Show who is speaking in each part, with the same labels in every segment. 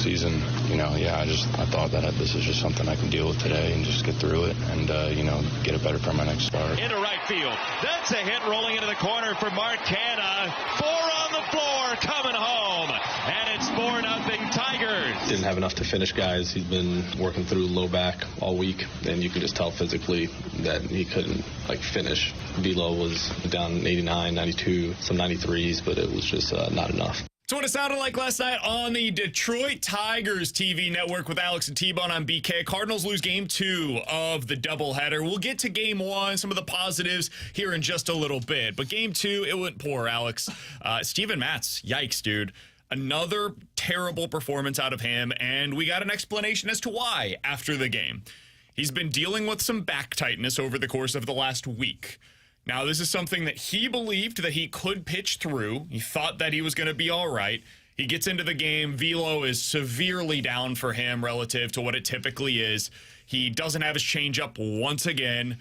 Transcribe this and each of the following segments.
Speaker 1: season, I thought that this is just something I can deal with today and just get through it and, get it better for my next start.
Speaker 2: Into right field. That's a hit rolling into the corner for Marcana. 4 on the floor, coming home. And it's 4-0 Tigers.
Speaker 3: Didn't have enough to finish, guys. He's been working through low back all week, and you can just tell physically that he couldn't, finish. Velo was down 89, 92, some 93s, but it was just not enough.
Speaker 4: That's what it sounded like last night on the Detroit Tigers TV network with Alex and T-Bone on BK. Cardinals lose game 2 of the doubleheader. We'll get to game 1, some of the positives here in just a little bit. But game 2, it went poor, Alex. Steven Matz, yikes, dude. Another terrible performance out of him, and we got an explanation as to why after the game. He's been dealing with some back tightness over the course of the last week. Now, this is something that he believed that he could pitch through. He thought that he was going to be all right. He gets into the game. Velo is severely down for him relative to what it typically is. He doesn't have his changeup once again.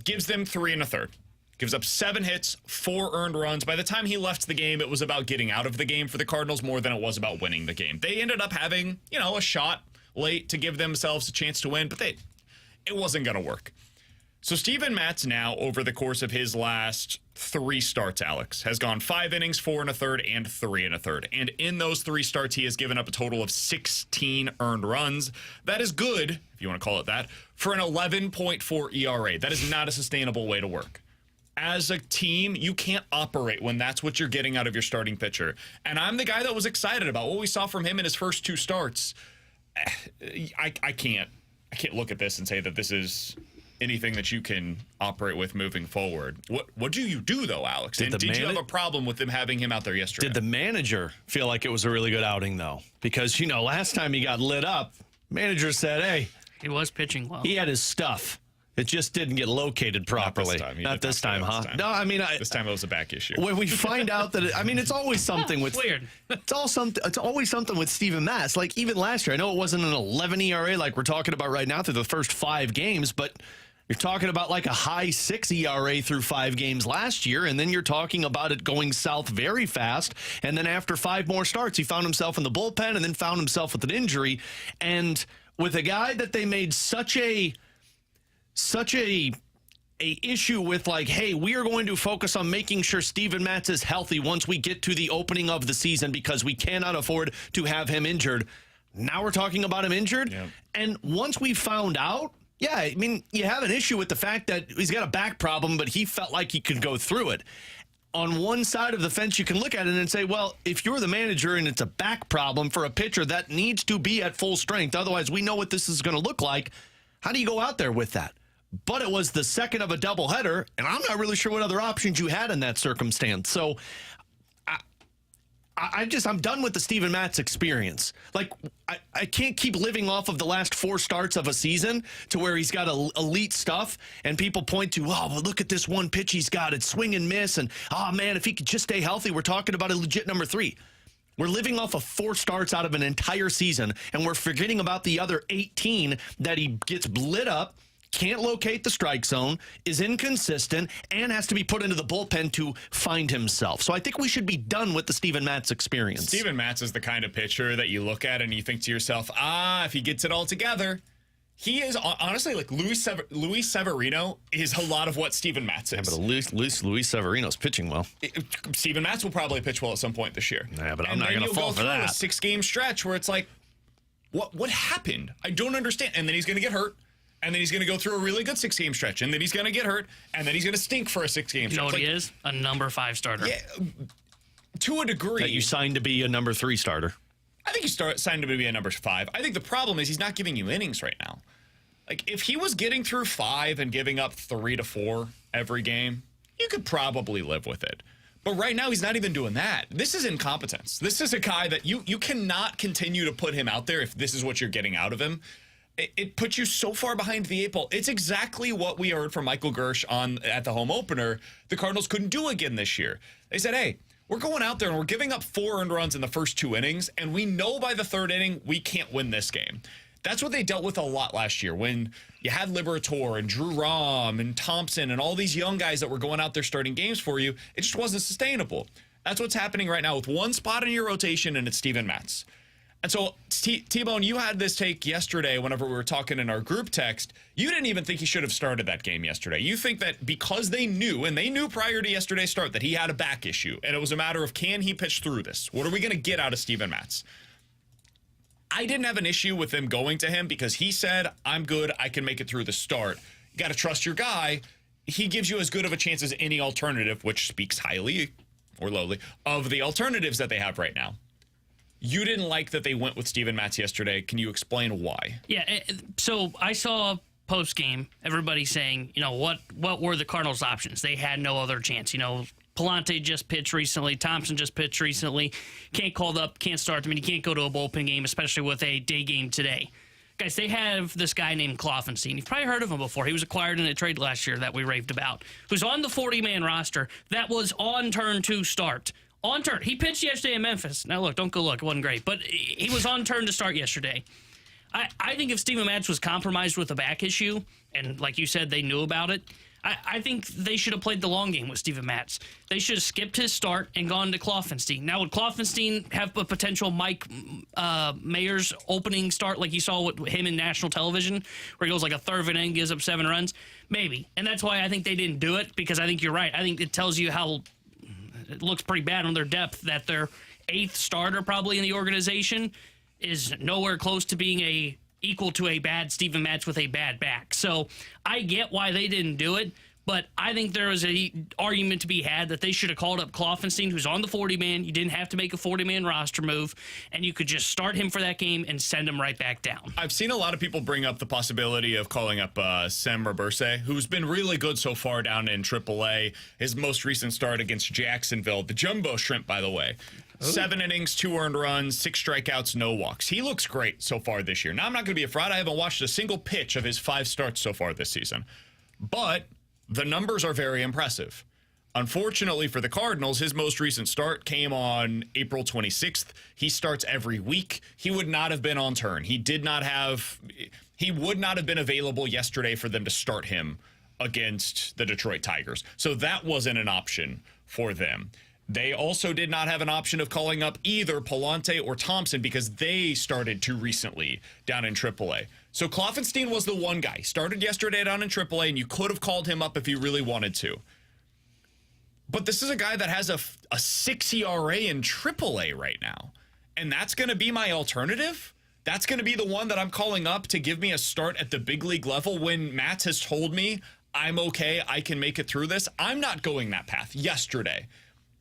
Speaker 4: Gives them 3 1/3. Gives up 7 hits, 4 earned runs. By the time he left the game, it was about getting out of the game for the Cardinals more than it was about winning the game. They ended up having, a shot late to give themselves a chance to win, but it wasn't going to work. So Steven Matz now, over the course of his last 3 starts, Alex, has gone 5 innings, 4 1/3, and 3 1/3. And in those 3 starts, he has given up a total of 16 earned runs. That is good, if you want to call it that, for an 11.4 ERA. That is not a sustainable way to work. As a team, you can't operate when that's what you're getting out of your starting pitcher. And I'm the guy that was excited about what we saw from him in his first 2 starts. I can't look at this and say that this is anything that you can operate with moving forward. What do you do, though, Alex? Did you have a problem with them having him out there yesterday?
Speaker 5: Did the manager feel like it was a really good outing, though? Because, last time he got lit up, manager said, hey.
Speaker 6: He was pitching well.
Speaker 5: He had his stuff. It just didn't get located properly. Not this time, huh? No,
Speaker 4: this time it was a back issue.
Speaker 5: When we find out that, it's always something with.
Speaker 6: Weird.
Speaker 5: It's always something with Steven Matz. Like even last year, I know it wasn't an 11 ERA like we're talking about right now through the first 5 games, but you're talking about like a high 6 ERA through 5 games last year, and then you're talking about it going south very fast. And then after 5 more starts, he found himself in the bullpen, and then found himself with an injury. And with a guy that they made such a issue with, like, hey, we are going to focus on making sure Steven Matz is healthy once we get to the opening of the season because we cannot afford to have him injured. Now we're talking about him injured. Yeah. And once we found out, you have an issue with the fact that he's got a back problem, but he felt like he could go through it. On one side of the fence, you can look at it and say, well, if you're the manager and it's a back problem for a pitcher, that needs to be at full strength. Otherwise, we know what this is going to look like. How do you go out there with that? But it was the second of a doubleheader, and I'm not really sure what other options you had in that circumstance. So I'm done with the Steven Matz experience. Like, I can't keep living off of the last 4 starts of a season to where he's got elite stuff, and people point to, oh, well, look at this one pitch he's got. It's swing and miss, and, oh, man, if he could just stay healthy, we're talking about a legit number 3. We're living off of 4 starts out of an entire season, and we're forgetting about the other 18 that he gets lit up, can't locate the strike zone, is inconsistent, and has to be put into the bullpen to find himself. So I think we should be done with the Steven Matz experience.
Speaker 4: Steven Matz is the kind of pitcher that you look at and you think to yourself, if he gets it all together. He is, honestly, like Luis Severino is a lot of what Steven Matz is.
Speaker 5: Yeah, but Luis Severino's pitching well.
Speaker 4: Steven Matz will probably pitch well at some point this year.
Speaker 5: Yeah, but I'm not going to fall for that.
Speaker 4: A 6-game stretch where it's like, what happened? I don't understand. And then he's going to get hurt. And then he's going to go through a really good 6-game stretch. And then he's going to get hurt. And then he's going to stink for a 6-game stretch.
Speaker 6: You know what he is? A number 5 starter.
Speaker 4: Yeah, to a degree.
Speaker 5: That you signed to be a number 3 starter.
Speaker 4: I think you signed him to be a number 5. I think the problem is he's not giving you innings right now. Like, if he was getting through 5 and giving up 3 to 4 every game, you could probably live with it. But right now, he's not even doing that. This is incompetence. This is a guy that you cannot continue to put him out there if this is what you're getting out of him. It puts you so far behind the 8 ball. It's exactly what we heard from Michael Gersh at the home opener. The Cardinals couldn't do again this year. They said, hey, we're going out there and we're giving up 4 earned runs in the first 2 innings, and we know by the 3rd inning we can't win this game. That's what they dealt with a lot last year when you had Liberatore and Drew Rahm and Thompson and all these young guys that were going out there starting games for you. It just wasn't sustainable. That's what's happening right now with one spot in your rotation, and it's Steven Matz. And so, T-Bone, you had this take yesterday whenever we were talking in our group text. You didn't even think he should have started that game yesterday. You think that because they knew, and they knew prior to yesterday's start, that he had a back issue, and it was a matter of, can he pitch through this? What are we going to get out of Steven Matz? I didn't have an issue with them going to him because he said, I'm good, I can make it through the start. You got to trust your guy. He gives you as good of a chance as any alternative, which speaks highly or lowly of the alternatives that they have right now. You didn't like that they went with Steven Matz yesterday. Can you explain why?
Speaker 6: Yeah, so I saw post-game everybody saying, what were the Cardinals' options? They had no other chance. Palante just pitched recently. Thompson just pitched recently. Can't call up, can't start them, and you can't go to a bullpen game, especially with a day game today. Guys, they have this guy named Kloffenstein. You've probably heard of him before. He was acquired in a trade last year that we raved about, who's on the 40-man roster that was on turn to start. On turn. He pitched yesterday in Memphis. Now, look, don't go look. It wasn't great. But he was on turn to start yesterday. I think if Steven Matz was compromised with a back issue, and like you said, they knew about it, I think they should have played the long game with Steven Matz. They should have skipped his start and gone to Kloffenstein. Now, would Kloffenstein have a potential Mike Mayers opening start like you saw with him in national television, where he goes like a third of an inning, gives up 7 runs? Maybe. And that's why I think they didn't do it, because I think you're right. I think it tells you how it looks pretty bad on their depth that their 8th starter probably in the organization is nowhere close to being equal to a bad Steven Matz with a bad back. So I get why they didn't do it, but I think there is an argument to be had that they should have called up Kloffenstein, who's on the 40-man. You didn't have to make a 40-man roster move, and you could just start him for that game and send him right back down.
Speaker 4: I've seen a lot of people bring up the possibility of calling up Sem Roberse, who's been really good so far down in AAA. His most recent start against Jacksonville, the Jumbo Shrimp, by the way. 7 innings, 2 earned runs, 6 strikeouts, no walks. He looks great so far this year. Now, I'm not going to be a fraud. I haven't watched a single pitch of his 5 starts so far this season. But the numbers are very impressive. Unfortunately for the Cardinals, his most recent start came on April 26th. He starts every week. He would not have been on turn. He would not have been available yesterday for them to start him against the Detroit Tigers. So that wasn't an option for them. They also did not have an option of calling up either Palante or Thompson because they started too recently down in AAA. So Kloffenstein was the one guy. Started yesterday down in AAA, and you could have called him up if you really wanted to. But this is a guy that has a 6 ERA in AAA right now. And that's going to be my alternative? That's going to be the one that I'm calling up to give me a start at the big league level when Matz has told me I'm okay, I can make it through this? I'm not going that path yesterday.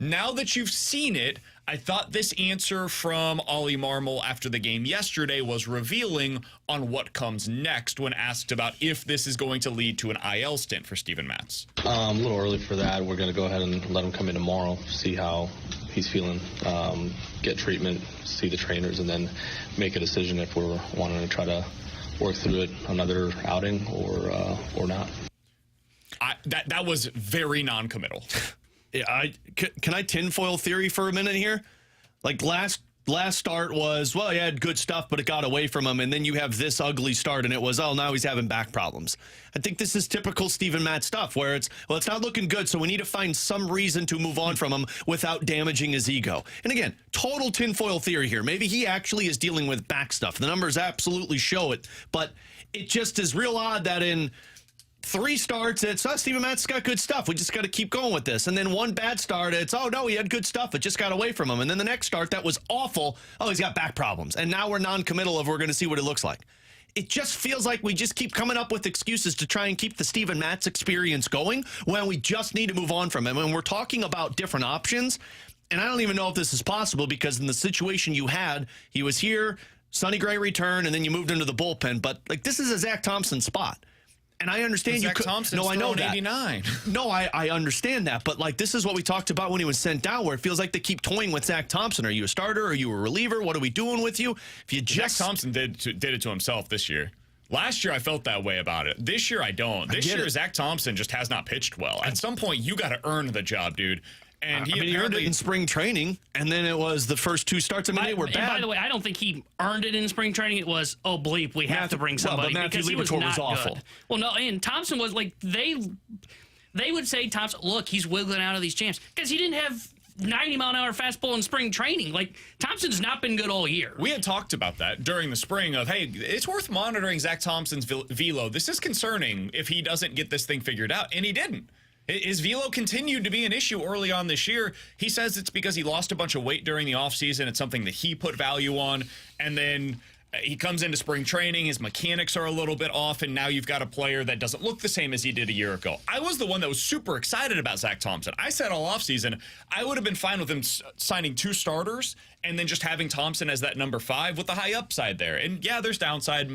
Speaker 4: Now that you've seen it, I thought this answer from Ollie Marmol after the game yesterday was revealing on what comes next when asked about if this is going to lead to an IL stint for Steven Matz.
Speaker 3: A little early for that. We're going to go ahead and let him come in tomorrow, see how he's feeling, get treatment, see the trainers, and then make a decision if we're wanting to try to work through it another outing or not.
Speaker 4: That was very non-committal.
Speaker 5: Yeah, can I tinfoil theory for a minute here? Like last start was, well, he had good stuff, but it got away from him. And then you have this ugly start, and it was, oh, now he's having back problems. I think this is typical Steven Matz stuff, where it's not looking good, so we need to find some reason to move on from him without damaging his ego. And again, total tinfoil theory here. Maybe he actually is dealing with back stuff. The numbers absolutely show it, but it just is real odd that in 3 starts, it's, Steven Matz got good stuff. We just got to keep going with this. And then 1 bad start, it's, oh, no, he had good stuff. It just got away from him. And then the next start, that was awful. Oh, he's got back problems. And now we're non-committal of we're going to see what it looks like. It just feels like we just keep coming up with excuses to try and keep the Steven Matz experience going when we just need to move on from him. And we're talking about different options. And I don't even know if this is possible because in the situation you had, he was here, Sonny Gray return, and then you moved into the bullpen. But, like, this is a Zach Thompson spot. And I understand
Speaker 4: Zach Thompson's
Speaker 5: I know that.
Speaker 4: 89.
Speaker 5: No, I understand that. But, like, this is what we talked about when he was sent down, where it feels like they keep toying with Zach Thompson. Are you a starter? Are you a reliever? What are we doing with you? If you just
Speaker 4: Zach Thompson did it to himself this year. Last year, I felt that way about it. This year, I don't. This year, Zach Thompson just has not pitched well. At some point, you got to earn the job, dude. And he
Speaker 5: earned it in spring training, and then it was the first 2 starts. I mean, they were bad.
Speaker 6: And by the way, I don't think he earned it in spring training. It was, oh, bleep, we have to bring somebody.
Speaker 5: Well,
Speaker 6: because he was not
Speaker 5: awful.
Speaker 6: Good. Well, no, and Thompson was like, they would say, Thompson, look, he's wiggling out of these champs. Because he didn't have 90-mile-an-hour fastball in spring training. Like, Thompson's not been good all year.
Speaker 4: We had talked about that during the spring of, hey, it's worth monitoring Zach Thompson's velo. This is concerning if he doesn't get this thing figured out, and he didn't. His velo continued to be an issue early on this year. He says it's because he lost a bunch of weight during the offseason. It's something that he put value on, and then he comes into spring training, his mechanics are a little bit off, and now you've got a player that doesn't look the same as he did a year ago. I was the one that was super excited about Zach Thompson. I said all offseason, I would have been fine with him signing 2 starters and then just having Thompson as that number 5 with the high upside there. And yeah, there's downside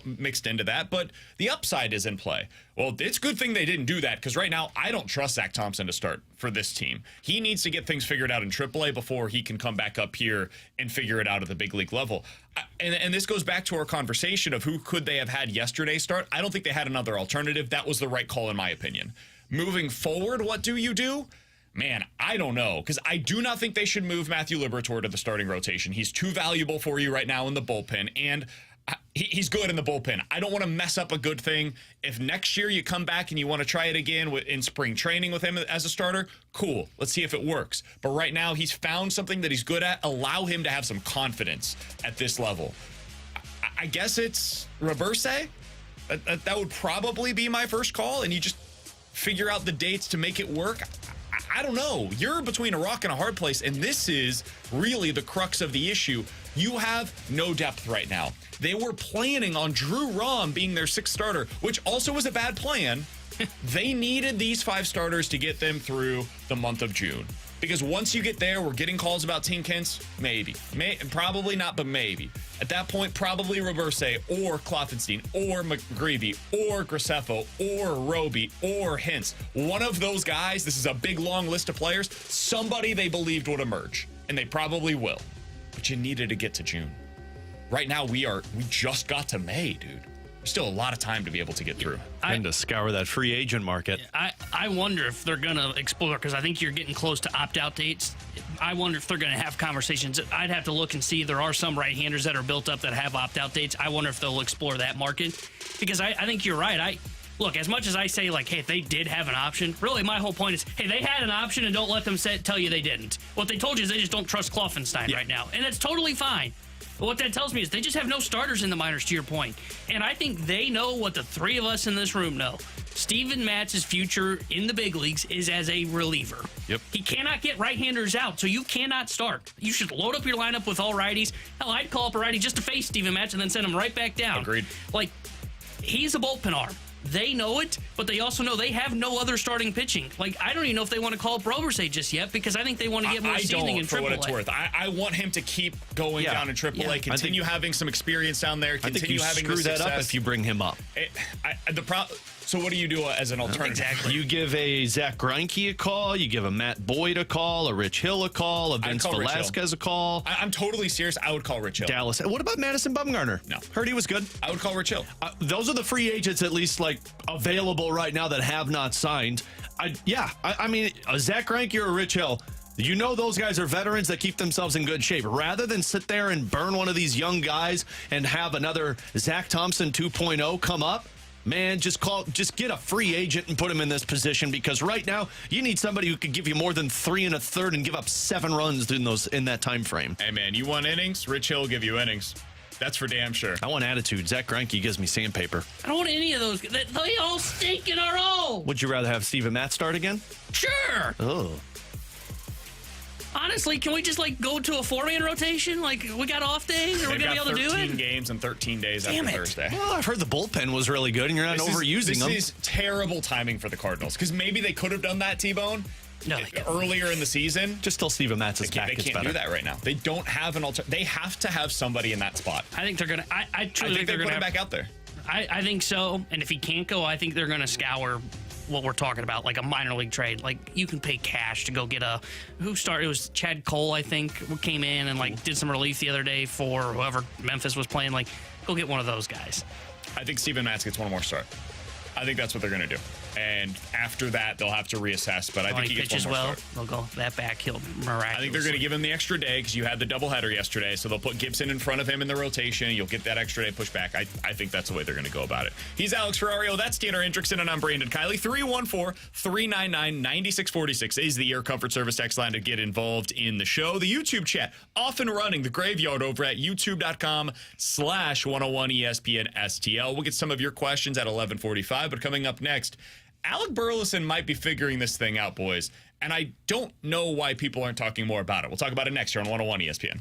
Speaker 4: mixed into that, but the upside is in play. Well, it's a good thing they didn't do that, because right now I don't trust Zach Thompson to start for this team. He needs to get things figured out in AAA before he can come back up here and figure it out at the big league level. And this goes back to our conversation of who could they have had yesterday start. I don't think they had another alternative. That was the right call, in my opinion. Moving forward, what do you do? Man, I don't know, because I do not think they should move Matthew Liberatore to the starting rotation. He's too valuable for you right now in the bullpen, and he's good in the bullpen. I don't want to mess up a good thing. If next year you come back and you want to try it again in spring training with him as a starter, cool. Let's see if it works. But right now, he's found something that he's good at. Allow him to have some confidence at this level. I guess it's reverse. That would probably be my first call, and you just figure out the dates to make it work. I don't know. You're between a rock and a hard place, and this is really the crux of the issue. You have no depth right now. They were planning on Drew Rom being their 6th starter, which also was a bad plan. They needed these 5 starters to get them through the month of June. Because once you get there, we're getting calls about Tinkins. Maybe. Probably not, but maybe. At that point, probably Reverse or Klopfenstein or McGreevy or Graceffo or Roby or Hintz. One of those guys, this is a big, long list of players, somebody they believed would emerge. And they probably will. But you needed to get to June. Right now, we just got to May, dude. There's still a lot of time to be able to get through.
Speaker 5: And to scour that free agent market.
Speaker 6: I wonder if they're going to explore, because I think you're getting close to opt-out dates. I wonder if they're going to have conversations. I'd have to look and see. There are some right-handers that are built up that have opt-out dates. I wonder if they'll explore that market, because I think you're right. Look, as much as I say, like, hey, if they did have an option, really my whole point is, hey, they had an option and don't let them tell you they didn't. What they told you is they just don't trust Klopfenstein right now, and that's totally fine. But what that tells me is they just have no starters in the minors, to your point. And I think they know what the 3 of us in this room know. Steven Matz's future in the big leagues is as a reliever.
Speaker 5: Yep. He
Speaker 6: cannot get right-handers out, so you cannot start. You should load up your lineup with all righties. Hell, I'd call up a righty just to face Steven Matz and then send him right back down.
Speaker 4: Agreed.
Speaker 6: Like, he's a bullpen arm. They know it, but they also know they have no other starting pitching. Like, I don't even know if they want to call up Robersay just yet, because I think they want to get more seasoning in AAA.
Speaker 4: For what it's worth. I want him to keep going down in AAA, continue having some experience down there, continue having the success.
Speaker 5: I think you screw that up if you bring him up.
Speaker 4: So what do you do as an alternative?
Speaker 5: Exactly. You give a Zach Greinke a call, you give a Matt Boyd a call, a Rich Hill a call, a Vince Velasquez a call.
Speaker 4: I'm totally serious. I would call Rich Hill.
Speaker 5: Dallas. What about Madison Bumgarner?
Speaker 4: No.
Speaker 5: Heard he was good.
Speaker 4: I would call Rich Hill.
Speaker 5: Those are the free agents, at least, like, available right now that have not signed. I mean, a Zach Greinke or a Rich Hill, you know those guys are veterans that keep themselves in good shape. Rather than sit there and burn one of these young guys and have another Zach Thompson 2.0 come up, man, just get a free agent and put him in this position, because right now you need somebody who could give you more than 3 1/3 and give up 7 runs in that time frame.
Speaker 4: Hey, man, you want innings? Rich Hill will give you innings. That's for damn sure.
Speaker 5: I want attitude. Zach Greinke gives me sandpaper.
Speaker 6: I don't want any of those. They all stink in our row.
Speaker 5: Would you rather have Steven Matz start again?
Speaker 6: Sure.
Speaker 5: Oh.
Speaker 6: Honestly, can we just go to a 4-man rotation? Like, we got off days, or we're going to be able to do it?
Speaker 4: 13 games in 13 days after Thursday.
Speaker 5: Well, I've heard the bullpen was really good, and you're not overusing them.
Speaker 4: This is terrible timing for the Cardinals, because maybe they could have done that, T-Bone, earlier in the season.
Speaker 5: Just till Steven Matz is back.
Speaker 4: They can't do that right now. They don't have an alternative. They have to have somebody in that spot.
Speaker 6: I think they're going to. I truly think
Speaker 4: they're
Speaker 6: going to
Speaker 4: put him back out there.
Speaker 6: I think so. And if he can't go, I think they're going to scour what we're talking about, like a minor league trade. Like, you can pay cash to go get who started? It was Chad Cole, I think, who came in and did some relief the other day for whoever Memphis was playing. Go get one of those guys.
Speaker 4: I think Steven Matz gets one more start. I think that's what they're going to do. And after that, they'll have to reassess. But I think he gets one more start.
Speaker 6: They'll go that back. He'll miraculously.
Speaker 4: I think they're going to give him the extra day because you had the doubleheader yesterday. So they'll put Gibson in front of him in the rotation. You'll get that extra day push back. I think that's the way they're going to go about it. He's Alex Ferrario. That's Tanner Hendrickson, and I'm Brandon Kiley. 314-399-9646 is the Air Comfort Service text line to get involved in the show. The YouTube chat off and running. The Graveyard over at youtube.com/101ESPN STL. We'll get some of your questions at 11:45. But coming up next, Alec Burleson might be figuring this thing out, boys. And I don't know why people aren't talking more about it. We'll talk about it next here on 101 ESPN.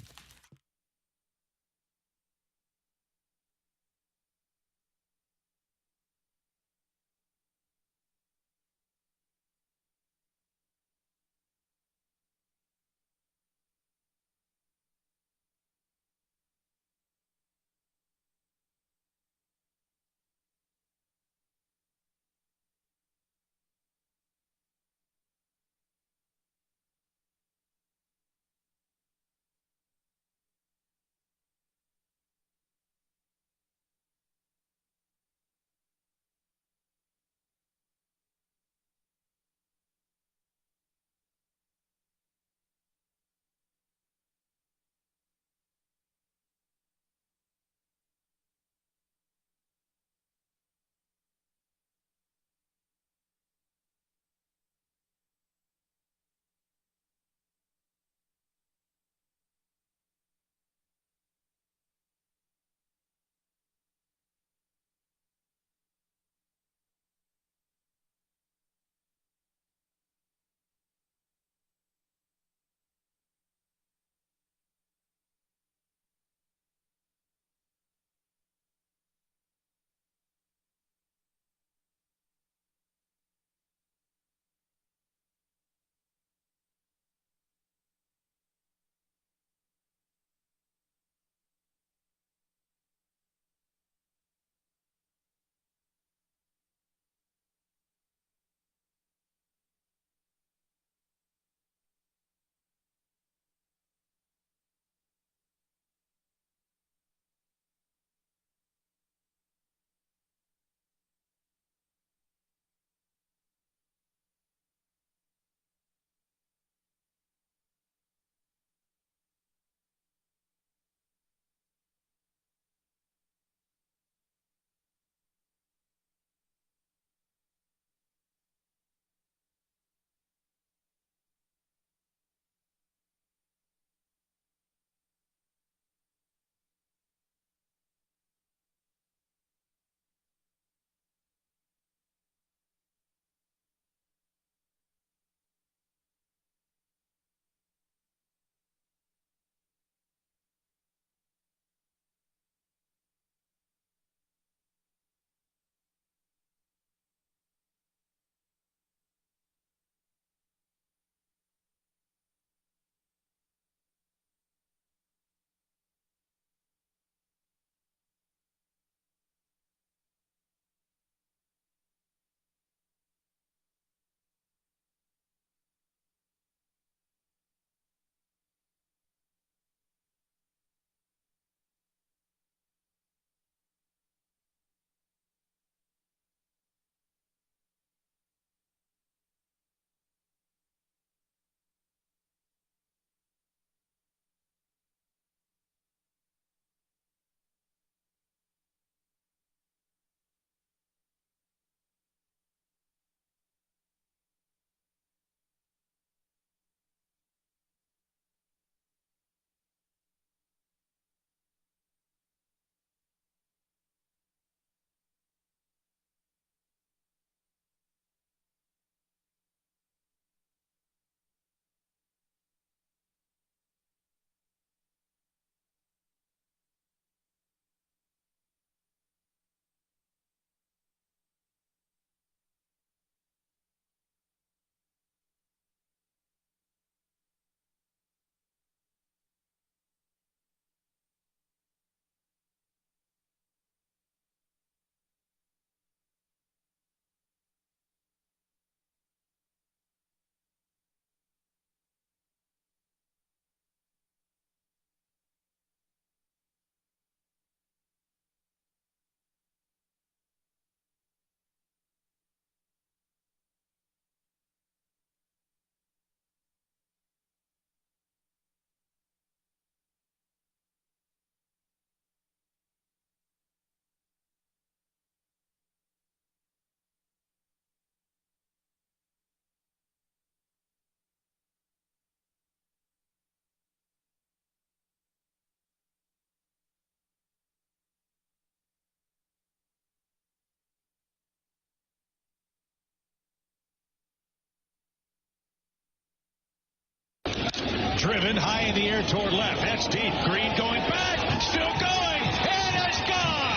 Speaker 2: driven high in the air toward left. That's deep. Green going back. Still going. And it's gone.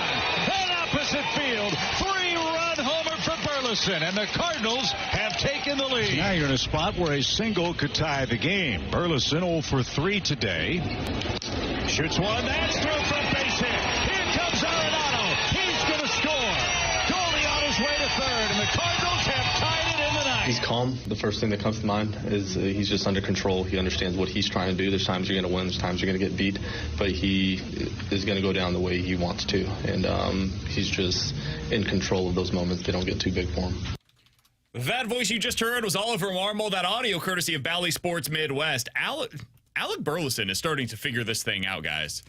Speaker 2: And opposite field. 3-run homer for Burleson. And the Cardinals have taken the lead.
Speaker 7: Now you're in a spot where a single could tie the game. Burleson 0 for 3 today.
Speaker 2: Shoots one. That's through for a base hit. Here comes Arenado. He's going to score. Goldie on his way to third. And the Cardinals have tied it in the ninth.
Speaker 3: He's calm. The first thing that comes to mind is he's just under control. He understands what he's trying to do. There's times you're going to win. There's times you're going to get beat. But he is going to go down the way he wants to. And he's just in control of those moments. They don't get too big for him.
Speaker 4: That voice you just heard was Oliver Marmol. That audio courtesy of Bally Sports Midwest. Alec Burleson is starting to figure this thing out, guys.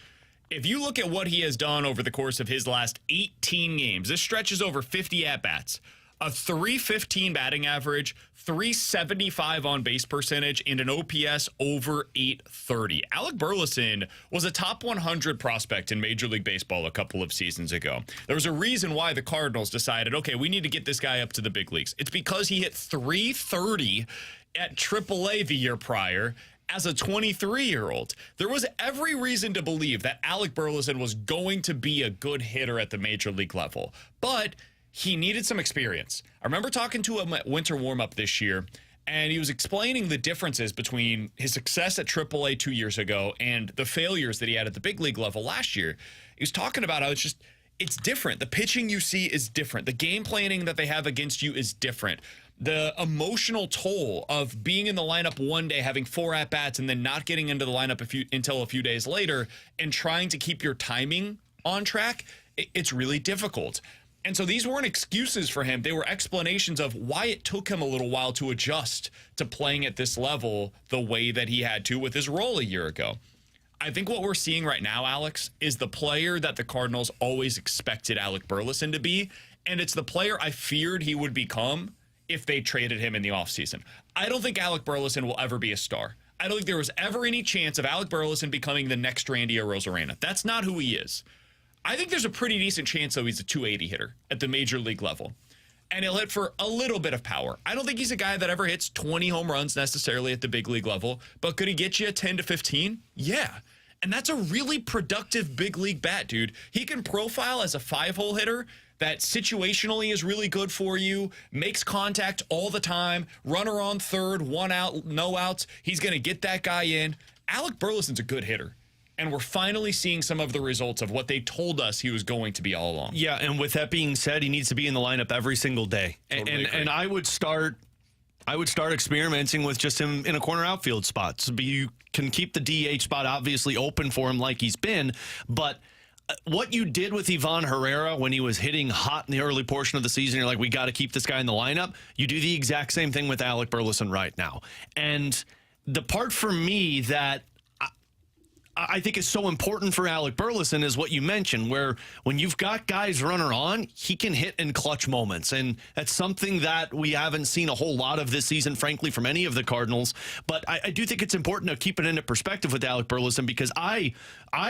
Speaker 4: If you look at what he has done over the course of his last 18 games, this stretches over 50 at-bats. A .315 batting average, .375 on-base percentage, and an OPS over .830. Alec Burleson was a top 100 prospect in Major League Baseball a couple of seasons ago. There was a reason why the Cardinals decided, okay, we need to get this guy up to the big leagues. It's because he hit .330 at AAA the year prior as a 23-year-old. There was every reason to believe that Alec Burleson was going to be a good hitter at the Major League level. But he needed some experience. I remember talking to him at winter warm-up this year, and he was explaining the differences between his success at AAA 2 years ago and the failures that he had at the big league level last year. He was talking about how it's different. The pitching you see is different. The game planning that they have against you is different. The emotional toll of being in the lineup one day, having 4 at-bats, and then not getting into the lineup until a few days later, and trying to keep your timing on track, it's really difficult. And so these weren't excuses for him. They were explanations of why it took him a little while to adjust to playing at this level the way that he had to with his role a year ago. I think what we're seeing right now, Alex, is the player that the Cardinals always expected Alec Burleson to be, and it's the player I feared he would become if they traded him in the offseason. I don't think Alec Burleson will ever be a star. I don't think there was ever any chance of Alec Burleson becoming the next Randy Arozarena. That's not who he is. I think there's a pretty decent chance, though, he's a .280 hitter at the Major League level. And he'll hit for a little bit of power. I don't think he's a guy that ever hits 20 home runs necessarily at the big league level, but could he get you 10 to 15? Yeah. And that's a really productive big league bat, dude. He can profile as a 5-hole hitter that situationally is really good for you, makes contact all the time, runner on third, 1 out, no outs. He's going to get that guy in. Alec Burleson's a good hitter. And we're finally seeing some of the results of what they told us he was going to be all along.
Speaker 5: Yeah, and with that being said, he needs to be in the lineup every single day. Totally and I would start experimenting with just him in a corner outfield spot. So you can keep the DH spot obviously open for him like he's been, but what you did with Ivan Herrera when he was hitting hot in the early portion of the season, you're like, we got to keep this guy in the lineup. You do the exact same thing with Alec Burleson right now. And the part for me that I think is so important for Alec Burleson is what you mentioned, where when you've got guys runner on, he can hit in clutch moments. And that's something that we haven't seen a whole lot of this season, frankly, from any of the Cardinals. But I do think it's important to keep it into perspective with Alec Burleson, because I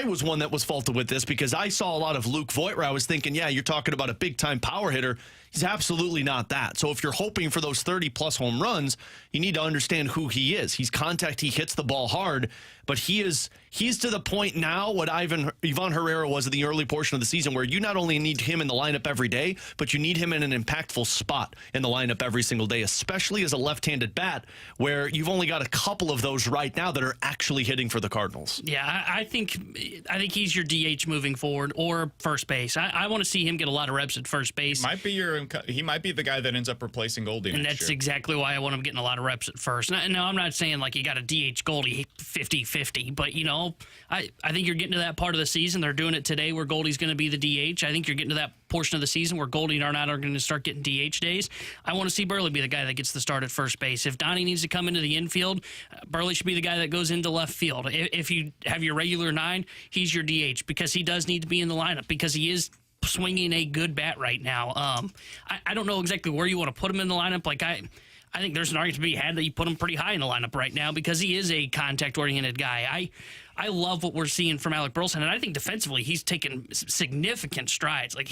Speaker 5: was one that was faulted with this, because I saw a lot of Luke Voit where I was thinking, yeah, you're talking about a big-time power hitter. He's absolutely not that. So if you're hoping for those 30-plus home runs, you need to understand who he is. He's contact. He hits the ball hard, but he's to the point now what Ivan Herrera was in the early portion of the season, where you not only need him in the lineup every day, but you need him in an impactful spot in the lineup every single day, especially as a left-handed bat, where you've only got a couple of those right now that are actually hitting for the Cardinals.
Speaker 6: Yeah, I think he's your DH moving forward, or first base. I want to see him get a lot of reps at first base.
Speaker 4: He might be the guy that ends up replacing Goldie
Speaker 6: and
Speaker 4: next
Speaker 6: that's
Speaker 4: year.
Speaker 6: Exactly why I want him getting a lot of reps at first. No, I'm not saying like you got to DH Goldie 50-50, but I think you're getting to that part of the season. They're doing it today where Goldie's going to be the DH. I think you're getting to that portion of the season where Goldie and Arenado are going to start getting DH days. I want to see Burley be the guy that gets the start at first base. If Donnie needs to come into the infield, Burley should be the guy that goes into left field. If you have your regular 9, he's your DH, because he does need to be in the lineup, because he is swinging a good bat right now. I don't know exactly where you want to put him in the lineup. Like I think there's an argument to be had that you put him pretty high in the lineup right now, because he is a contact-oriented guy. I love what we're seeing from Alec Burleson, and I think defensively he's taken significant strides. Like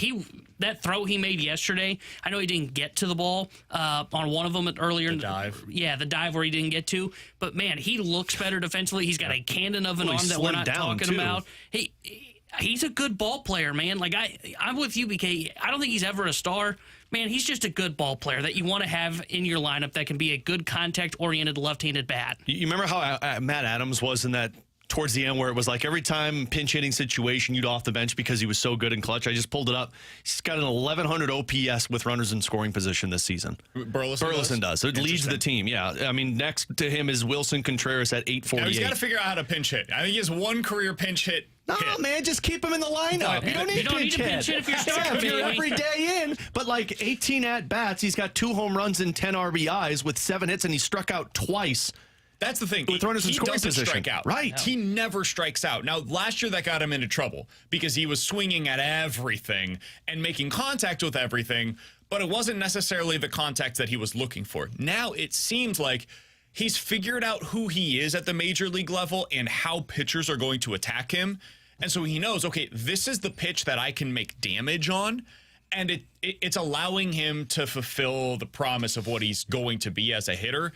Speaker 6: that throw he made yesterday, I know he didn't get to the ball on one of them earlier.
Speaker 4: The dive.
Speaker 6: Yeah, the dive where he didn't get to. But, man, he looks better defensively. He's got a cannon of an arm that we're not talking about. He's a good ball player, man. Like, I'm with you, BK. I don't think he's ever a star. Man, he's just a good ball player that you want to have in your lineup that can be a good contact-oriented left-handed bat.
Speaker 5: You remember how Matt Adams was in that towards the end where it was like every time pinch hitting situation you'd off the bench because he was so good in clutch? I just pulled it up. He's got an 1,100 OPS with runners in scoring position this season.
Speaker 4: Burleson
Speaker 5: does. So it leads the team, yeah. I mean, next to him is Wilson Contreras at 848.
Speaker 4: Now he's got to figure out how to pinch hit. I think he has one career pinch hit.
Speaker 5: No, man, just keep him in the lineup. You don't need pinch hit
Speaker 6: if you're starting.
Speaker 5: Every day in. But like 18 at-bats, he's got 2 home runs and 10 RBIs with 7 hits, and he struck out twice.
Speaker 4: That's the thing.
Speaker 5: With runners in scoring
Speaker 4: doesn't
Speaker 5: position.
Speaker 4: strike out.
Speaker 5: Right.
Speaker 4: He never strikes out. Now, last year that got him into trouble because he was swinging at everything and making contact with everything, but it wasn't necessarily the contact that he was looking for. Now it seems like he's figured out who he is at the major league level and how pitchers are going to attack him. And so he knows, okay, this is the pitch that I can make damage on. And it's allowing him to fulfill the promise of what he's going to be as a hitter.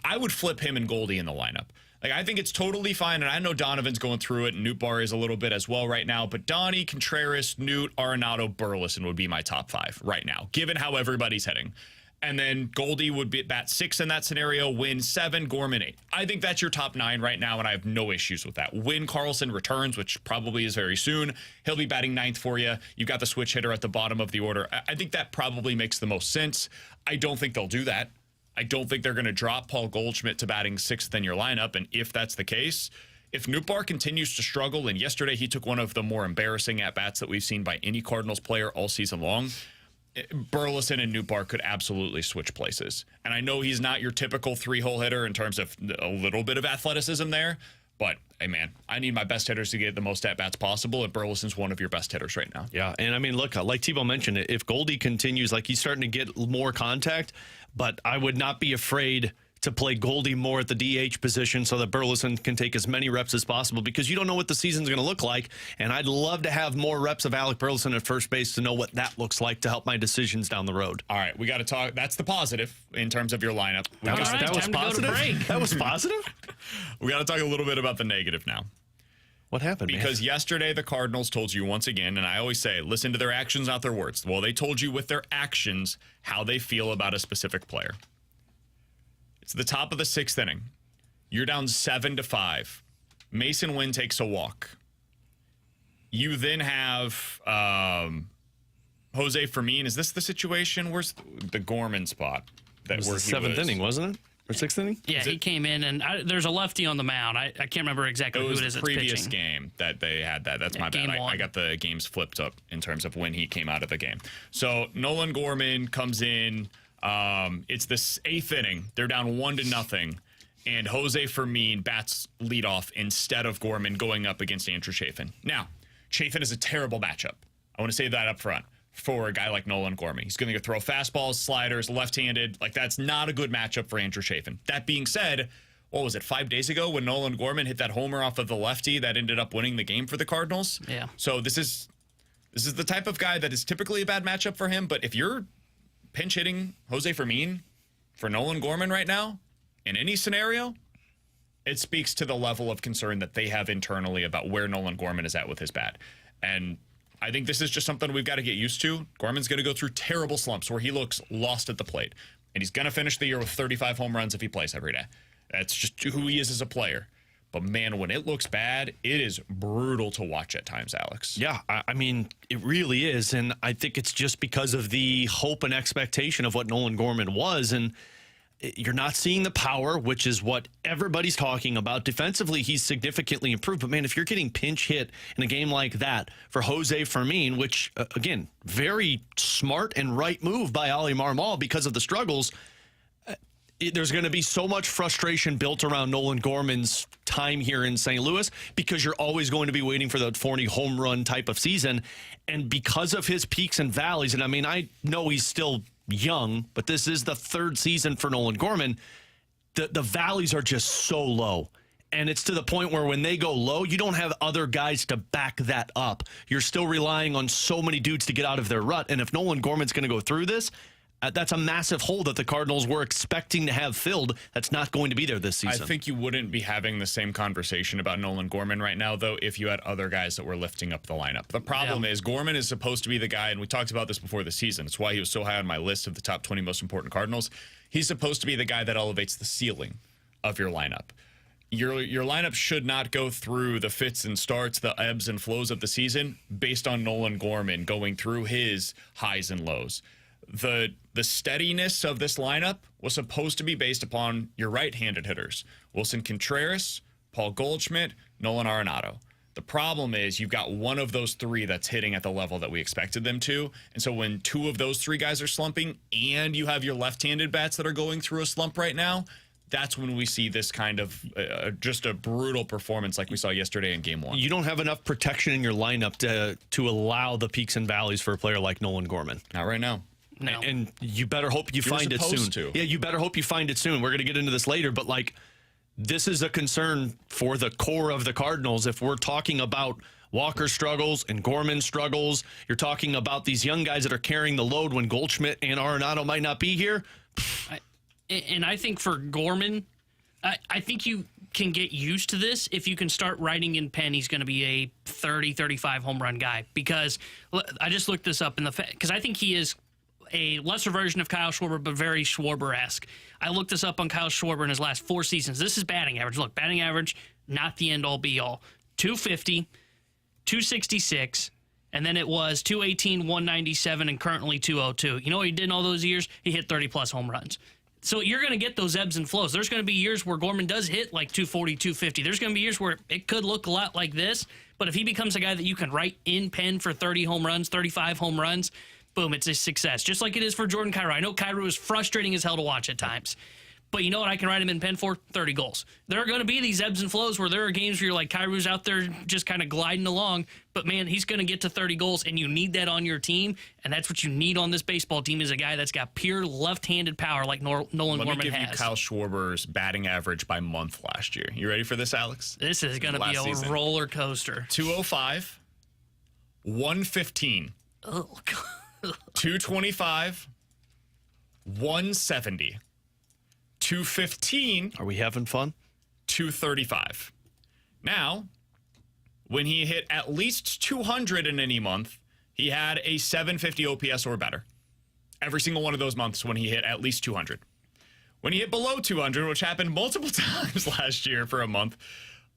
Speaker 4: I would flip him and Goldie in the lineup. Like, I think it's totally fine, and I know Donovan's going through it, and Newt Bar is a little bit as well right now, but Donnie, Contreras, Newt, Arenado, Burleson would be my top 5 right now, given how everybody's hitting. And then Goldie would be bat 6 in that scenario, Win 7, Gorman 8. I think that's your top 9 right now, and I have no issues with that. When Carlson returns, which probably is very soon, he'll be batting 9th for you. You've got the switch hitter at the bottom of the order. I think that probably makes the most sense. I don't think they'll do that. I don't think they're going to drop Paul Goldschmidt to batting 6th in your lineup, and if that's the case, if Nootbaar continues to struggle, and yesterday he took one of the more embarrassing at-bats that we've seen by any Cardinals player all season long, Burleson and Nootbaar could absolutely switch places. And I know he's not your typical 3-hole hitter in terms of a little bit of athleticism there, but, hey, man, I need my best hitters to get the most at-bats possible, and Burleson's one of your best hitters right now.
Speaker 5: Yeah, and I mean, look, like Tebow mentioned, if Goldie continues, like he's starting to get more contact, but I would not be afraid to play Goldie more at the DH position so that Burleson can take as many reps as possible because you don't know what the season's going to look like. And I'd love to have more reps of Alec Burleson at first base to know what that looks like to help my decisions down the road.
Speaker 4: All right, we got to talk. That's the positive in terms of your lineup.
Speaker 5: That was positive? That was positive?
Speaker 4: We got to talk a little bit about the negative now.
Speaker 5: What happened,
Speaker 4: Because yesterday the Cardinals told you once again, and I always say, listen to their actions, not their words. Well, they told you with their actions how they feel about a specific player. It's the top of the 6th inning. You're down 7-5. Mason Wynn takes a walk. You then have Jose Fermin. Is this the situation? Where's the Gorman spot?
Speaker 5: It was the 7th inning, wasn't it? Or 6th inning?
Speaker 6: Yeah, he came in, and there's a lefty on the mound. I can't remember exactly who it is that's pitching.
Speaker 4: It was the previous game that they had that. That's my bad. I got the games flipped up in terms of when he came out of the game. So Nolan Gorman comes in. It's the 8th inning. They're down 1-0, and Jose Fermin bats leadoff instead of Gorman going up against Andrew Chafin. Now, Chafin is a terrible matchup. I want to say that up front for a guy like Nolan Gorman. He's going to throw fastballs, sliders, left-handed. Like, that's not a good matchup for Andrew Chafin. That being said, what was it, 5 days ago when Nolan Gorman hit that homer off of the lefty that ended up winning the game for the Cardinals?
Speaker 6: Yeah.
Speaker 4: So this is the type of guy that is typically a bad matchup for him, but if you're pinch hitting Jose Fermin for Nolan Gorman right now in any scenario, it speaks to the level of concern that they have internally about where Nolan Gorman is at with his bat. And I think this is just something we've got to get used to. Gorman's going to go through terrible slumps where he looks lost at the plate, and he's going to finish the year with 35 home runs if he plays every day. That's just who he is as a player. But, man, when it looks bad, it is brutal to watch at times, Alex.
Speaker 5: Yeah, I mean, it really is. And I think it's just because of the hope and expectation of what Nolan Gorman was. And you're not seeing the power, which is what everybody's talking about. Defensively, he's significantly improved. But, man, if you're getting pinch hit in a game like that for Jose Fermin, which, again, very smart and right move by Ali Marmol because of the struggles, there's going to be so much frustration built around Nolan Gorman's time here in St. Louis because you're always going to be waiting for the 40 home run type of season. And because of his peaks and valleys, and I mean, I know he's still young, but this is the 3rd season for Nolan Gorman, the valleys are just so low. And it's to the point where when they go low, you don't have other guys to back that up. You're still relying on so many dudes to get out of their rut. And if Nolan Gorman's going to go through this, that's a massive hole that the Cardinals were expecting to have filled. That's not going to be there this season.
Speaker 4: I think you wouldn't be having the same conversation about Nolan Gorman right now, though, if you had other guys that were lifting up the lineup. The problem is Gorman is supposed to be the guy, and we talked about this before the season. It's why he was so high on my list of the top 20 most important Cardinals. He's supposed to be the guy that elevates the ceiling of your lineup. Your lineup should not go through the fits and starts, the ebbs and flows of the season based on Nolan Gorman going through his highs and lows. The steadiness of this lineup was supposed to be based upon your right-handed hitters. Wilson Contreras, Paul Goldschmidt, Nolan Arenado. The problem is you've got one of those three that's hitting at the level that we expected them to. And so when two of those three guys are slumping and you have your left-handed bats that are going through a slump right now, that's when we see this kind of just a brutal performance like we saw yesterday in Game 1.
Speaker 5: You don't have enough protection in your lineup to allow the peaks and valleys for a player like Nolan Gorman.
Speaker 4: Not right now.
Speaker 6: No.
Speaker 5: And you better hope you find it soon. Yeah, you better hope you find it soon. We're going to get into this later, but like this is a concern for the core of the Cardinals. If we're talking about Walker struggles and Gorman struggles, you're talking about these young guys that are carrying the load when Goldschmidt and Arenado might not be here.
Speaker 6: And I think for Gorman, I think you can get used to this if you can start writing in pen he's going to be a 30, 35 home run guy. Because I just looked this up because I think he is a lesser version of Kyle Schwarber, but very Schwarber-esque. I looked this up on Kyle Schwarber in his last 4 seasons. This is batting average. Look, batting average, not the end-all, be-all. 250, 266, and then it was 218, 197, and currently 202. You know what he did in all those years? He hit 30-plus home runs. So you're going to get those ebbs and flows. There's going to be years where Gorman does hit like 240, 250. There's going to be years where it could look a lot like this, but if he becomes a guy that you can write in pen for 30 home runs, 35 home runs, boom, it's a success. Just like it is for Jordan Kyrou. I know Kyrou is frustrating as hell to watch at times. But you know what I can write him in pen for? 30 goals. There are going to be these ebbs and flows where there are games where you're like, Kyrou's out there just kind of gliding along. But, man, he's going to get to 30 goals, and you need that on your team. And that's what you need on this baseball team is a guy that's got pure left-handed power like Nolan Gorman has.
Speaker 4: Let me give you Kyle Schwarber's batting average by month last year. You ready for this, Alex?
Speaker 6: This is going to be a roller coaster.
Speaker 4: 205, 115.
Speaker 6: Oh, God.
Speaker 4: 225, 170, 215.
Speaker 5: Are we having fun?
Speaker 4: 235. Now, when he hit at least 200 in any month, he had a 750 OPS or better. Every single one of those months when he hit at least 200. When he hit below 200, which happened multiple times last year for a month,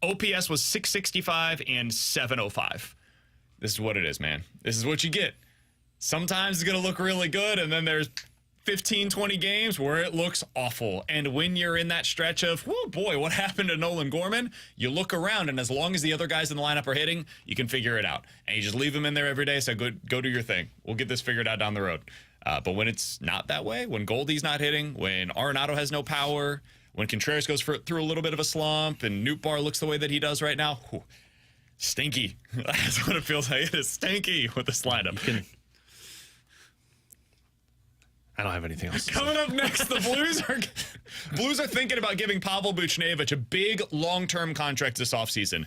Speaker 4: OPS was 665 and 705. This is what it is, man. This is what you get. Sometimes it's going to look really good, and then there's 15, 20 games where it looks awful. And when you're in that stretch of, oh boy, what happened to Nolan Gorman? You look around, and as long as the other guys in the lineup are hitting, you can figure it out. And you just leave them in there every day, so go do your thing. We'll get this figured out down the road. But when it's not that way, when Goldie's not hitting, when Arenado has no power, when Contreras goes through a little bit of a slump, and Nootbaar looks the way that he does right now, stinky. That's what it feels like. It is stinky with this lineup.
Speaker 5: I don't have anything else.
Speaker 4: Coming up next, the Blues are thinking about giving Pavel Buchnevich a big long-term contract this offseason.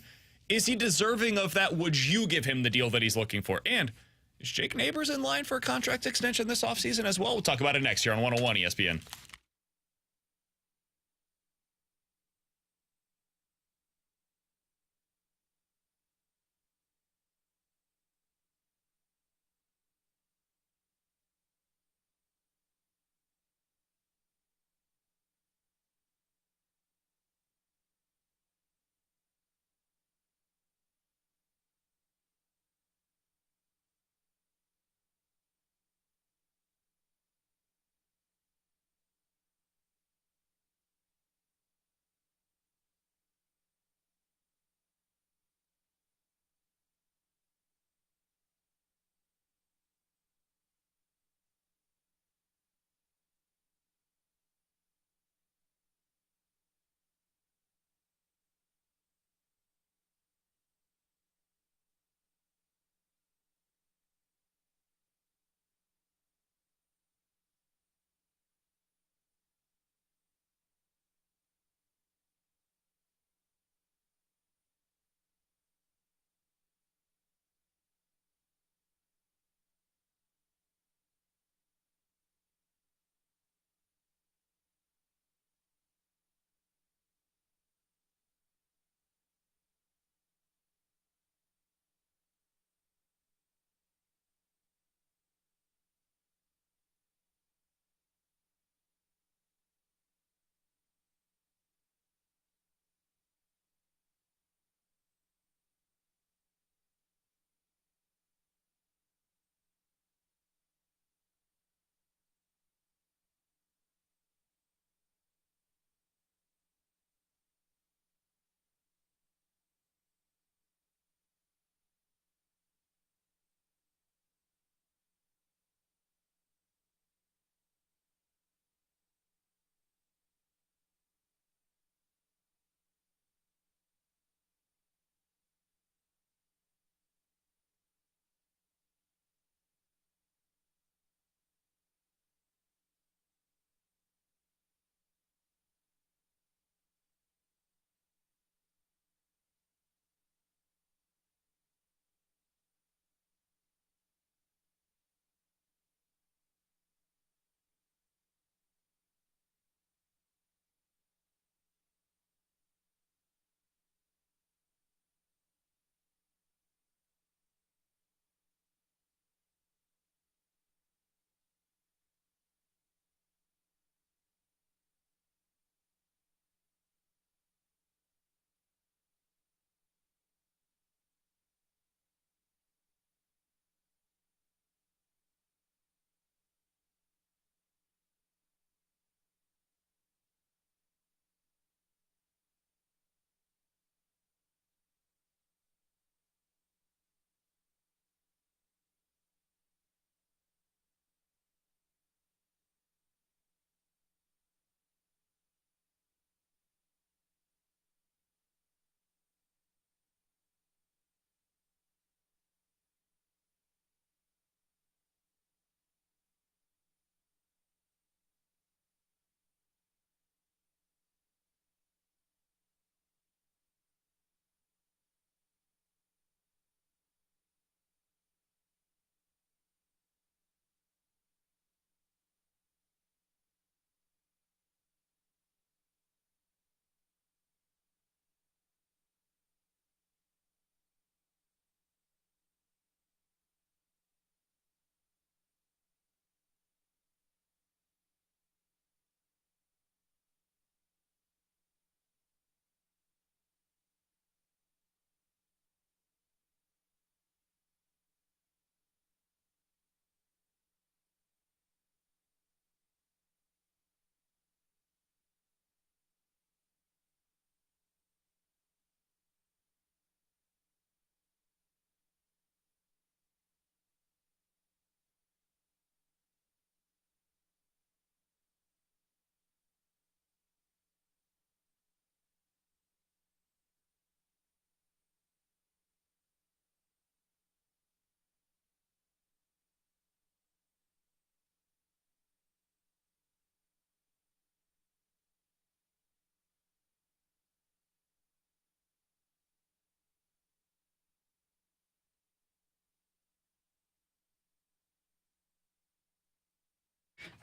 Speaker 4: Is he deserving of that? Would you give him the deal that he's looking for? And is Jake Neighbors in line for a contract extension this offseason as well? We'll talk about it next here on 101 ESPN.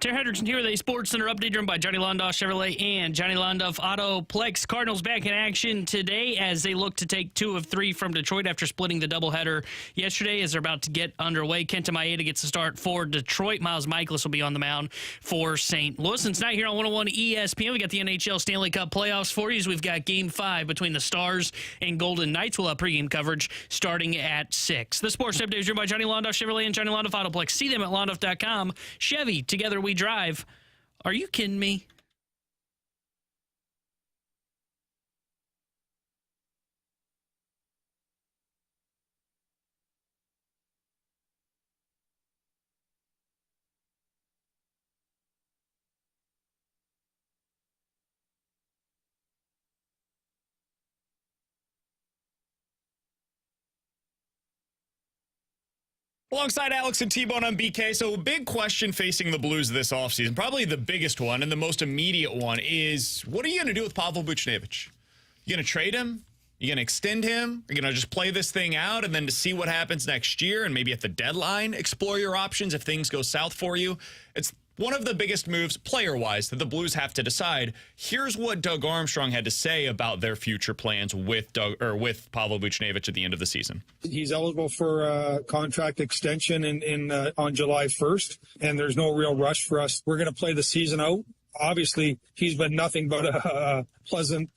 Speaker 6: Terry Henderson here with a Sports Center update driven by Johnny Londoff Chevrolet and Johnny Londoff Autoplex. Cardinals back in action today as they look to take 2 of 3 from Detroit after splitting the doubleheader yesterday as they're about to get underway. Kenta Maeda gets the start for Detroit. Miles Mikolas will be on the mound for St. Louis. And tonight here on 101 ESPN, we got the NHL Stanley Cup playoffs for you. We've got Game 5 between the Stars and Golden Knights. We'll have pregame coverage starting at 6. The Sports Update is driven by Johnny Londoff Chevrolet and Johnny Londoff Autoplex. See them at londoff.com. Chevy, together we drive. Are you kidding me?
Speaker 4: Alongside Alex and T-Bone on BK. So a big question facing the Blues this offseason, probably the biggest one and the most immediate one, is what are you going to do with Pavel Buchnevich? You going to trade him? You going to extend him? Are you going to just play this thing out and then to see what happens next year and maybe at the deadline explore your options if things go south for you? It's one of the biggest moves player-wise that the Blues have to decide. Here's what Doug Armstrong had to say about their future plans with Pavel Buchnevich at the end of the season.
Speaker 8: He's eligible for a contract extension on July 1st, and there's no real rush for us. We're going to play the season out. Obviously, he's been nothing but a pleasant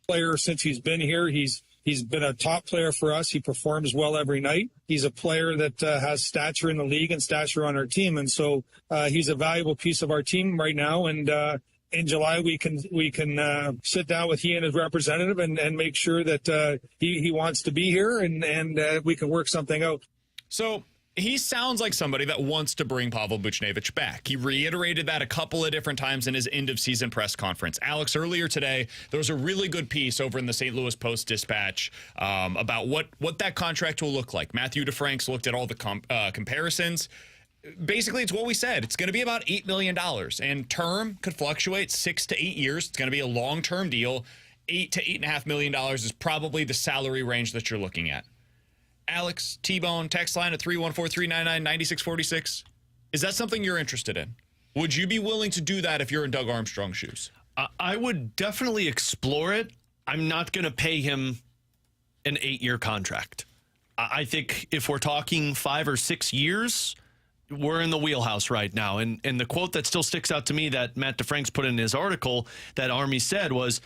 Speaker 8: player since he's been here. He's been a top player for us. He performs well every night. He's a player that has stature in the league and stature on our team. And so he's a valuable piece of our team right now. And in July, we can sit down with he and his representative and make sure that he wants to be here and we can work something out.
Speaker 4: So he sounds like somebody that wants to bring Pavel Buchnevich back. He reiterated that a couple of different times in his end-of-season press conference. Alex, earlier today, there was a really good piece over in the St. Louis Post-Dispatch about what that contract will look like. Matthew DeFranks looked at all the comparisons. Basically, it's what we said. It's going to be about $8 million, and term could fluctuate 6 to 8 years. It's going to be a long-term deal. $8 to $8.5 million is probably the salary range that you're looking at. Alex, T-Bone, text line at 314-399-9646. Is that something you're interested in? Would you be willing to do that if you're in Doug Armstrong's shoes?
Speaker 5: I would definitely explore it. I'm not going to pay him an 8-year contract. I think if we're talking 5 or 6 years, we're in the wheelhouse right now. And the quote that still sticks out to me that Matt DeFranks put in his article that Army said was,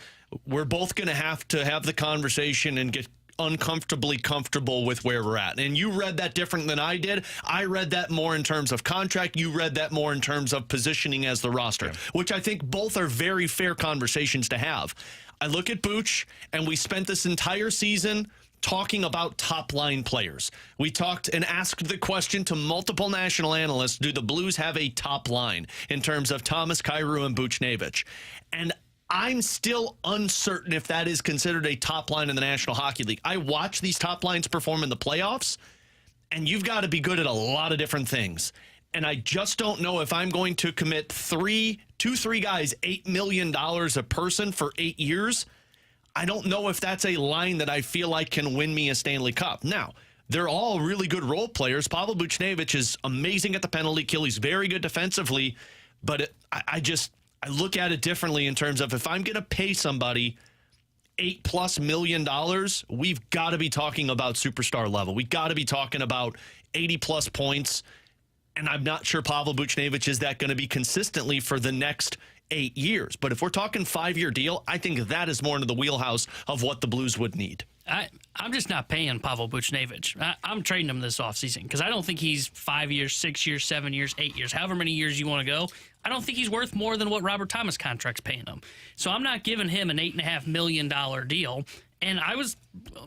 Speaker 5: we're both going to have the conversation and get uncomfortably comfortable with where we're at. And you read that different than I did. I read that more in terms of contract. You read that more in terms of positioning as the roster, which I think both are very fair conversations to have. I look at Buch, and we spent this entire season talking about top-line players. We talked and asked the question to multiple national analysts, do the Blues have a top line in terms of Thomas, Kyrou, and Buchnevich? And I'm still uncertain if that is considered a top line in the National Hockey League. I watch these top lines perform in the playoffs, and you've got to be good at a lot of different things. And I just don't know if I'm going to commit three guys, $8 million a person for 8 years. I don't know if that's a line that I feel like can win me a Stanley Cup. Now, they're all really good role players. Pavel Buchnevich is amazing at the penalty kill. He's very good defensively, but I look at it differently in terms of if I'm going to pay somebody $8+ million, we've got to be talking about superstar level. We've got to be talking about 80+ points. And I'm not sure Pavel Buchnevich is that going to be consistently for the next 8 years. But if we're talking 5-year deal, I think that is more into the wheelhouse of what the Blues would need.
Speaker 6: I'm just not paying Pavel Buchnevich. I'm trading him this offseason because I don't think he's 5 years, 6 years, 7 years, 8 years, however many years you want to go. I don't think he's worth more than what Robert Thomas' contract's paying him. So I'm not giving him an $8.5 million deal. And I was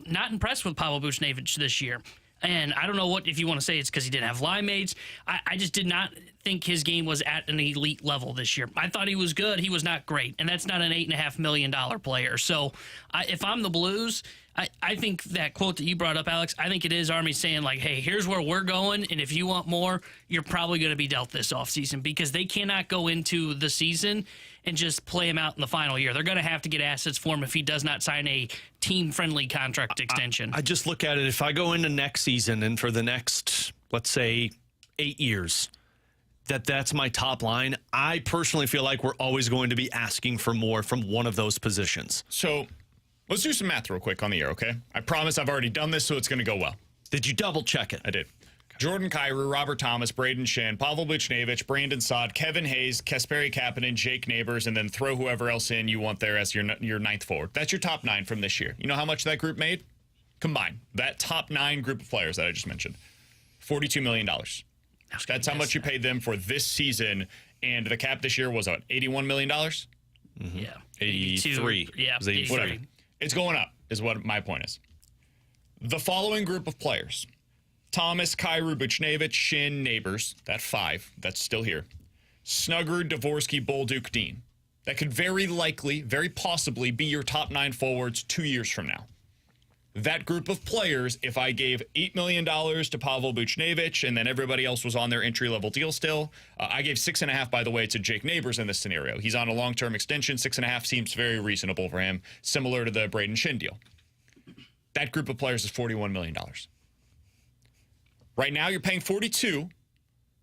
Speaker 6: not impressed with Pavel Buchnevich this year. And I don't know if you want to say it's because he didn't have line mates. I just did not think his game was at an elite level this year. I thought he was good. He was not great. And that's not an $8.5 million player. So if I'm the Blues, I think that quote that you brought up, Alex, I think it is Army saying, like, hey, here's where we're going, and if you want more, you're probably going to be dealt this offseason because they cannot go into the season and just play him out in the final year. They're going to have to get assets for him if he does not sign a team-friendly contract extension.
Speaker 5: I just look at it, if I go into next season and for the next, let's say, 8 years, that's my top line. I personally feel like we're always going to be asking for more from one of those positions.
Speaker 4: So let's do some math real quick on the air, okay? I promise I've already done this, so it's going to go well.
Speaker 5: Did you double check it?
Speaker 4: I did. Jordan Kyrou, Robert Thomas, Braden Shen, Pavel Buchnevich, Brandon Saad, Kevin Hayes, Kasperi Kapanen, Jake Neighbors, and then throw whoever else in you want there as your ninth forward. That's your top 9 from this year. You know how much that group made? Combined. That top 9 group of players that I just mentioned. $42 million. That's how much you paid them for this season. And the cap this year was, what, $81 million?
Speaker 5: Mm-hmm.
Speaker 6: Yeah.
Speaker 5: 83.
Speaker 6: Yeah, 83.
Speaker 4: Whatever. It's going up, is what my point is. The following group of players: Thomas, Kyrou, Buchnevich, Shin, Neighbors. That 5. That's still here. Snuggerud, Dvorsky, Bolduc, Dean. That could very likely, very possibly be your top 9 forwards 2 years from now. That group of players, if I gave $8 million to Pavel Buchnevich and then everybody else was on their entry-level deal still, I gave 6.5, by the way, to Jake Neighbors in this scenario. He's on a long-term extension. 6.5 seems very reasonable for him, similar to the Braden Shin deal. That group of players is $41 million. Right now, you're paying 42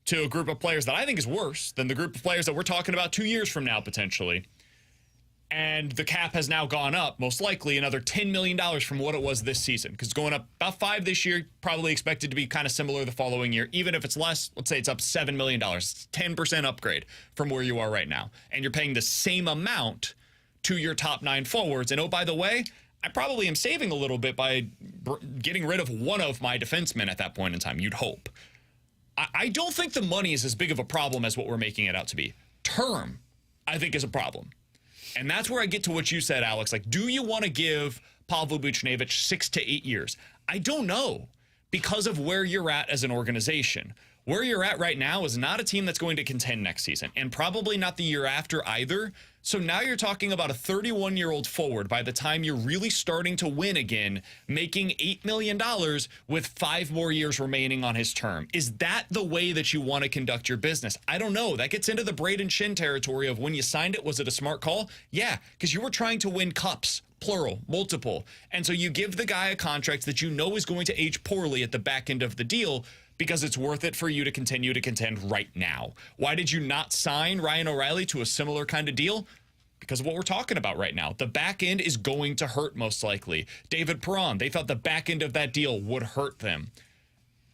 Speaker 4: to a group of players that I think is worse than the group of players that we're talking about 2 years from now, potentially. And the cap has now gone up, most likely, another $10 million from what it was this season. Because it's going up about 5 this year, probably expected to be kind of similar the following year. Even if it's less, let's say it's up $7 million. It's 10% upgrade from where you are right now. And you're paying the same amount to your top 9 forwards. And oh, by the way, I probably am saving a little bit by getting rid of one of my defensemen at that point in time, you'd hope. I don't think the money is as big of a problem as what we're making it out to be. Term, I think, is a problem. And that's where I get to what you said, Alex. Like, do you want to give Pavel Buchnevich 6 to 8 years? I don't know, because of where you're at as an organization. Where you're at right now is not a team that's going to contend next season, and probably not the year after either. So now you're talking about a 31-year-old forward by the time you're really starting to win again, making $8 million with 5 more years remaining on his term. Is that the way that you want to conduct your business? I don't know. That gets into the Braden Shin territory of when you signed it, was it a smart call? Yeah, because you were trying to win cups. Plural, multiple. And so you give the guy a contract that you know is going to age poorly at the back end of the deal because it's worth it for you to continue to contend right now. Why did you not sign Ryan O'Reilly to a similar kind of deal? Because of what we're talking about right now. The back end is going to hurt most likely. David Perron, they thought the back end of that deal would hurt them.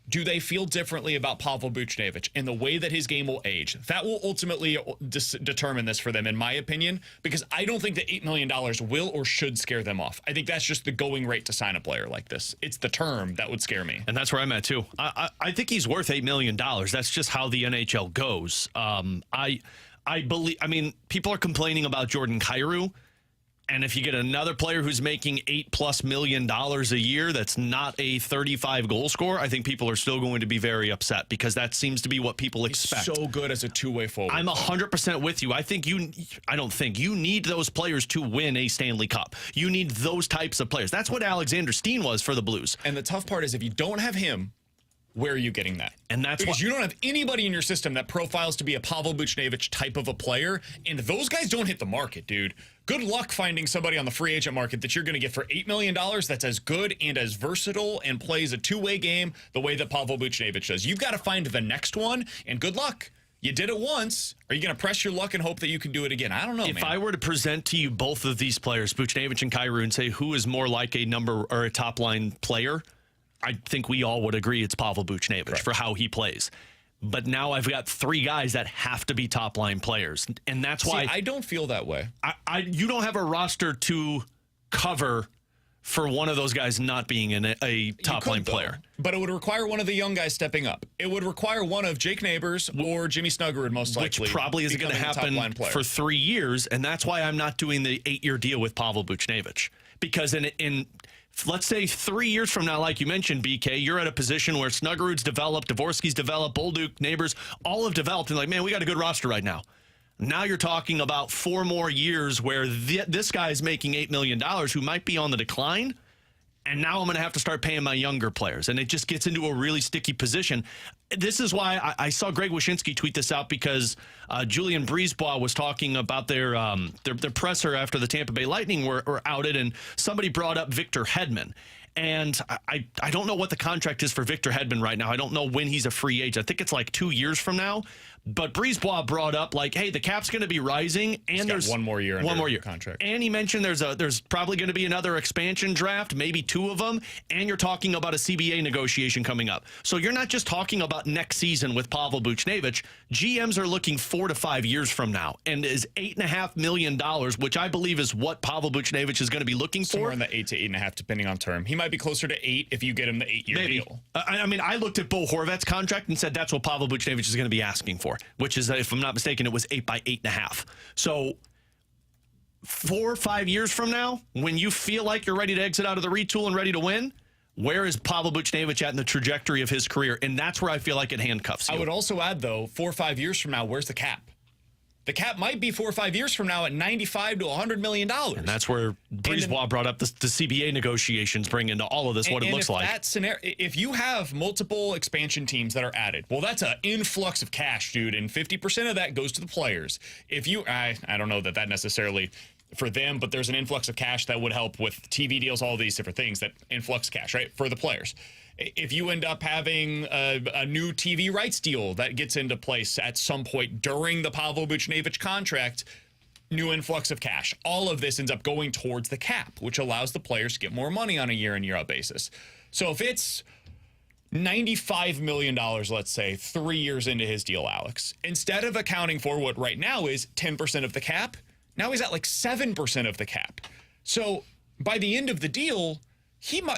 Speaker 4: Do they feel differently about Pavel Buchnevich and the way that his game will age? That will ultimately determine this for them, in my opinion, because I don't think the $8 million will or should scare them off. I think that's just the going rate to sign a player like this. It's the term that would scare me.
Speaker 5: And that's where I'm at, too. I think he's worth $8 million. That's just how the NHL goes. I believe, I mean, people are complaining about Jordan Kyrou. And if you get another player who's making $8+ million a year, that's not a 35 goal scorer, I think people are still going to be very upset because that seems to be what people expect.
Speaker 4: He's so good as a two-way forward.
Speaker 5: I'm 100% with you. I don't think you need those players to win a Stanley Cup. You need those types of players. That's what Alexander Steen was for the Blues.
Speaker 4: And the tough part is if you don't have him, where are you getting that?
Speaker 5: And that's
Speaker 4: because you don't have anybody in your system that profiles to be a Pavel Buchnevich type of a player, and those guys don't hit the market, dude. Good luck finding somebody on the free agent market that you're going to get for $8 million that's as good and as versatile and plays a two-way game the way that Pavel Buchnevich does. You've got to find the next one, and good luck. You did it once. Are you going to press your luck and hope that you can do it again? I don't know,
Speaker 5: If I were to present to you both of these players, Buchnevich and Kyrou, and say who is more like a number or a top-line player, I think we all would agree it's Pavel Buchnevich for how he plays. But now I've got 3 guys that have to be top-line players. And that's why...
Speaker 4: I don't feel that way.
Speaker 5: You don't have a roster to cover for one of those guys not being a top-line player.
Speaker 4: But it would require one of the young guys stepping up. It would require one of Jake Neighbors or Jimmy Snuggerud, most likely.
Speaker 5: Which probably isn't going to happen for 3 years. And that's why I'm not doing the 8-year deal with Pavel Buchnevich. Because in let's say 3 years from now, like you mentioned, BK, you're at a position where Snuggerud's developed, Dvorsky's developed, Bolduc, Neighbors, all have developed. And like, man, we got a good roster right now. Now you're talking about 4 more years where this guy's making $8 million who might be on the decline. And now I'm going to have to start paying my younger players. And it just gets into a really sticky position. This is why I saw Greg Wyshynski tweet this out because Julian Brisebois was talking about their presser after the Tampa Bay Lightning were outed, and somebody brought up Victor Hedman. And I don't know what the contract is for Victor Hedman right now. I don't know when he's a free agent. I think it's like 2 years from now. But Brisebois brought up, like, hey, the cap's going to be rising, and there's
Speaker 4: one more year under contract.
Speaker 5: And he mentioned there's probably going to be another expansion draft, maybe 2 of them, and you're talking about a CBA negotiation coming up. So you're not just talking about next season with Pavel Buchnevich. GMs are looking 4 to 5 years from now, and is $8.5 million, which I believe is what Pavel Buchnevich is going to be looking for.
Speaker 4: Somewhere in the 8 to 8.5, depending on term. He might be closer to 8 if you get him the 8-year deal.
Speaker 5: I mean, I looked at Bo Horvat's contract and said that's what Pavel Buchnevich is going to be asking for, which is, if I'm not mistaken, it was 8 by 8.5. So 4 or 5 years from now, when you feel like you're ready to exit out of the retool and ready to win, where is Pavel Buchnevich at in the trajectory of his career? And that's where I feel like it handcuffs you.
Speaker 4: I would also add, though, 4 or 5 years from now, where's the cap? The cap might be 4 or 5 years from now at $95 to $100 million.
Speaker 5: And that's where Brisebois brought up the CBA negotiations bring into all of this, what it looks like.
Speaker 4: That scenario, if you have multiple expansion teams that are added, well, that's an influx of cash, dude, and 50% of that goes to the players. If you, I don't know that necessarily for them, but there's an influx of cash that would help with TV deals, all these different things that influx cash, right, for the players. If you end up having a new TV rights deal that gets into place at some point during the Pavel Buchnevich contract, new influx of cash. All of this ends up going towards the cap, which allows the players to get more money on a year-in, year-out basis. So if it's $95 million, let's say, 3 years into his deal, Alex, instead of accounting for what right now is 10% of the cap, now he's at like 7% of the cap. So by the end of the deal,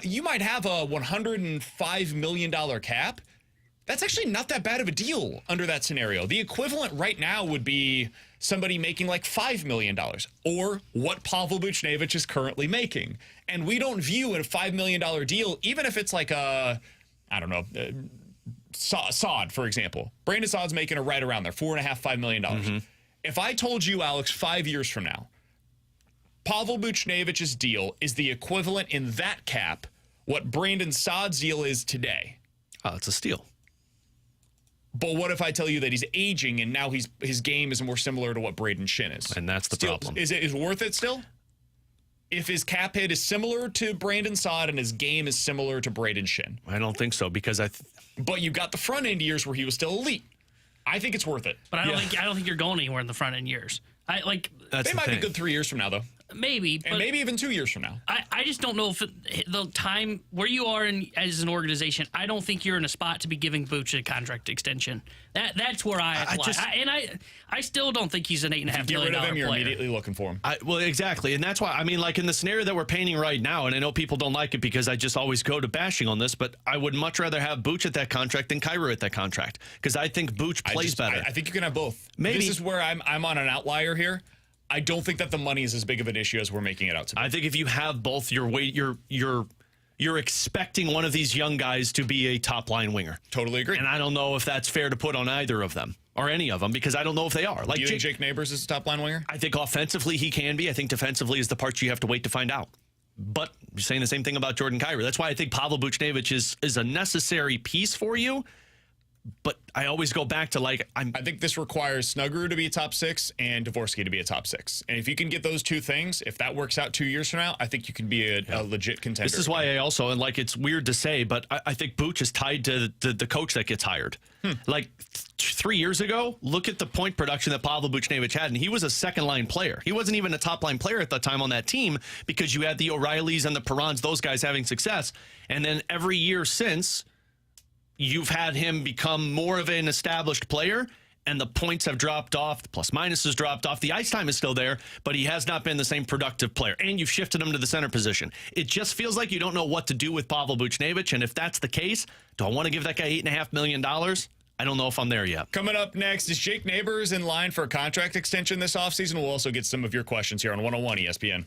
Speaker 4: you might have a $105 million cap. That's actually not that bad of a deal under that scenario. The equivalent right now would be somebody making like $5 million, or what Pavel Buchnevich is currently making. And we don't view a $5 million deal, even if it's like a, I don't know, Saad, for example. Brandon Saad's making right around there, $4.5 million, $5 million. If I told you, Alex, 5 years from now, Pavel Buchnevich's deal is the equivalent in that cap what Brandon Saad's deal is today.
Speaker 5: Oh, it's a steal.
Speaker 4: But what if I tell you that he's aging and now his game is more similar to what Braden Shin is?
Speaker 5: And that's the problem.
Speaker 4: Is it worth it still? If his cap hit is similar to Brandon Saad and his game is similar to Braden Shin?
Speaker 5: I don't think so, because
Speaker 4: But you got the front end years where he was still elite. I think it's worth it.
Speaker 6: But I don't think you're going anywhere in the front end years.
Speaker 4: They might be good 3 years from now, though.
Speaker 6: Maybe.
Speaker 4: And maybe even 2 years from now.
Speaker 6: I just don't know if the time where you are as an organization, I don't think you're in a spot to be giving Buch a contract extension. That's where I apply. I still don't think he's an $8.5 million player.
Speaker 4: Get rid of him, you're immediately looking for him.
Speaker 5: Well, exactly. And that's why, I mean, like in the scenario that we're painting right now, and I know people don't like it because I just always go to bashing on this, but I would much rather have Buch at that contract than Kerber at that contract, because I think Buch plays better.
Speaker 4: I think you can have both.
Speaker 5: Maybe.
Speaker 4: This is where I'm on an outlier here. I don't think that the money is as big of an issue as we're making it out to be.
Speaker 5: I think if you have both, you're expecting one of these young guys to be a top line winger.
Speaker 4: Totally agree.
Speaker 5: And I don't know if that's fair to put on either of them or any of them, because I don't know if they are.
Speaker 4: Like, you think Jake Neighbors is a top line winger?
Speaker 5: I think offensively he can be. I think defensively is the part you have to wait to find out. But you're saying the same thing about Jordan Kerber. That's why I think Pavel Buchnevich is a necessary piece for you. But I always go back to, like, I
Speaker 4: think this requires Snuggerud to be a top 6 and Dvorsky to be a top 6. And if you can get those two things, if that works out 2 years from now, I think you can be a legit contender.
Speaker 5: This is why I also, and like, it's weird to say, but I think Buch is tied to the coach that gets hired. Like 3 years ago, look at the point production that Pavel Buchnevich had, and he was a second-line player. He wasn't even a top-line player at that time on that team, because you had the O'Reillys and the Perrons, those guys having success. And then every year since, you've had him become more of an established player, and the points have dropped off. The plus-minus has dropped off. The ice time is still there, but he has not been the same productive player. And you've shifted him to the center position. It just feels like you don't know what to do with Pavel Buchnevich, and if that's the case, do I want to give that guy $8.5 million? I don't know if I'm there yet.
Speaker 4: Coming up next, is Jake Neighbors in line for a contract extension this offseason? We'll also get some of your questions here on 101 ESPN.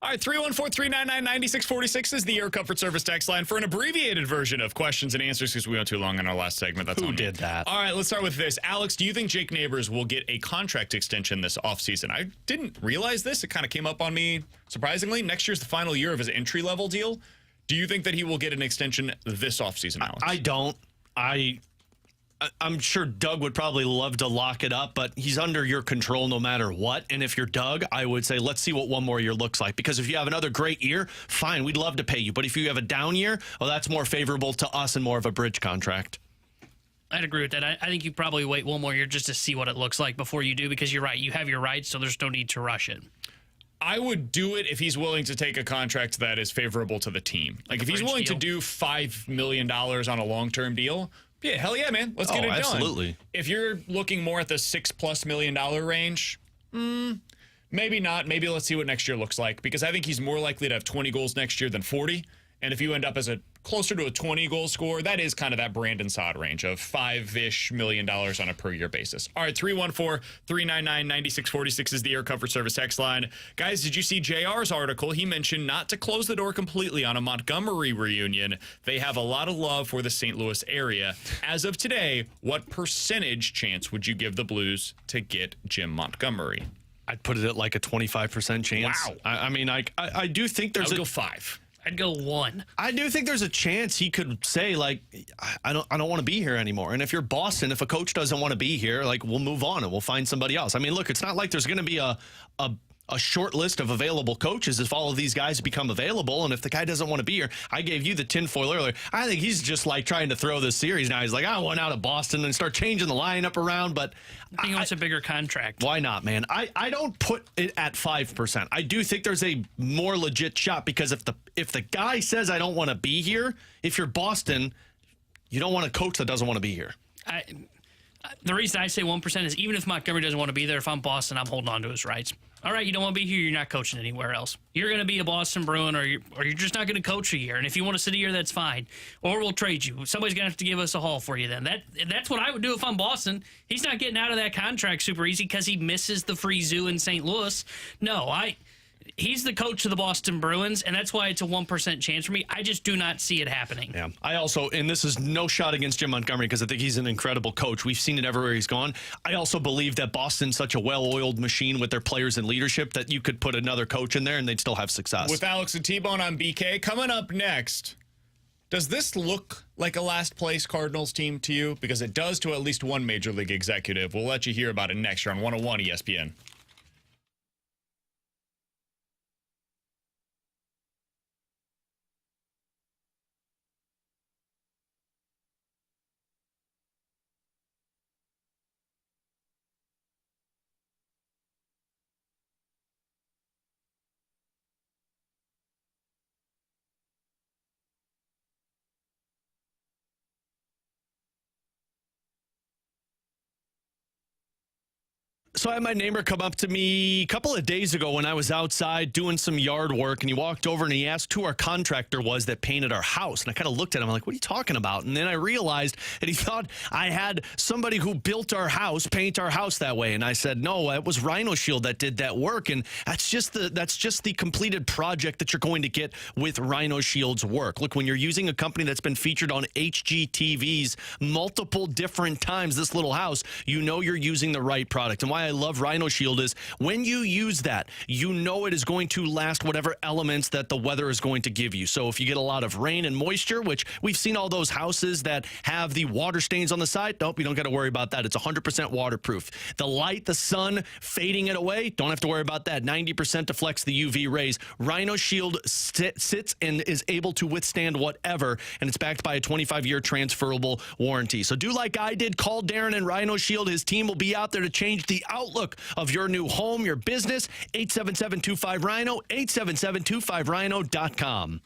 Speaker 4: All right, 314-399-9646 is the Air Comfort Service text line for an abbreviated version of questions and answers because we went too long in our last segment. That's
Speaker 5: Who did that?
Speaker 4: All right, let's start with this. Alex, do you think Jake Neighbors will get a contract extension this offseason? I didn't realize this. It kind of came up on me surprisingly. Next year's the final year of his entry-level deal. Do you think that he will get an extension this offseason, Alex?
Speaker 5: I don't. I'm sure Doug would probably love to lock it up, but he's under your control no matter what. And if you're Doug, I would say, let's see what one more year looks like. Because if you have another great year, fine, we'd love to pay you. But if you have a down year, well, that's more favorable to us and more of a bridge contract.
Speaker 6: I'd agree with that. I think you probably wait one more year just to see what it looks like before you do, because you're right. You have your rights, so there's no need to rush it.
Speaker 4: I would do it if he's willing to take a contract that is favorable to the team. Like if he's willing to do $5 million on a long-term deal, yeah, hell yeah, man. Let's get it done.
Speaker 5: Absolutely.
Speaker 4: If you're looking more at the $6+ million range, maybe not. Maybe let's see what next year looks like, because I think he's more likely to have 20 goals next year than 40. And if you end up as closer to a 20-goal scorer, that is kind of that Brandon Saad range of $5-ish million on a per-year basis. All right, 314-399-9646 is the Air Comfort Service text line. Guys, did you see JR's article? He mentioned not to close the door completely on a Montgomery reunion. They have a lot of love for the St. Louis area. As of today, what percentage chance would you give the Blues to get Jim Montgomery?
Speaker 5: I'd put it at like a 25% chance.
Speaker 4: Wow.
Speaker 5: I mean, I do think there's
Speaker 4: I would go 5.
Speaker 6: I'd go 1.
Speaker 5: I do think there's a chance he could say, like, I don't want to be here anymore. And if you're Boston, if a coach doesn't want to be here, like, we'll move on and we'll find somebody else. I mean, look, it's not like there's going to be a short list of available coaches if all of these guys become available. And if the guy doesn't want to be here, I gave you the tinfoil earlier. I think he's just like trying to throw this series now. He's like, I want out of Boston and start changing the lineup around. But
Speaker 6: I think he wants a bigger contract.
Speaker 5: Why not, man? I don't put it at 5%. I do think there's a more legit shot, because if the guy says I don't want to be here, if you're Boston, you don't want a coach that doesn't want to be here.
Speaker 6: The reason I say 1% is even if Montgomery doesn't want to be there, if I'm Boston, I'm holding on to his rights. All right, you don't want to be here, you're not coaching anywhere else. You're going to be a Boston Bruin, or you're just not going to coach a year. And if you want to sit a year, that's fine. Or we'll trade you. Somebody's going to have to give us a haul for you then. That's what I would do if I'm Boston. He's not getting out of that contract super easy because he misses the free zoo in St. Louis. No, he's the coach of the Boston Bruins, and that's why it's a 1% chance for me. I just do not see it happening.
Speaker 5: Yeah. I also, and this is no shot against Jim Montgomery because I think he's an incredible coach. We've seen it everywhere he's gone. I also believe that Boston's such a well-oiled machine with their players and leadership that you could put another coach in there and they'd still have success.
Speaker 4: With Alex and T-Bone on BK, coming up next, does this look like a last-place Cardinals team to you? Because it does to at least one Major League executive. We'll let you hear about it next year on 101 ESPN.
Speaker 5: So I had my neighbor come up to me a couple of days ago when I was outside doing some yard work, and he walked over and he asked who our contractor was that painted our house. And I kind of looked at him, I'm like, what are you talking about? And then I realized that he thought I had somebody who built our house paint our house that way. And I said, no, it was Rhino Shield that did that work. And that's just the completed project that you're going to get with Rhino Shield's work. Look, when you're using a company that's been featured on HGTVs multiple different times, this little house, you know you're using the right product. And why I love Rhino Shield is when you use that, you know it is going to last whatever elements that the weather is going to give you. So if you get a lot of rain and moisture, which we've seen all those houses that have the water stains on the side, nope, you don't got to worry about that. It's 100% waterproof. The light, the sun fading it away, don't have to worry about that. 90% deflects the UV rays. Rhino Shield sits and is able to withstand whatever, and it's backed by a 25-year transferable warranty. So do like I did. Call Darren and Rhino Shield. His team will be out there to change the outlook of your new home, your business. 877-25-RHINO, 877-25RHINO.com.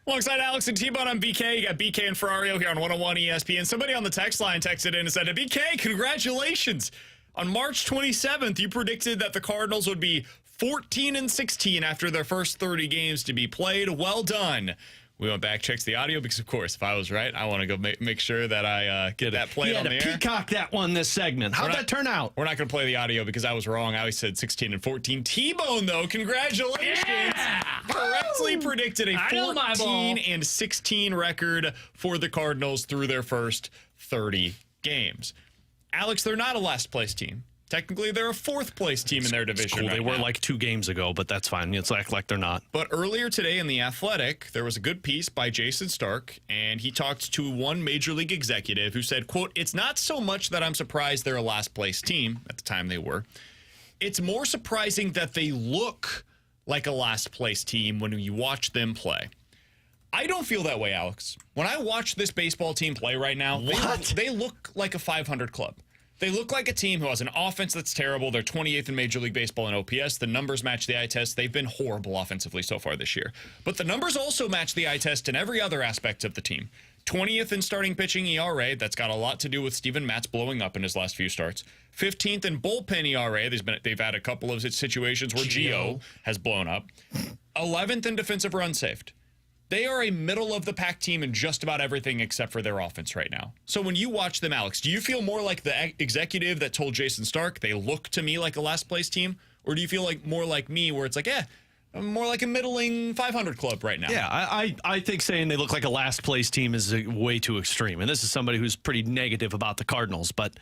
Speaker 4: Alongside Alex and T-Bone on BK, you got BK and Ferrario here on 101 ESPN. Somebody on the text line texted in and said, BK, congratulations. On March 27th, you predicted that the Cardinals would be 14-16 after their first 30 games to be played. Well done. We went back, checked the audio, because, of course, if I was right, I want to go make sure that I get that played on the air.
Speaker 5: Peacock that one this segment. How'd that turn out?
Speaker 4: We're not going to play the audio because I was wrong. I always said 16-14. T-Bone, though, congratulations.
Speaker 6: Yeah!
Speaker 4: Correctly predicted a 14-16 record for the Cardinals through their first 30 games. Alex, they're not a last-place team. Technically, they're a fourth-place team in their division.
Speaker 5: Cool.
Speaker 4: Right
Speaker 5: they were
Speaker 4: now.
Speaker 5: like 2 games ago, but that's fine. It's like they're not.
Speaker 4: But earlier today in The Athletic, there was a good piece by Jason Stark, and he talked to one Major League executive who said, quote, "It's not so much that I'm surprised they're a last-place team." At the time they were. "It's more surprising that they look like a last-place team when you watch them play." I don't feel that way, Alex. When I watch this baseball team play right now, they look like a 500 club. They look like a team who has an offense that's terrible. They're 28th in Major League Baseball in OPS. The numbers match the eye test. They've been horrible offensively so far this year. But the numbers also match the eye test in every other aspect of the team. 20th in starting pitching ERA. That's got a lot to do with Steven Matz blowing up in his last few starts. 15th in bullpen ERA. They've had a couple of situations where Gio has blown up. 11th in defensive runs saved. They are a middle-of-the-pack team in just about everything except for their offense right now. So when you watch them, Alex, do you feel more like the executive that told Jason Stark they look to me like a last-place team? Or do you feel like more like me where it's like, more like a middling 500 club right now?
Speaker 5: Yeah, I think saying they look like a last-place team is way too extreme. And this is somebody who's pretty negative about the Cardinals, but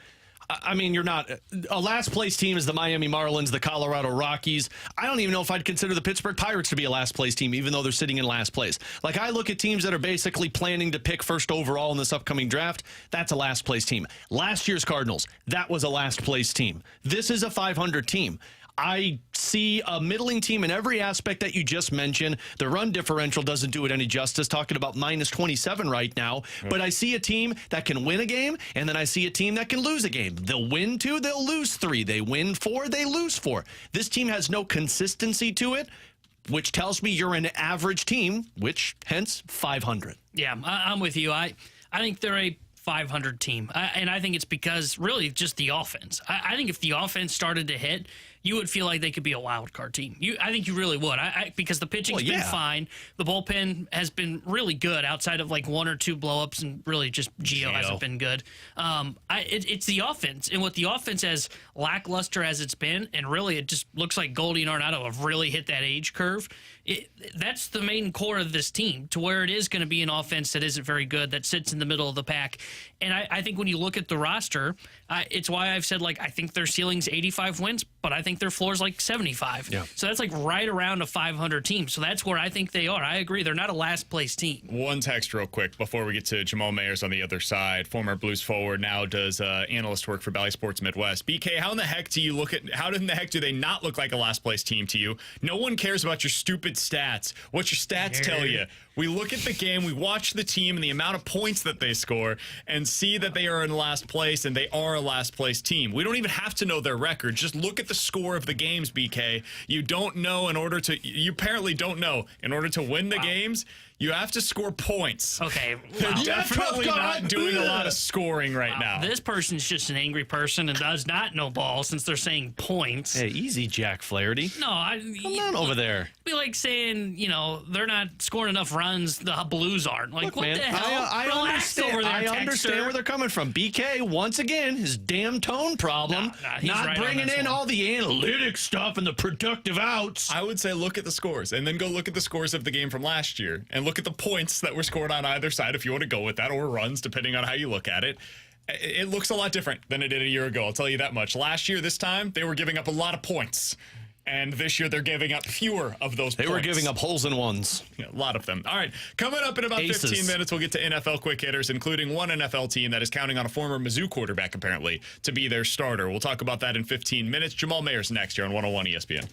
Speaker 5: I mean, you're not. A last-place team is the Miami Marlins, the Colorado Rockies. I don't even know if I'd consider the Pittsburgh Pirates to be a last-place team, even though they're sitting in last place. Like, I look at teams that are basically planning to pick first overall in this upcoming draft. That's a last-place team. Last year's Cardinals, that was a last-place team. This is a 500 team. I see a middling team in every aspect that you just mentioned. The run differential doesn't do it any justice, talking about minus 27 right now. But I see a team that can win a game, and then I see a team that can lose a game. They'll win 2, they'll lose 3. They win 4, they lose 4. This team has no consistency to it, which tells me you're an average team, which hence 500.
Speaker 6: Yeah, I'm with you. I think they're a 500 team. And I think it's because really just the offense. I think if the offense started to hit, you would feel like they could be a wild card team. I think you really would. Because the pitching's been fine. The bullpen has been really good outside of like 1 or 2 blowups, and really just Gio hasn't been good. It's the offense. And with the offense as lackluster as it's been, and really it just looks like Goldie and Arenado have really hit that age curve. That's the main core of this team, to where it is going to be an offense that isn't very good, that sits in the middle of the pack. And I think when you look at the roster, it's why I've said, like, I think their ceiling's 85 wins, but I think their floor's like 75. Yeah. So that's like right around a 500 team. So that's where I think they are. I agree. They're not a last place team.
Speaker 4: One text real quick before we get to Jamal Mayers on the other side. Former Blues forward, now does analyst work for Bally Sports Midwest. BK, how in the heck do they not look like a last place team to you? No one cares about your stupid stats. What your stats tell you. We look at the game, we watch the team and the amount of points that they score and see that they are in last place, and they are a last place team. We don't even have to know their record. Just look at the score of the games, BK. You apparently don't know. In order to win the games, you have to score points.
Speaker 6: Okay.
Speaker 4: They're definitely not doing a lot of scoring right now.
Speaker 6: This person's just an angry person and does not know ball, since they're saying points.
Speaker 5: Hey, easy, Jack Flaherty.
Speaker 6: No,
Speaker 5: Come on over there.
Speaker 6: It'd be like saying, they're not scoring enough runs, the Blues aren't. Like,
Speaker 5: Look,
Speaker 6: what
Speaker 5: man,
Speaker 6: the hell?
Speaker 5: I understand where they're coming from. BK, once again, his damn tone problem.
Speaker 6: He's
Speaker 5: not
Speaker 6: right
Speaker 5: bringing in all the analytic stuff and the productive outs.
Speaker 4: I would say look at the scores, and then go look at the scores of the game from last year, and look at the points that were scored on either side, if you want to go with that, or runs, depending on how you look at it. It looks a lot different than it did a year ago, I'll tell you that much. Last year, this time, they were giving up a lot of points. And this year, they're giving up fewer of those points.
Speaker 5: They were giving up holes in ones.
Speaker 4: Yeah, a lot of them. All right, coming up in about 15 minutes, we'll get to NFL quick hitters, including one NFL team that is counting on a former Mizzou quarterback, apparently, to be their starter. We'll talk about that in 15 minutes. Jamal Mayers next here on 101 ESPN.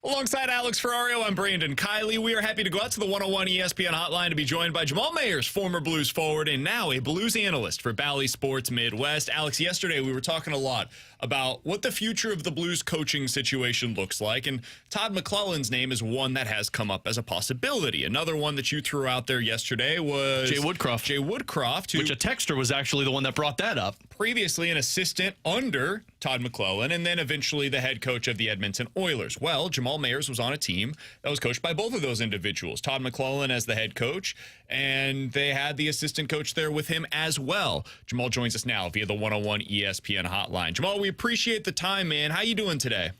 Speaker 4: Alongside Alex Ferrario, I'm Brandon Kiley. We are happy to go out to the 101 ESPN hotline to be joined by Jamal Mayers, former Blues forward and now a Blues analyst for Bally Sports Midwest. Alex, yesterday we were talking a lot about what the future of the Blues coaching situation looks like, and Todd McLellan's name is one that has come up as a possibility. Another one that you threw out there yesterday was
Speaker 5: Jay Woodcroft,
Speaker 4: which
Speaker 5: a texter was actually the one that brought that up.
Speaker 4: Previously an assistant under Todd McLellan, and then eventually the head coach of the Edmonton Oilers. Well, Jamal Mayers was on a team that was coached by both of those individuals, Todd McLellan as the head coach, and they had the assistant coach there with him as well. Jamal joins us now via the 101 ESPN hotline. Jamal, we appreciate the time, man. How you doing today?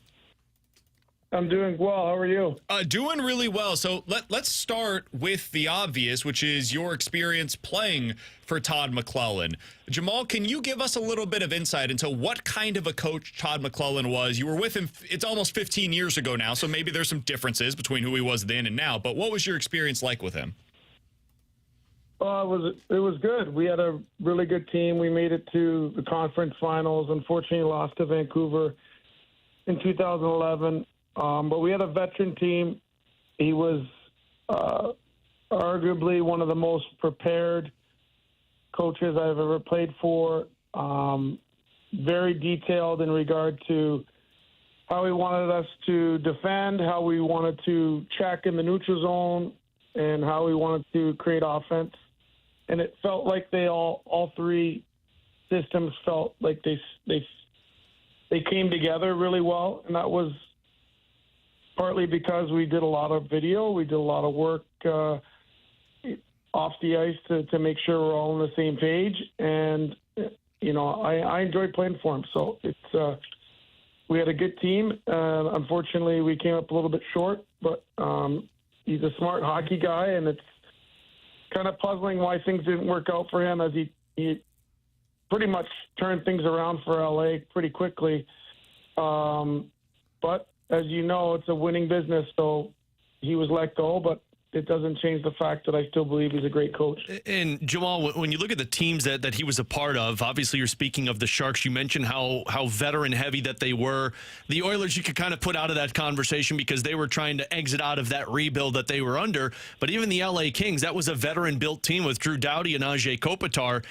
Speaker 9: I'm doing well. How are you?
Speaker 4: Doing really well. So let's start with the obvious, which is your experience playing for Todd McLellan. Jamal, can you give us a little bit of insight into what kind of a coach Todd McLellan was? You were with him, it's almost 15 years ago now, so maybe there's some differences between who he was then and now, but what was your experience like with him?
Speaker 9: It was good. We had a really good team. We made it to the conference finals. Unfortunately, lost to Vancouver in 2011. But we had a veteran team. He was arguably one of the most prepared coaches I've ever played for. Very detailed in regard to how he wanted us to defend, how we wanted to check in the neutral zone, and how we wanted to create offense. And it felt like all three systems felt like they came together really well, and that was partly because we did a lot of video. We did a lot of work off the ice to make sure we're all on the same page. And, I enjoyed playing for him. So we had a good team. Unfortunately, we came up a little bit short, but he's a smart hockey guy, and it's kind of puzzling why things didn't work out for him, as he pretty much turned things around for LA pretty quickly. But as you know, it's a winning business, so he was let go, but it doesn't change the fact that I still believe he's a great coach.
Speaker 5: And Jamal, when you look at the teams that he was a part of, obviously you're speaking of the Sharks. You mentioned how veteran heavy that they were. The Oilers you could kind of put out of that conversation because they were trying to exit out of that rebuild that they were under. But even the LA Kings, that was a veteran-built team with Drew Doughty and Ajay Kopitar.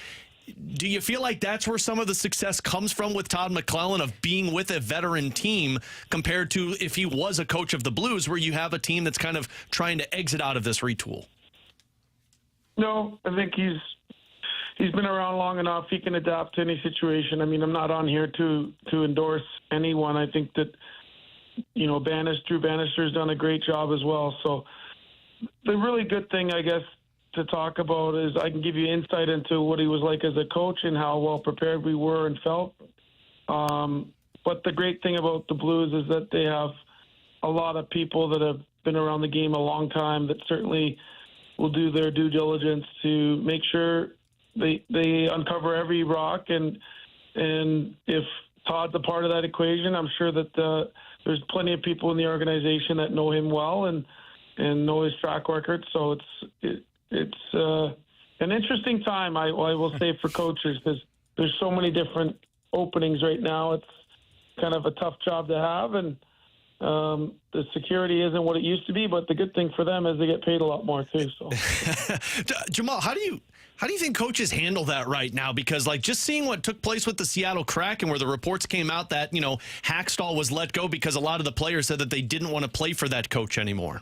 Speaker 5: Do you feel like that's where some of the success comes from with Todd McLellan, of being with a veteran team compared to if he was a coach of the Blues, where you have a team that's kind of trying to exit out of this retool?
Speaker 9: No, I think he's been around long enough. He can adapt to any situation. I mean, I'm not on here to endorse anyone. I think that, Drew Bannister's done a great job as well. So the really good thing, I guess, to talk about is I can give you insight into what he was like as a coach and how well prepared we were and felt. But the great thing about the Blues is that they have a lot of people that have been around the game a long time that certainly will do their due diligence to make sure they uncover every rock. And if Todd's a part of that equation, I'm sure that there's plenty of people in the organization that know him well and know his track record. So it's an interesting time, I will say, for coaches, because there's so many different openings right now. It's kind of a tough job to have, and the security isn't what it used to be. But the good thing for them is they get paid a lot more too. So,
Speaker 5: Jamal, how do you think coaches handle that right now? Because just seeing what took place with the Seattle Kraken, where the reports came out that Hackstall was let go because a lot of the players said that they didn't want to play for that coach anymore.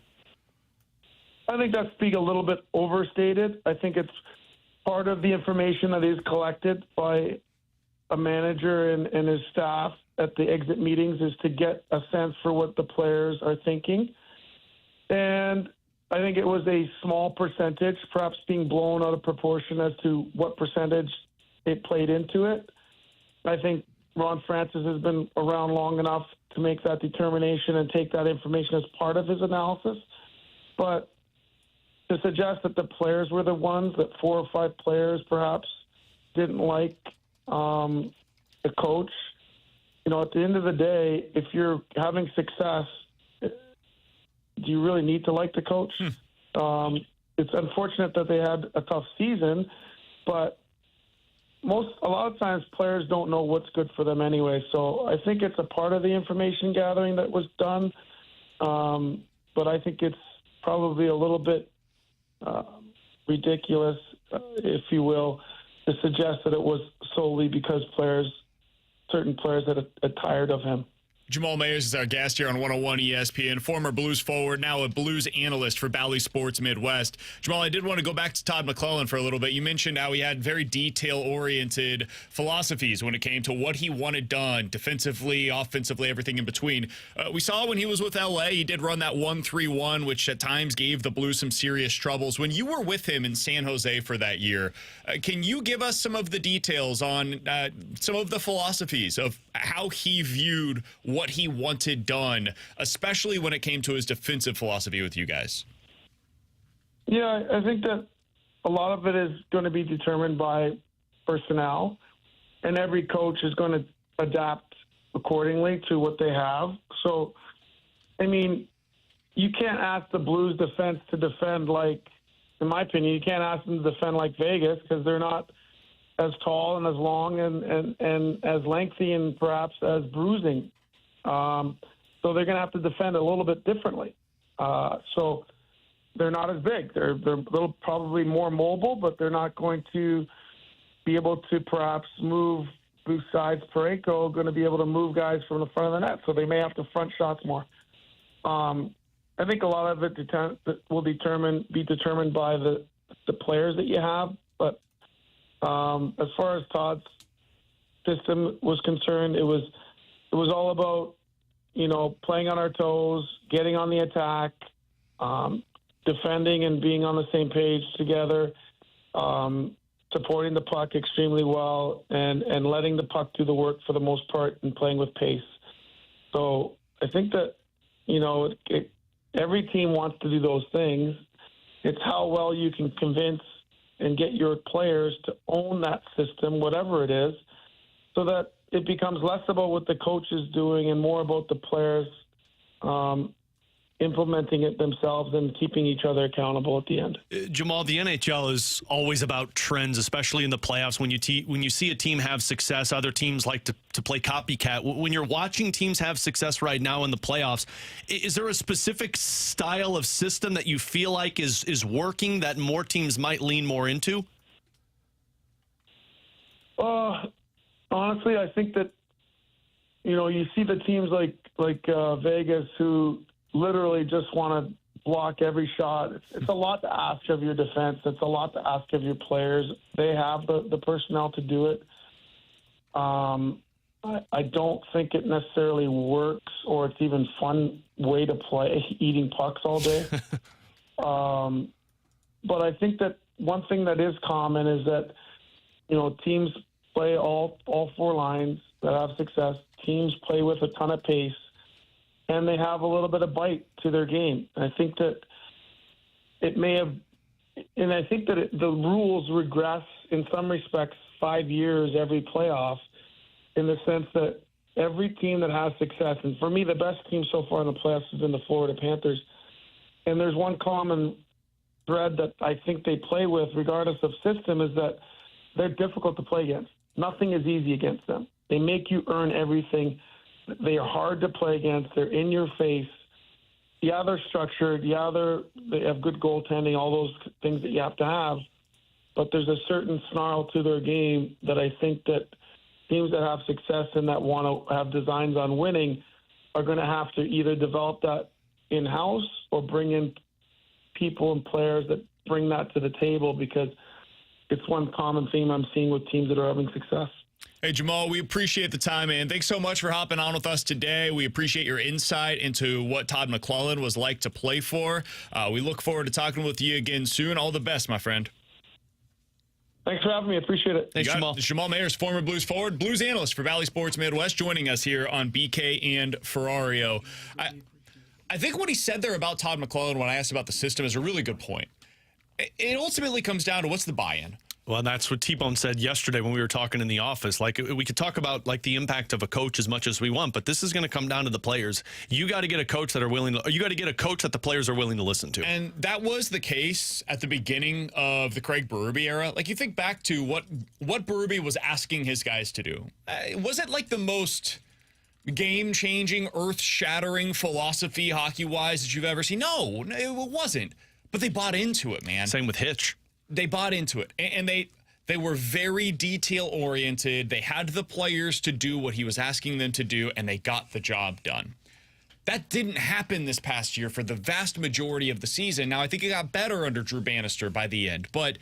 Speaker 9: I think that's being a little bit overstated. I think it's part of the information that is collected by a manager and his staff at the exit meetings is to get a sense for what the players are thinking. And I think it was a small percentage, perhaps being blown out of proportion as to what percentage it played into it. I think Ron Francis has been around long enough to make that determination and take that information as part of his analysis. But to suggest that the players were the ones, that 4 or 5 players perhaps didn't like the coach, at the end of the day, if you're having success, do you really need to like the coach? It's unfortunate that they had a tough season, but a lot of times players don't know what's good for them anyway. So I think it's a part of the information gathering that was done. but I think it's probably a little bit ridiculous, if you will, to suggest that it was solely because certain players that are tired of him.
Speaker 4: Jamal Mayers is our guest here on 101 ESPN, former Blues forward, now a Blues analyst for Bally Sports Midwest. Jamal, I did want to go back to Todd McLellan for a little bit. You mentioned how he had very detail-oriented philosophies when it came to what he wanted done, defensively, offensively, everything in between. We saw when he was with LA, he did run that 1-3-1, which at times gave the Blues some serious troubles. When you were with him in San Jose for that year, can you give us some of the details on some of the philosophies of how he viewed what he wanted done, especially when it came to his defensive philosophy with you guys?
Speaker 9: Yeah, I think that a lot of it is going to be determined by personnel, and every coach is going to adapt accordingly to what they have. So, I mean, you can't ask the Blues defense to defend like, in my opinion, you can't ask them to defend like Vegas because they're not as tall and as long and as lengthy and perhaps as bruising. So they're going to have to defend a little bit differently. So they're not as big. They're probably more mobile, but they're not going to be able to perhaps move besides Parayko, going to be able to move guys from the front of the net. So they may have to front shots more. I think a lot of it will be determined by the players that you have. But as far as Todd's system was concerned, it was all about, playing on our toes, getting on the attack, defending and being on the same page together, supporting the puck extremely well, and letting the puck do the work for the most part and playing with pace. So I think that, every team wants to do those things. It's how well you can convince and get your players to own that system, whatever it is, so that it becomes less about what the coach is doing and more about the players implementing it themselves and keeping each other accountable at the end.
Speaker 5: Jamal, the NHL is always about trends, especially in the playoffs. When you see a team have success, other teams like to play copycat. When you're watching teams have success right now in the playoffs, is there a specific style of system that you feel like is working that more teams might lean more into?
Speaker 9: Honestly, I think that, you see the teams like Vegas who literally just want to block every shot. It's a lot to ask of your defense. It's a lot to ask of your players. They have the personnel to do it. I don't think it necessarily works or it's even fun way to play, eating pucks all day. But I think that one thing that is common is that, teams play all four lines that have success. Teams play with a ton of pace, and they have a little bit of bite to their game. I think that it may have, and I think that the rules regress in some respects 5 years every playoff, in the sense that every team that has success, and for me the best team so far in the playoffs has been the Florida Panthers, and there's one common thread that I think they play with regardless of system is that they're difficult to play against. Nothing is easy against them. They make you earn everything. They are hard to play against. They're in your face. Yeah, they're structured. Yeah, they have good goaltending, all those things that you have to have. But there's a certain snarl to their game that I think that teams that have success and that want to have designs on winning are going to have to either develop that in-house or bring in people and players that bring that to the table, because it's one common theme I'm seeing with teams that are having success.
Speaker 4: Hey, Jamal, we appreciate the time, man. Thanks so much for hopping on with us today. We appreciate your insight into what Todd McLellan was like to play for. We look forward to talking with you again soon. All the best, my friend.
Speaker 9: Thanks for having me. I appreciate it.
Speaker 5: Thanks, Jamal.
Speaker 4: Jamal Mayers, former Blues forward, Blues analyst for Bally Sports Midwest, joining us here on BK and Ferrario. I think what he said there about Todd McLellan when I asked about the system is a really good point. It ultimately comes down to what's the buy-in.
Speaker 5: Well, that's what T-Bone said yesterday when we were talking in the office. Like, we could talk about like the impact of a coach as much as we want, but this is going to come down to the players. You got to get a coach that are willing to, you got to get a coach that the players are willing to listen to.
Speaker 4: And that was the case at the beginning of the Craig Berube era. Like, you think back to what Berube was asking his guys to do. Was it like the most game-changing, earth-shattering philosophy hockey-wise that you've ever seen. No, it wasn't. But they bought into it, man.
Speaker 5: Same with Hitch.
Speaker 4: They bought into it, and they were very detail-oriented. They had the players to do what he was asking them to do, and they got the job done. That didn't happen this past year for the vast majority of the season. Now, I think it got better under Drew Bannister by the end, but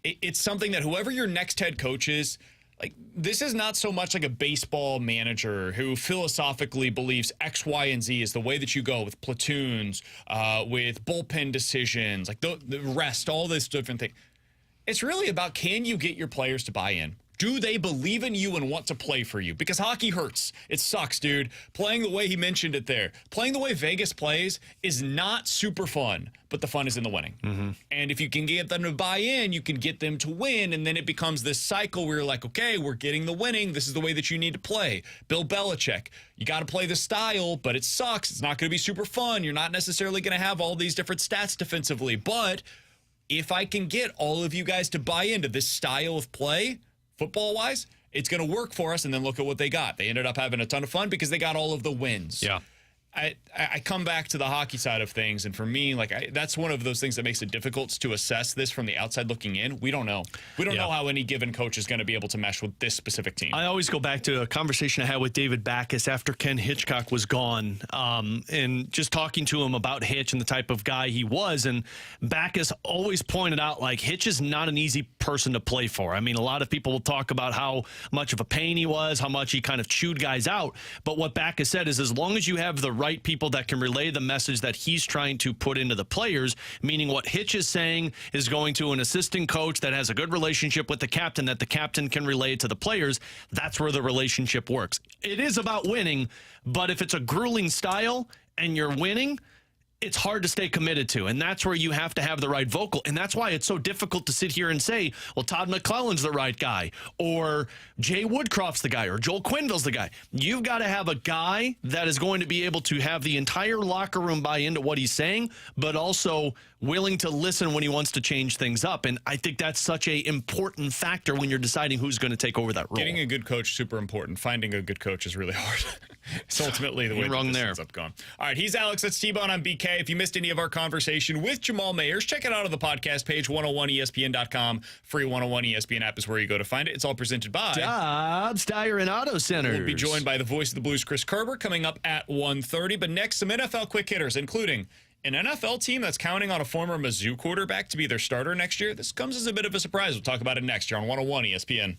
Speaker 4: it's something that whoever your next head coach is, like, this is not so much like a baseball manager who philosophically believes X, Y, and Z is the way that you go with platoons, with bullpen decisions, like the rest, all this different thing. It's really about, can you get your players to buy in? Do they believe in you and want to play for you? Because hockey hurts. It sucks, dude. Playing the way he mentioned it there. Playing the way Vegas plays is not super fun, but the fun is in the winning. Mm-hmm. And if you can get them to buy in, you can get them to win, and then it becomes this cycle where you're like, okay, we're getting the winning. This is the way that you need to play. Bill Belichick, you got to play the style, but it sucks. It's not going to be super fun. You're not necessarily going to have all these different stats defensively, but if I can get all of you guys to buy into this style of play, football-wise, it's going to work for us, and then look at what they got. They ended up having a ton of fun because they got all of the wins.
Speaker 5: Yeah.
Speaker 4: I come back to the hockey side of things, and for me, that's one of those things that makes it difficult to assess this from the outside looking in. We don't know. We don't know how any given coach is going to be able to mesh with this specific team.
Speaker 5: I always go back to a conversation I had with David Backus after Ken Hitchcock was gone, and just talking to him about Hitch and the type of guy he was. And Backus always pointed out, like, Hitch is not an easy person to play for. I mean, a lot of people will talk about how much of a pain he was, how much he kind of chewed guys out. But what Backus said is, as long as you have the right people that can relay the message that he's trying to put into the players, meaning what Hitch is saying is going to an assistant coach that has a good relationship with the captain, that the captain can relay to the players, that's where the relationship works. It is about winning, but if it's a grueling style and you're winning, it's hard to stay committed to, and that's where you have to have the right vocal, and that's why it's so difficult to sit here and say, well, Todd McClellan's the right guy, or Jay Woodcroft's the guy, or Joel Quenneville's the guy. You've got to have a guy that is going to be able to have the entire locker room buy into what he's saying, but also willing to listen when he wants to change things up, and I think that's such a important factor when you're deciding who's going to take over that role.
Speaker 4: Getting a good coach, super important. Finding a good coach is really hard. It's ultimately the way that this ends up going. All right, he's Alex. That's T-Bone on BK. If you missed any of our conversation with Jamal Mayers, check it out on the podcast page, 101ESPN.com. Free 101 ESPN app is where you go to find it. It's all presented by
Speaker 5: Dobbs Tire and Auto Centers.
Speaker 4: We'll be joined by the voice of the Blues, Chris Kerber, coming up at 1:30. But next, some NFL quick hitters, including an NFL team that's counting on a former Mizzou quarterback to be their starter next year. This comes as a bit of a surprise. We'll talk about it next year on 101 ESPN.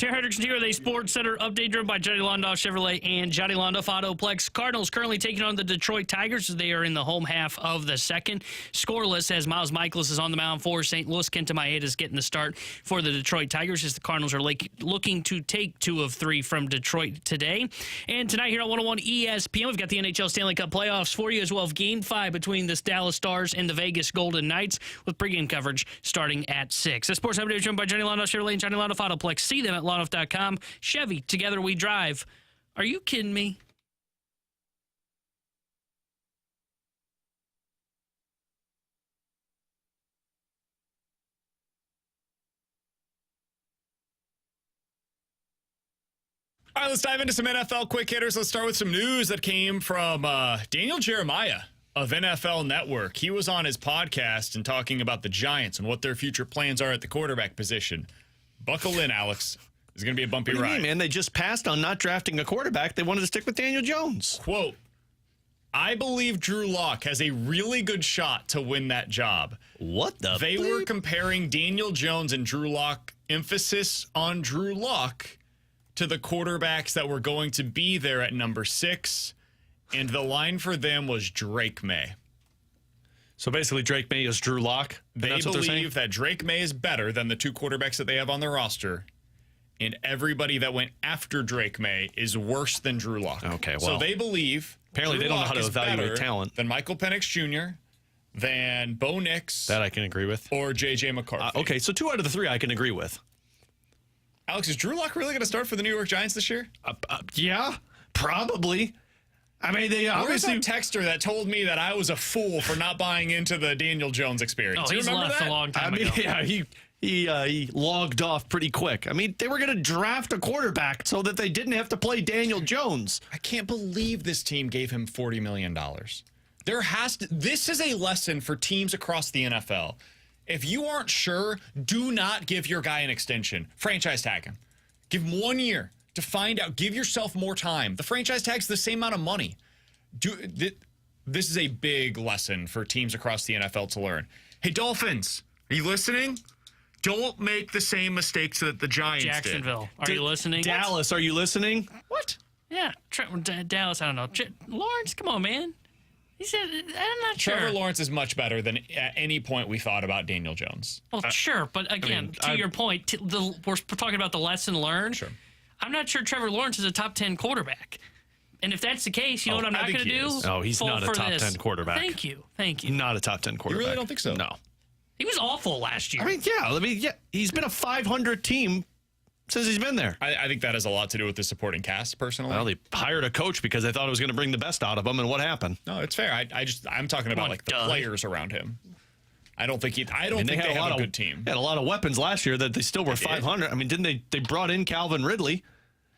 Speaker 6: Terry Hendrickson here with a Sports Center update driven by Johnny Londoff Chevrolet and Johnny Londoff Autoplex. Cardinals currently taking on the Detroit Tigers as they are in the home half of the second. Scoreless as Miles Mikolas is on the mound for St. Louis. Kenta Maeda is getting the start for the Detroit Tigers as the Cardinals are looking to take 2 of 3 from Detroit today. And tonight here on 101 ESPN, we've got the NHL Stanley Cup playoffs for you as well as Game 5 between the Dallas Stars and the Vegas Golden Knights with pregame coverage starting at 6. The Sports Update driven by Johnny Londoff Chevrolet and Johnny Londoff Autoplex. See them at Londoff.com. Chevy, together we drive. Are you kidding me?
Speaker 4: All right, let's dive into some NFL quick hitters. Let's start with some news that came from Daniel Jeremiah of NFL Network. He was on his podcast and talking about the Giants and what their future plans are at the quarterback position. Buckle in, Alex. It's going to be a bumpy ride.
Speaker 5: Man, they just passed on not drafting a quarterback. They wanted to stick with Daniel Jones.
Speaker 4: Quote, I believe Drew Lock has a really good shot to win that job.
Speaker 5: What the
Speaker 4: They
Speaker 5: bleep?
Speaker 4: were comparing Daniel Jones and Drew Lock, emphasis on Drew Lock, to the quarterbacks that were going to be there at number 6, and the line for them was Drake May.
Speaker 5: So basically, Drake May is Drew Lock.
Speaker 4: They believe that Drake May is better than the 2 quarterbacks that they have on their roster, and everybody that went after Drake May is worse than Drew Lock.
Speaker 5: Okay, well,
Speaker 4: so they believe
Speaker 5: apparently
Speaker 4: Drew
Speaker 5: they don't know
Speaker 4: Lock
Speaker 5: how to
Speaker 4: is
Speaker 5: evaluate
Speaker 4: better
Speaker 5: talent.
Speaker 4: Than Michael Penix Jr., than Bo Nix.
Speaker 5: That I can agree with.
Speaker 4: Or J.J. McCarthy.
Speaker 5: Okay, so 2 out of the 3 I can agree with.
Speaker 4: Alex, is Drew Lock really going to start for the New York Giants this year?
Speaker 5: Yeah, probably. I mean, they obviously...
Speaker 4: Where's that texter that told me that I was a fool for not buying into the Daniel Jones experience?
Speaker 6: Oh,
Speaker 4: you
Speaker 6: he's
Speaker 4: remember
Speaker 6: left
Speaker 4: that?
Speaker 6: a long time ago.
Speaker 5: Yeah, he logged off pretty quick. I mean, they were going to draft a quarterback so that they didn't have to play Daniel Jones.
Speaker 4: I can't believe this team gave him $40 million. This is a lesson for teams across the NFL. If you aren't sure, do not give your guy an extension. Franchise tag him. Give him 1 year to find out. Give yourself more time. The franchise tag's the same amount of money. This is a big lesson for teams across the NFL to learn. Hey, Dolphins, are you listening? Don't make the same mistakes that the Giants
Speaker 6: Jacksonville,
Speaker 4: did.
Speaker 6: are you listening?
Speaker 5: Dallas, are you listening?
Speaker 4: What?
Speaker 6: Yeah, Dallas, I don't know. Lawrence, come on, man. He said, I'm not sure.
Speaker 4: Trevor Lawrence is much better than at any point we thought about Daniel Jones.
Speaker 6: Well, sure, but again, to your point, we're talking about the lesson learned.
Speaker 4: Sure.
Speaker 6: I'm not sure Trevor Lawrence is a top 10 quarterback. And if that's the case, you know what I'm not going to do?
Speaker 5: No, he's not a top 10 quarterback.
Speaker 6: Thank you.
Speaker 5: Not a top 10 quarterback.
Speaker 4: You really don't think so?
Speaker 5: No.
Speaker 6: He was awful last year.
Speaker 5: I mean, yeah, he's been a 500 team since he's been there.
Speaker 4: I think that has a lot to do with the supporting cast, personally.
Speaker 5: Well, they hired a coach because they thought it was going to bring the best out of him, and what happened?
Speaker 4: No, it's fair. I'm talking about like the players around him. I don't think they have a good team.
Speaker 5: They had a lot of weapons last year that they still were 500. I mean, didn't they brought in Calvin Ridley?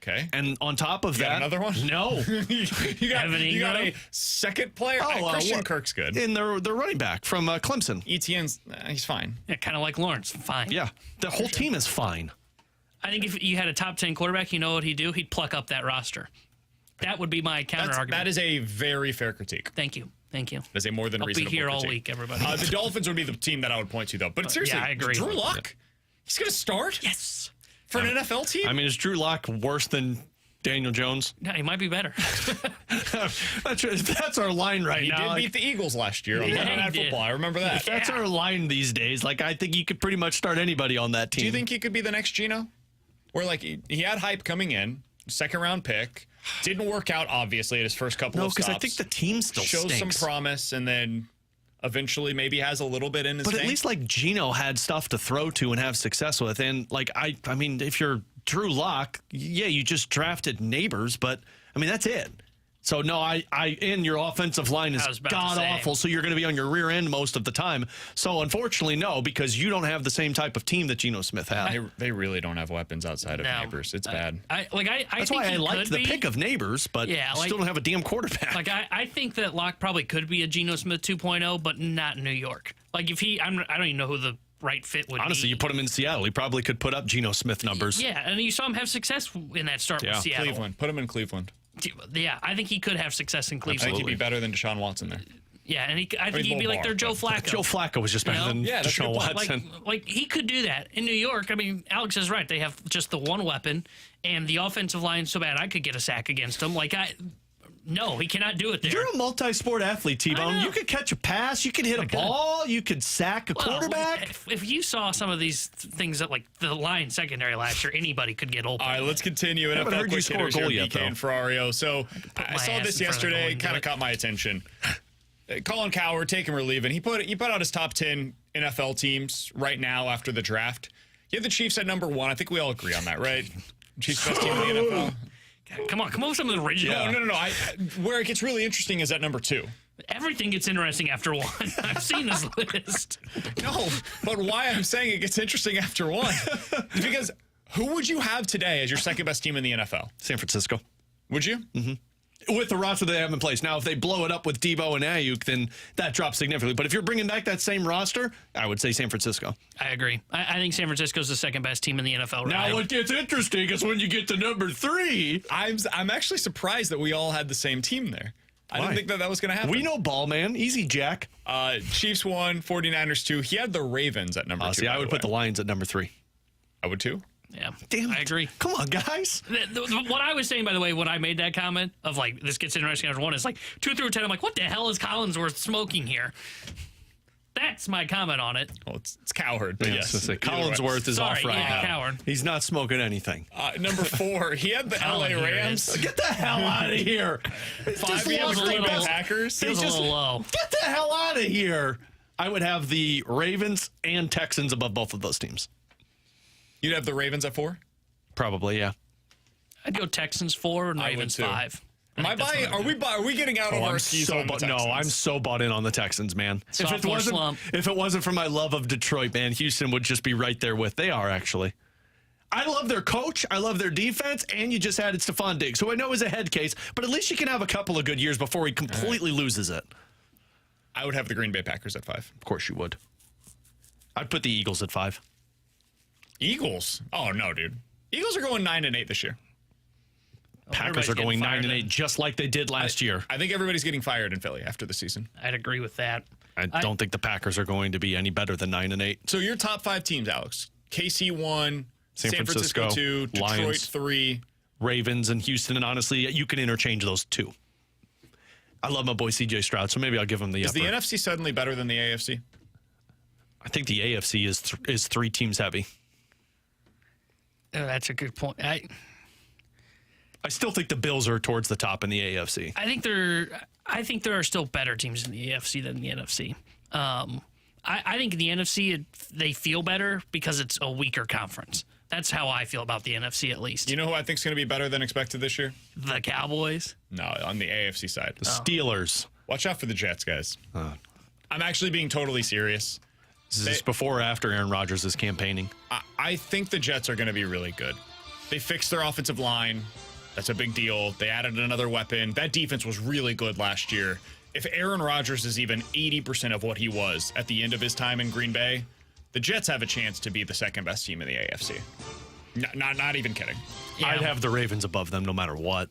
Speaker 4: Okay.
Speaker 5: And on top of that,
Speaker 4: another one?
Speaker 5: No.
Speaker 4: you got a second player? Christian Kirk's good.
Speaker 5: And the running back from Clemson.
Speaker 4: Etienne's, he's fine.
Speaker 6: Yeah, kind of like Lawrence. Fine.
Speaker 5: Yeah. The whole team is fine.
Speaker 6: I think if you had a top 10 quarterback, you know what he'd do? He'd pluck up that roster. That would be my counter argument.
Speaker 4: That is a very fair critique.
Speaker 6: Thank you.
Speaker 4: That's a more than reasonable
Speaker 6: critique. I'll be here
Speaker 4: critique.
Speaker 6: all week, everybody.
Speaker 4: The Dolphins would be the team that I would point to, though. But seriously,
Speaker 6: yeah, I agree.
Speaker 4: Drew Lock, he's going to start?
Speaker 6: Yes.
Speaker 4: For an NFL team?
Speaker 5: I mean, is Drew Lock worse than Daniel Jones?
Speaker 6: Yeah, he might be better.
Speaker 5: That's our line right now.
Speaker 4: He did beat the Eagles last year on Monday Night Football. I remember that.
Speaker 5: If that's our line these days, like, I think you could pretty much start anybody on that team.
Speaker 4: Do you think he could be the next Geno? Where, like, he had hype coming in, second-round pick, didn't work out, obviously, at his first couple of stops.
Speaker 5: No, because I think the team still
Speaker 4: shows
Speaker 5: stinks.
Speaker 4: some promise, and then eventually maybe has a little bit in his
Speaker 5: But
Speaker 4: tank.
Speaker 5: at least, like, Geno had stuff to throw to and have success with. And, like, I mean, if you're Drew Lock, yeah, you just drafted Neighbors, but, I mean, that's it. So, no, and your offensive line is god-awful, so you're going to be on your rear end most of the time. So, unfortunately, no, because you don't have the same type of team that Geno Smith had.
Speaker 4: They really don't have weapons outside of Neighbors. It's bad.
Speaker 5: That's
Speaker 6: think
Speaker 5: why I liked the pick of Neighbors, but still don't have a damn quarterback.
Speaker 6: Like, I think that Locke probably could be a Geno Smith 2.0, but not in New York. Like, if I don't even know who the right fit would be.
Speaker 5: Honestly, you put him in Seattle, he probably could put up Geno Smith numbers.
Speaker 6: Yeah, and you saw him have success in that start with Seattle.
Speaker 4: Cleveland. Put him in Cleveland.
Speaker 6: Yeah, I think he could have success in Cleveland.
Speaker 4: I think he'd be better than Deshaun Watson there.
Speaker 6: Yeah, and I think he'd be like their Joe Flacco.
Speaker 5: Joe Flacco was just better than Deshaun Watson.
Speaker 6: Like he could do that in New York. I mean, Alex is right. They have just the one weapon, and the offensive line's so bad I could get a sack against them. No, he cannot do it there.
Speaker 5: You're a multi-sport athlete, T-Bone. You could catch a pass. You could hit a ball. You could sack a quarterback.
Speaker 6: If you saw some of these things that, like the Lions secondary last year, anybody could get open.
Speaker 4: All right, let's continue. NFL quick hitters here, BK and Ferrario. So I saw this yesterday. Kind of caught my attention. Colin Cowherd, take him or leave him. He put out his top 10 NFL teams right now after the draft. He had the Chiefs at number 1. I think we all agree on that, right? Chiefs best team in the NFL.
Speaker 6: Come on with some of the original.
Speaker 4: Yeah. No. Where it gets really interesting is at number 2.
Speaker 6: Everything gets interesting after 1. I've seen this list.
Speaker 4: No, but why I'm saying it gets interesting after 1 is because who would you have today as your second best team in the NFL?
Speaker 5: San Francisco.
Speaker 4: Would you?
Speaker 5: Mm-hmm. With the roster they have in place. Now, if they blow it up with Debo and Ayuk, then that drops significantly. But if you're bringing back that same roster, I would say San Francisco.
Speaker 6: I agree. I think San Francisco's the second best team in the NFL right now.
Speaker 5: Now, what gets interesting is when you get to number 3.
Speaker 4: I'm actually surprised that we all had the same team there. I didn't think that was going to happen.
Speaker 5: We know ball, man. Easy, Jack.
Speaker 4: Chiefs 1, 49ers 2. He had the Ravens at number 2.
Speaker 5: See, I would put the Lions at number 3.
Speaker 4: I would too.
Speaker 6: Yeah.
Speaker 5: Damn it.
Speaker 6: I agree.
Speaker 5: Come on, guys.
Speaker 6: What I was saying, by the way, when I made that comment of like, this gets interesting after 1, is like 2 through 10. I'm like, what the hell is Collinsworth smoking here? That's my comment on it.
Speaker 4: Well, it's Cowherd, but yes.
Speaker 5: Collinsworth is off right now.
Speaker 6: Cowherd.
Speaker 5: He's not smoking anything.
Speaker 4: Number 4, he had the LA Rams.
Speaker 5: Get the hell out of here.
Speaker 4: 5, he had the Green Bay Packers.
Speaker 6: Feels a little low.
Speaker 5: Get the hell out of here. I would have the Ravens and Texans above both of those teams.
Speaker 4: You'd have the Ravens at 4?
Speaker 5: Probably, yeah.
Speaker 6: I'd go Texans 4 and Ravens 5.
Speaker 4: Am I buying? Are we getting out of our skis on the Texans?
Speaker 5: No, I'm so bought in on the Texans, man. If it wasn't for my love of Detroit, man, Houston would just be right there with. They are, actually. I love their coach. I love their defense. And you just added Stephon Diggs, who I know is a head case, but at least you can have a couple of good years before he completely loses it.
Speaker 4: I would have the Green Bay Packers at 5.
Speaker 5: Of course you would. I'd put the Eagles at 5.
Speaker 4: Eagles? Oh, no, dude. Eagles are going 9-8 this year.
Speaker 5: Packers are going 9-8 just like they did last year.
Speaker 4: I think everybody's getting fired in Philly after the season.
Speaker 6: I'd agree with that.
Speaker 5: I don't think the Packers are going to be any better than 9-8.
Speaker 4: So your top 5 teams, Alex. KC 1, San Francisco 2, Detroit
Speaker 5: Lions,
Speaker 4: 3.
Speaker 5: Ravens and Houston, and honestly, you can interchange those 2. I love my boy C.J. Stroud, so maybe I'll give him the upper.
Speaker 4: Is the NFC suddenly better than the AFC?
Speaker 5: I think the AFC is 3 teams heavy.
Speaker 6: Oh, that's a good point.
Speaker 5: I still think the Bills are towards the top in the AFC.
Speaker 6: I think there are still better teams in the AFC than the NFC. I think the NFC, they feel better because it's a weaker conference. That's how I feel about the NFC, at least.
Speaker 4: You know who I think is going to be better than expected this year?
Speaker 6: The Cowboys?
Speaker 4: No, on the AFC side.
Speaker 5: The Steelers.
Speaker 4: Watch out for the Jets, guys. I'm actually being totally serious.
Speaker 5: Is this before or after Aaron Rodgers is campaigning?
Speaker 4: I think the Jets are going to be really good. They fixed their offensive line. That's a big deal. They added another weapon. That defense was really good last year. If Aaron Rodgers is even 80% of what he was at the end of his time in Green Bay, the Jets have a chance to be the second best team in the AFC. Not even kidding.
Speaker 5: Yeah. I'd have the Ravens above them no matter what.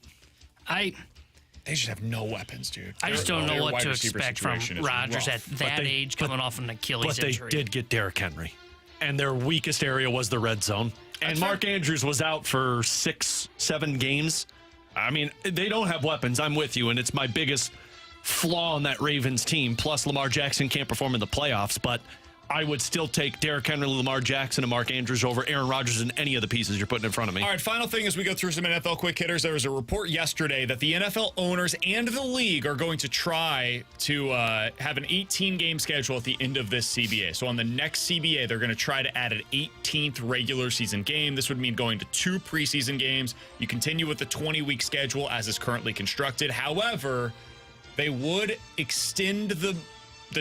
Speaker 4: They just have no weapons, dude.
Speaker 6: I just don't know what to expect from Rodgers at that age coming off an Achilles injury.
Speaker 5: But they did get Derrick Henry. And their weakest area was the red zone. And Mark Andrews was out for 6-7 games. I mean, they don't have weapons. I'm with you. And it's my biggest flaw on that Ravens team. Plus, Lamar Jackson can't perform in the playoffs. But I would still take Derrick Henry, Lamar Jackson, and Mark Andrews over Aaron Rodgers and any of the pieces you're putting in front of me.
Speaker 4: All right, final thing as we go through some NFL quick hitters. There was a report yesterday that the NFL owners and the league are going to try to have an 18-game schedule at the end of this CBA. So on the next CBA, they're going to try to add an 18th regular season game. This would mean going to 2 preseason games. You continue with the 20-week schedule as is currently constructed. However, they would extend the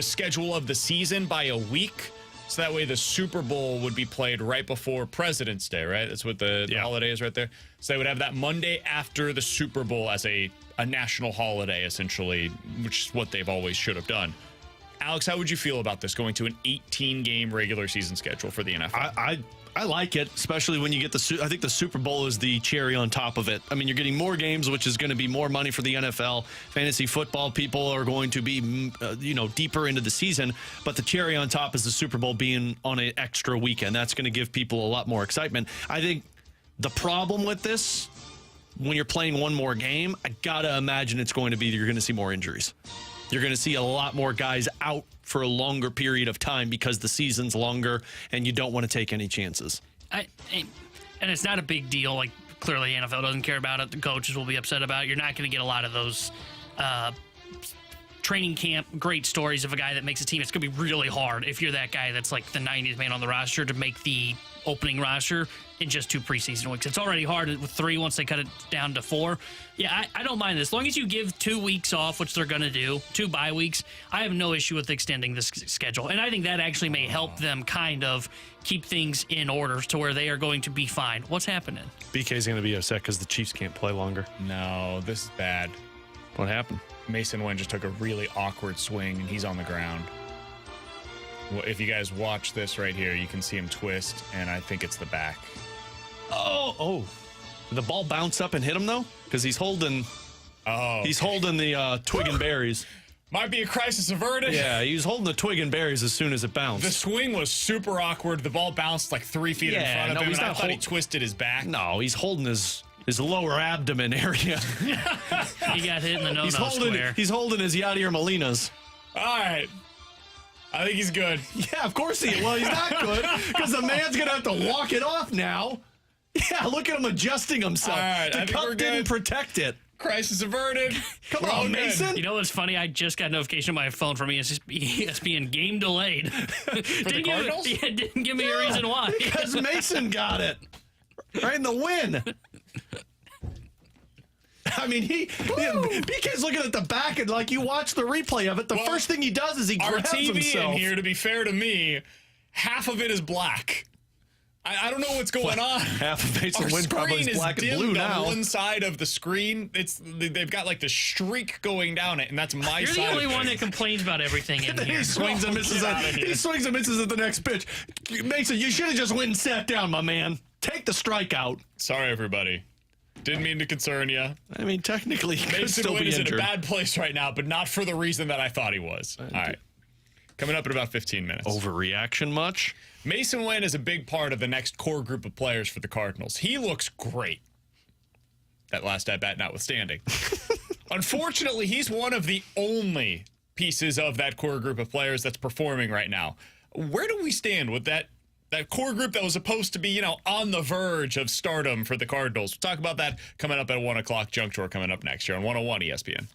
Speaker 4: schedule of the season by a week, so that way the Super Bowl would be played right before President's Day, right? That's what the holiday is right there. So they would have that Monday after the Super Bowl as a national holiday, essentially, which is what they've always should have done. Alex, how would you feel about this, going to an 18-game regular season schedule for the NFL?
Speaker 5: I like it, especially when you get I think the Super Bowl is the cherry on top of it. I mean, you're getting more games, which is going to be more money for the NFL. Fantasy football people are going to be, deeper into the season. But the cherry on top is the Super Bowl being on an extra weekend. That's going to give people a lot more excitement. I think the problem with this, when you're playing one more game, I got to imagine it's going to be you're going to see more injuries. You're going to see a lot more guys out for a longer period of time because the season's longer and you don't want to take any chances.
Speaker 6: And it's not a big deal. Like, clearly NFL doesn't care about it. The coaches will be upset about it. You're not going to get a lot of those training camp great stories of a guy that makes a team. It's going to be really hard if you're that guy that's like the 90th man on the roster to make the opening roster in just 2 preseason weeks. It's already hard with 3 once they cut it down to 4. Yeah, I don't mind this. As long as you give 2 weeks off, which they're going to do, 2 bye weeks, I have no issue with extending this schedule. And I think that actually may help them kind of keep things in order to where they are going to be fine. What's happening?
Speaker 5: BK's going to be upset because the Chiefs can't play longer.
Speaker 4: No, this is bad.
Speaker 5: What happened?
Speaker 4: Mason Wynn just took a really awkward swing, and he's on the ground. Well, if you guys watch this right here, you can see him twist, and I think it's the back.
Speaker 5: Oh. Did the ball bounce up and hit him, though? Because he's holding the twig and berries.
Speaker 4: Might be a crisis averted.
Speaker 5: Yeah, he was holding the twig and berries as soon as it bounced.
Speaker 4: The swing was super awkward. The ball bounced like 3 feet in front of him, and I thought he twisted his back.
Speaker 5: No, he's holding his lower abdomen area.
Speaker 6: He got hit in the no-no square.
Speaker 5: He's holding his Yadier Molinas.
Speaker 4: All right. I think he's good.
Speaker 5: Yeah, of course he is. Well, he's not good because the man's going to have to walk it off now. Yeah, look at him adjusting himself.
Speaker 4: All right,
Speaker 5: the cup didn't protect it.
Speaker 4: Crisis averted.
Speaker 5: Come on, Mason.
Speaker 6: You know what's funny? I just got a notification on my phone from ESPN game delayed.
Speaker 4: For the Cardinals?
Speaker 6: Didn't give me a reason why.
Speaker 5: Because Mason got it. Right in the win. I mean, BK's looking at the back, and like you watch the replay of it, the first thing he does is he grabs
Speaker 4: TV
Speaker 5: himself.
Speaker 4: In here, to be fair to me, half of it is black. I don't know what's going on.
Speaker 5: Half of Mason Wynn probably is black and blue now.
Speaker 4: On one side of the screen, they've got like the streak going down it, and that's my
Speaker 6: You're
Speaker 4: side.
Speaker 6: You're the only one that complains about everything in here.
Speaker 5: He swings and misses at the next pitch. Mason, you should have just went and sat down, my man. Take the strikeout.
Speaker 4: Sorry, everybody. Didn't mean to concern you.
Speaker 5: I mean, technically, he could still
Speaker 4: Mason
Speaker 5: be
Speaker 4: Wynn is
Speaker 5: injured.
Speaker 4: in a bad place right now, but not for the reason that I thought he was. All right. Coming up in about 15 minutes.
Speaker 5: Overreaction much?
Speaker 4: Mason Wynn is a big part of the next core group of players for the Cardinals. He looks great. That last at-bat notwithstanding. Unfortunately, he's one of the only pieces of that core group of players that's performing right now. Where do we stand with that core group that was supposed to be, on the verge of stardom for the Cardinals? We'll talk about that coming up at 1 o'clock. Juncture coming up next year on 101 ESPN.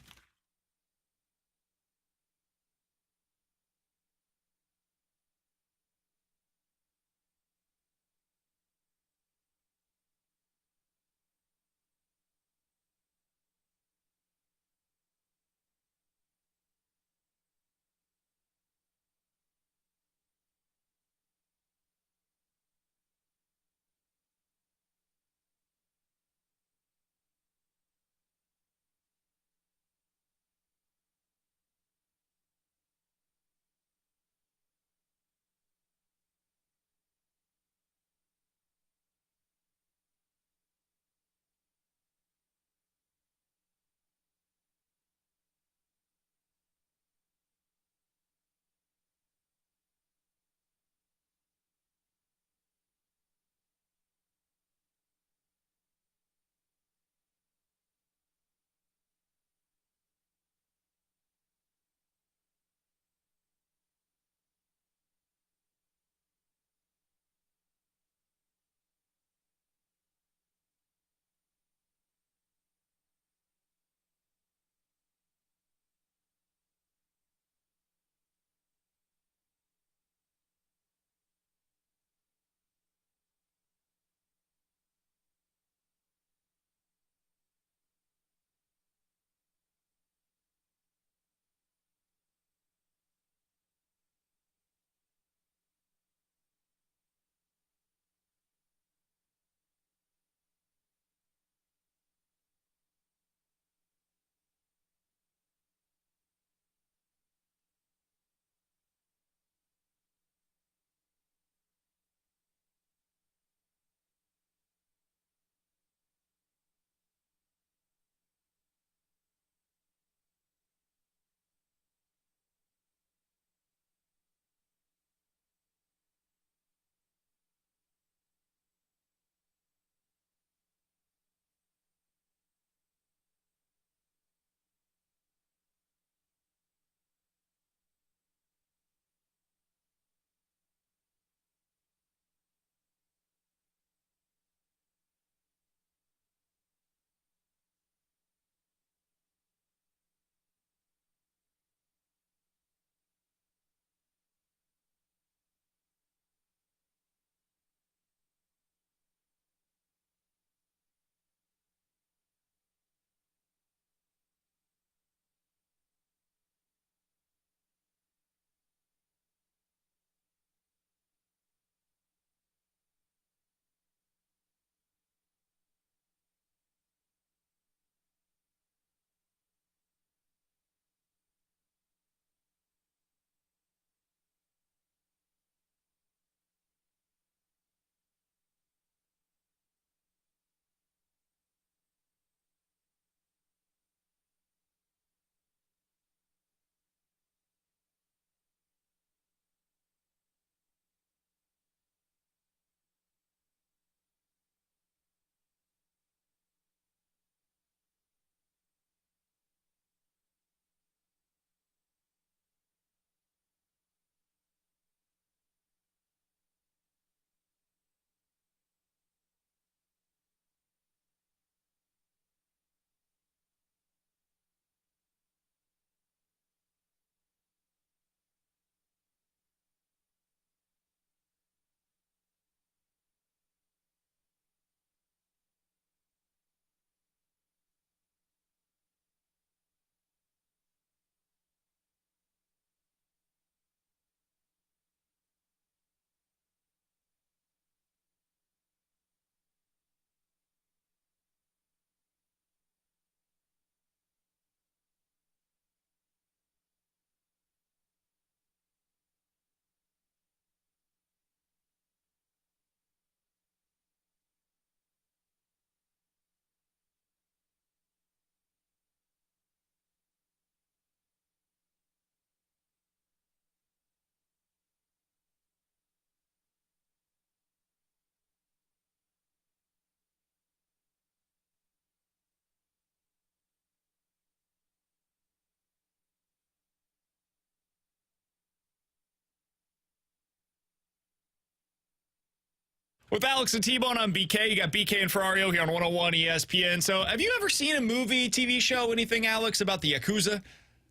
Speaker 4: With Alex and T-Bone on BK, you got BK and Ferrario here on 101 ESPN. So have you ever seen a movie, TV show, anything, Alex, about the Yakuza?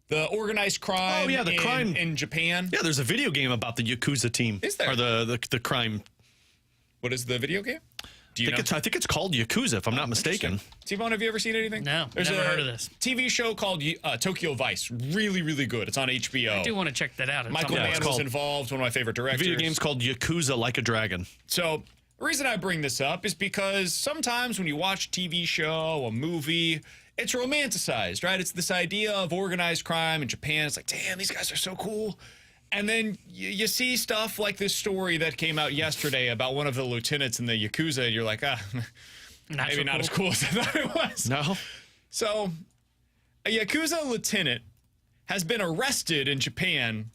Speaker 4: The organized crime crime in Japan?
Speaker 5: Yeah, there's a video game about the Yakuza team.
Speaker 4: Is there?
Speaker 5: Or the crime.
Speaker 4: What is the video game?
Speaker 5: I think it's called Yakuza, if I'm not mistaken.
Speaker 4: T-Bone, have you ever seen anything?
Speaker 6: No,
Speaker 4: There's
Speaker 6: never heard of this.
Speaker 4: TV show called Tokyo Vice. Really, really good. It's on HBO.
Speaker 6: I do want to check that out.
Speaker 4: Michael Mann was involved, one of my favorite directors.
Speaker 5: The video game's called Yakuza Like a Dragon.
Speaker 4: So the reason I bring this up is because sometimes when you watch a TV show, a movie, it's romanticized, right? It's this idea of organized crime in Japan. It's like, damn, these guys are so cool. And then you see stuff like this story that came out yesterday about one of the lieutenants in the Yakuza, and you're like, maybe not as cool as I thought it was.
Speaker 5: No.
Speaker 4: So a Yakuza lieutenant has been arrested in Japan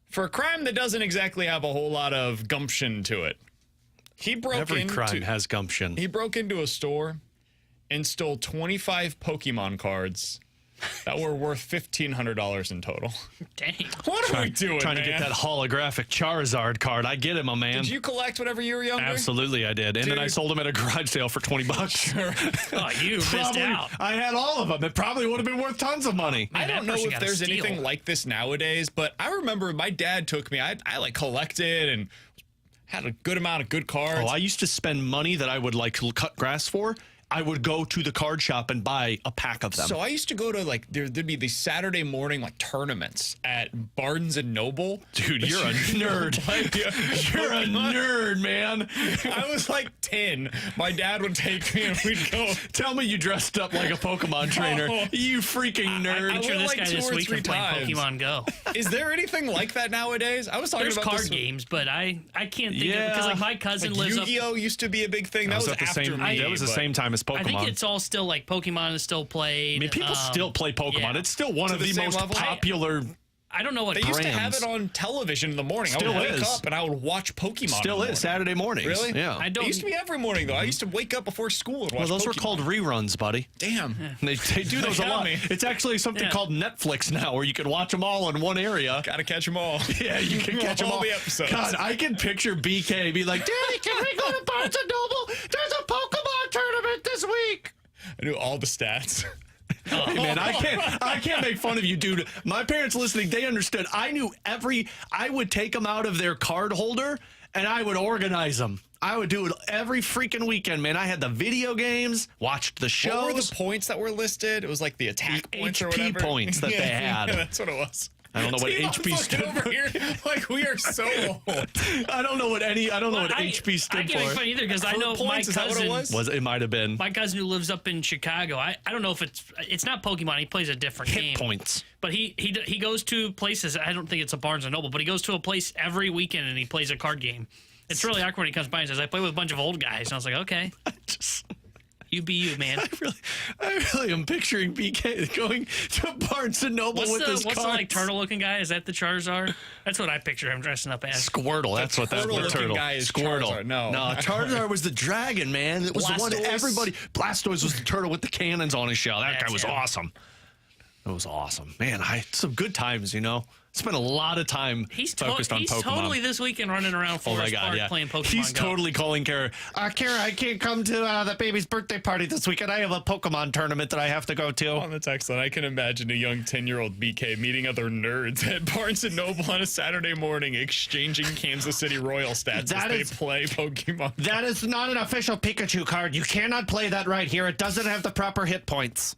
Speaker 4: for a crime that doesn't exactly have a whole lot of gumption to it.
Speaker 5: Every crime has gumption.
Speaker 4: He broke into a store and stole 25 Pokemon cards that were worth $1,500 in total.
Speaker 6: Dang.
Speaker 4: What are we doing,
Speaker 5: Trying to get that holographic Charizard card. I get it, my man.
Speaker 4: Did you collect whenever you were younger?
Speaker 5: Absolutely, I did. And then I sold them at a garage sale for $20.
Speaker 4: Sure.
Speaker 6: Oh, you missed out.
Speaker 5: I had all of them. It probably would have been worth tons of money.
Speaker 4: I don't know if there's anything like this nowadays, but I remember my dad took me. I like collected and had a good amount of good cards.
Speaker 5: Oh, I used to spend money that I would like cut grass for. I would go to the card shop and buy a pack of them.
Speaker 4: So I used to go to there'd be these Saturday morning tournaments at Barnes and Noble.
Speaker 5: Dude, you're a nerd. You're a nerd, man.
Speaker 4: I was like 10. My dad would take me and we'd go.
Speaker 5: Tell me you dressed up like a Pokemon trainer. You freaking nerd.
Speaker 6: I'm sure this guy this week is playing Pokemon Go.
Speaker 4: Is there anything like that nowadays? I was talking
Speaker 6: There's
Speaker 4: about
Speaker 6: card games, but I can't think of it because my cousin lives up.
Speaker 4: Yu-Gi-Oh used to be a big thing. That was after me.
Speaker 5: That was the same time as Pokemon.
Speaker 6: I think it's all still Pokemon is still played.
Speaker 5: I mean, people still play Pokemon. Yeah. It's still one of the most popular.
Speaker 6: I don't know what
Speaker 4: they used to have it on television in the morning.
Speaker 5: Still
Speaker 4: I would wake up and I would watch Pokemon.
Speaker 5: Still is Saturday mornings.
Speaker 4: Really?
Speaker 5: Yeah.
Speaker 4: It used to be every morning though. I used to wake up before school and watch.
Speaker 5: Well, those
Speaker 4: Pokemon.
Speaker 5: were called reruns, buddy.
Speaker 4: Damn.
Speaker 5: They do those a lot. It's actually something called Netflix now, where you can watch them all in one area.
Speaker 4: Gotta catch them all.
Speaker 5: Yeah, you can catch them all.
Speaker 4: The episodes.
Speaker 5: God, I can picture BK be like, "Daddy, can we go to Barnes and Noble? There's a Pokemon tournament this week."
Speaker 4: I knew all the stats.
Speaker 5: Hey man, I can't make fun of you, dude. My parents listening, they understood. I knew I would take them out of their card holder and I would organize them. I would do it every freaking weekend, man. I had the video games, watched the shows.
Speaker 4: What were the points that were listed? It was like the attack points or whatever.
Speaker 5: HP points that they had.
Speaker 4: Yeah, that's what it was.
Speaker 5: I don't know what HP stood for.
Speaker 4: Here, like we are so old.
Speaker 5: I don't know what HP stood for.
Speaker 6: I can't make fun either because I know my cousin.
Speaker 5: It might have been
Speaker 6: my cousin who lives up in Chicago. I don't know if it's not Pokemon. He plays a different game.
Speaker 5: Hit points.
Speaker 6: But he goes to places. I don't think it's a Barnes and Noble, but he goes to a place every weekend and he plays a card game. It's really awkward when he comes by and says, "I play with a bunch of old guys." And I was like, "Okay." You be you, man.
Speaker 5: I really am picturing BK going to Barnes and Noble with his cards.
Speaker 6: What's the turtle-looking guy? Is that the Charizard? That's what I picture him dressing up as.
Speaker 5: Squirtle. That's what that turtle
Speaker 4: guy is.
Speaker 5: Squirtle.
Speaker 4: Charizard. No,
Speaker 5: Charizard was the dragon, man. It was the one that everybody. Blastoise was the turtle with the cannons on his shell. That guy was awesome. It was awesome, man. Some good times, Spent a lot of time focused on Pokemon.
Speaker 6: He's totally this weekend running around Forest Park playing Pokemon
Speaker 5: He's
Speaker 6: Go.
Speaker 5: totally calling Kara. Kara, I can't come to the baby's birthday party this weekend. I have a Pokemon tournament that I have to go to.
Speaker 4: Oh, that's excellent. I can imagine a young 10-year-old BK meeting other nerds at Barnes & Noble on a Saturday morning exchanging Kansas City Royal stats as they play Pokemon.
Speaker 5: That is not an official Pikachu card. You cannot play that right here. It doesn't have the proper hit points.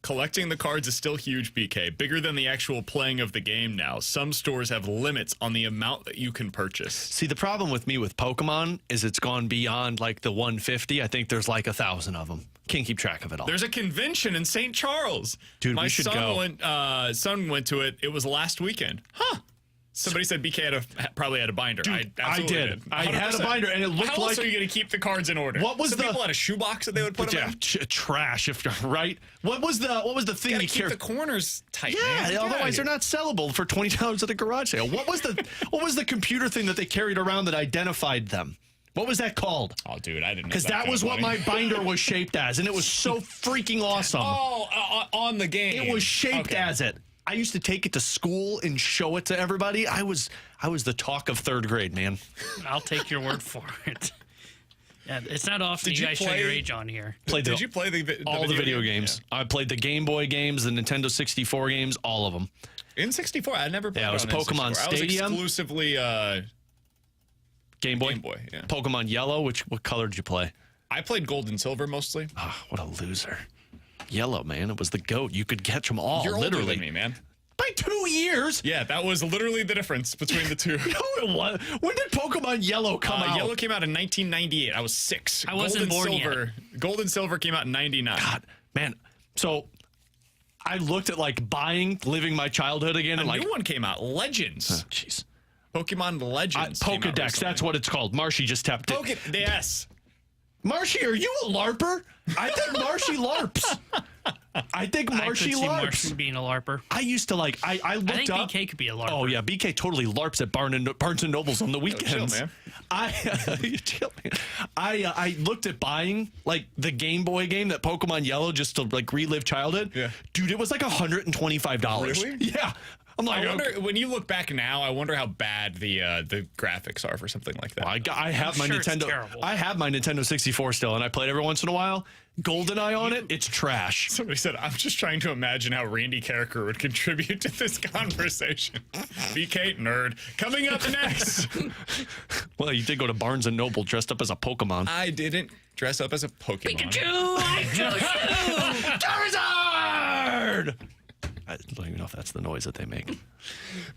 Speaker 4: Collecting the cards is still huge, BK. Bigger than the actual playing of the game now. Some stores have limits on the amount that you can purchase.
Speaker 5: See, the problem with me with Pokemon is it's gone beyond the 150. I think there's 1,000 of them. Can't keep track of it all.
Speaker 4: There's a convention in St. Charles.
Speaker 5: Dude, we should go.
Speaker 4: My son went to it. It was last weekend. Huh. Somebody said BK probably had a binder.
Speaker 5: Dude,
Speaker 4: I did.
Speaker 5: I had a binder, and it looked
Speaker 4: How
Speaker 5: like.
Speaker 4: else are you going to keep the cards in order?
Speaker 5: What was
Speaker 4: people had a shoebox that they would put them in?
Speaker 5: Trash, right? What was the thing
Speaker 4: you keep the corners tight?
Speaker 5: Yeah, otherwise they're not sellable for $20 at a garage sale. What was the computer thing that they carried around that identified them? What was that called?
Speaker 4: Oh, dude, I didn't know.
Speaker 5: Because that was what my binder was shaped as, and it was so freaking awesome.
Speaker 4: Oh, on the game.
Speaker 5: It was shaped as it. I used to take it to school and show it to everybody. I was the talk of third grade, man.
Speaker 6: I'll take your word for it. Yeah, it's not often you guys show your age on here.
Speaker 4: Did you play
Speaker 5: all the video games? Yeah. I played the Game Boy games, the Nintendo 64 games, all of them.
Speaker 4: In 64, I never played.
Speaker 5: Yeah, it was Pokemon Stadium.
Speaker 4: I was exclusively
Speaker 5: Game Boy.
Speaker 4: Yeah.
Speaker 5: Pokemon Yellow. What color did you play?
Speaker 4: I played Gold and Silver mostly.
Speaker 5: Oh, what a loser. Yellow, man. It was the GOAT. You could catch them all.
Speaker 4: You're
Speaker 5: literally.
Speaker 4: older than me, man.
Speaker 5: By 2 years.
Speaker 4: Yeah, that was literally the difference between the two.
Speaker 5: No, it was. When did Pokemon Yellow come out?
Speaker 4: Yellow came out in 1998. I was 6.
Speaker 6: I wasn't born yet.
Speaker 4: Gold and Silver came out in 99.
Speaker 5: God, man. So I looked at living my childhood again.
Speaker 4: A new one came out. Legends.
Speaker 5: Jeez.
Speaker 4: Pokemon Legends.
Speaker 5: Pokedex. That's what it's called. Marshy just tapped it.
Speaker 4: Yes.
Speaker 5: Marshy, are you a LARPer? I think Marshy LARPs. I think Marshy LARPs.
Speaker 6: Marshy being a LARPer.
Speaker 5: I used to I looked
Speaker 6: I think
Speaker 5: up.
Speaker 6: BK could be a LARPer.
Speaker 5: Oh yeah, BK totally LARPs at Barnes and Nobles on the weekends.
Speaker 4: Chill, man.
Speaker 5: I looked at buying the Game Boy game, that Pokemon Yellow, just to relive childhood.
Speaker 4: Yeah.
Speaker 5: Dude, it was $125.
Speaker 4: Really?
Speaker 5: Yeah. I'm like,
Speaker 4: I wonder, when you look back now, I wonder how bad the graphics are for something like that.
Speaker 5: Well, I have my Nintendo. I have my Nintendo 64 still, and I play it every once in a while. GoldenEye on it, it's trash.
Speaker 4: Somebody said, I'm just trying to imagine how Randy Carricker would contribute to this conversation. BK nerd. Coming up next.
Speaker 5: Well, you did go to Barnes and Noble dressed up as a Pokemon.
Speaker 4: I didn't dress up as a Pokemon.
Speaker 6: Pikachu! I chose you!
Speaker 5: Charizard! I don't even know if that's the noise that they make.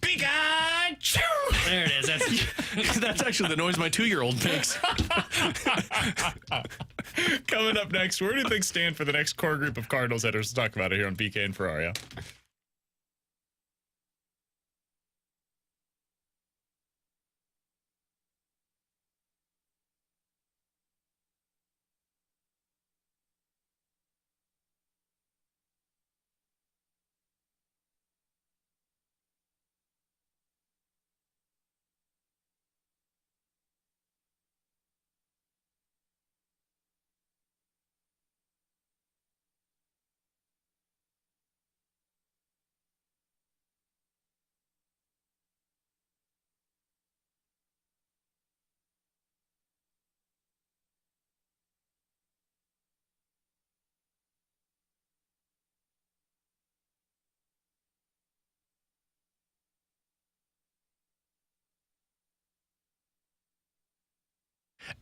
Speaker 4: Pikachu!
Speaker 6: There it is.
Speaker 5: That's actually the noise my 2-year-old makes.
Speaker 4: Coming up next, where do things stand for the next core group of Cardinals hitters? We'll talk about it here on BK and Ferrario.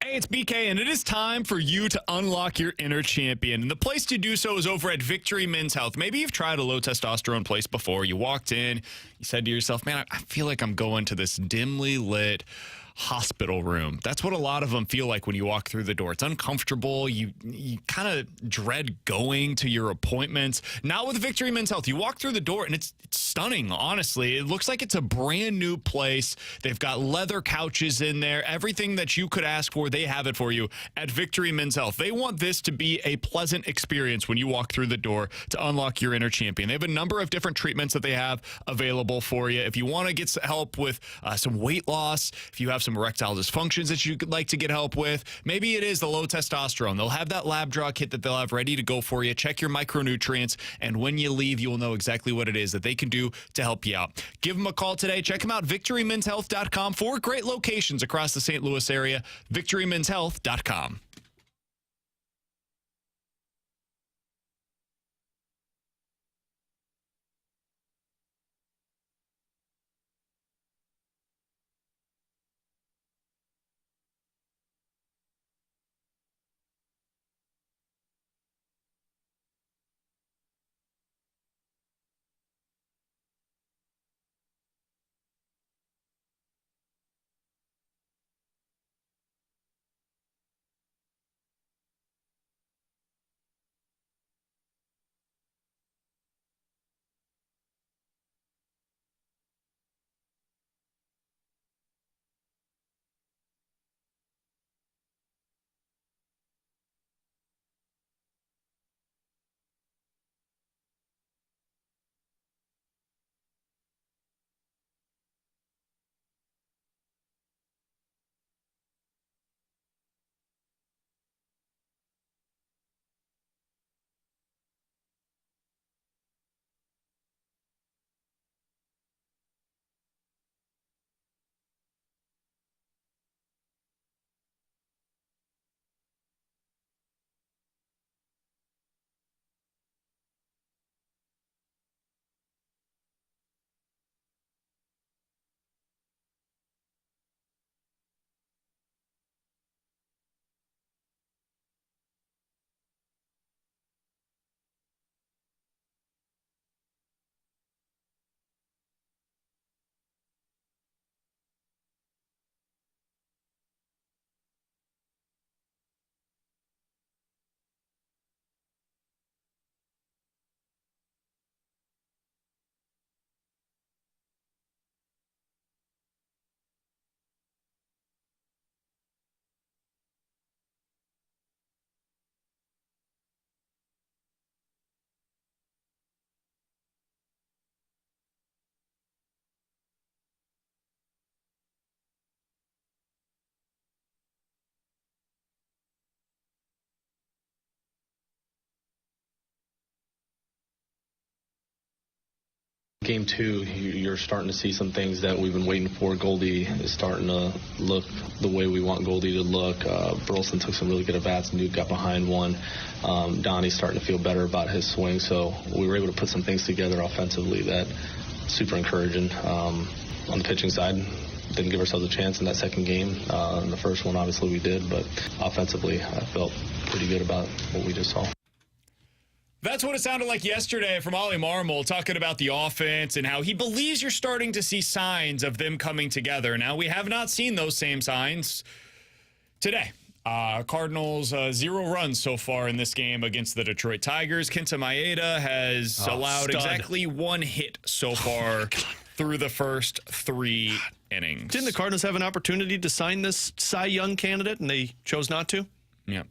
Speaker 4: Hey, it's BK, and it is time for you to unlock your inner champion. And the place to do so is over at Victory Men's Health. Maybe you've tried a low testosterone place before. You walked in, you said to yourself, man, I feel like I'm going to this dimly lit hospital room. That's what a lot of them feel like when you walk through the door. It's uncomfortable. You kind of dread going to your appointments. Not with Victory Men's Health. You walk through the door and it's stunning, honestly. It looks like it's a brand new place. They've got leather couches in there. Everything that you could ask for, they have it for you at Victory Men's Health. They want this to be a pleasant experience when you walk through the door to unlock your inner champion. They have a number of different treatments that they have available for you. If you want to get some help with some weight loss, if you have some erectile dysfunctions that you could like to get help with, maybe it is the low testosterone. They'll have that lab draw kit that they'll have ready to go for you. Check your micronutrients, and when you leave, you'll know exactly what it is that they can do to help you out. Give them a call today. Check them out, victorymenshealth.com. 4 great locations across the St. Louis area, victorymenshealth.com.
Speaker 3: Game 2, you're starting to see some things that we've been waiting for. Goldie is starting to look the way we want Goldie to look. Burleson took some really good at-bats. Nuke got behind one. Donnie's starting to feel better about his swing. So we were able to put some things together offensively that super encouraging. On the pitching side, didn't give ourselves a chance in that second game. In the first one, obviously, we did. But offensively, I felt pretty good about what we just saw.
Speaker 4: That's what it sounded like yesterday from Ollie Marmol, talking about the offense and how he believes you're starting to see signs of them coming together. Now, we have not seen those same signs today. Cardinals, 0 runs so far in this game against the Detroit Tigers. Kenta Maeda has allowed exactly 1 hit so far through the first 3 innings.
Speaker 5: Didn't the Cardinals have an opportunity to sign this Cy Young candidate, and they chose not to?
Speaker 4: Yeah.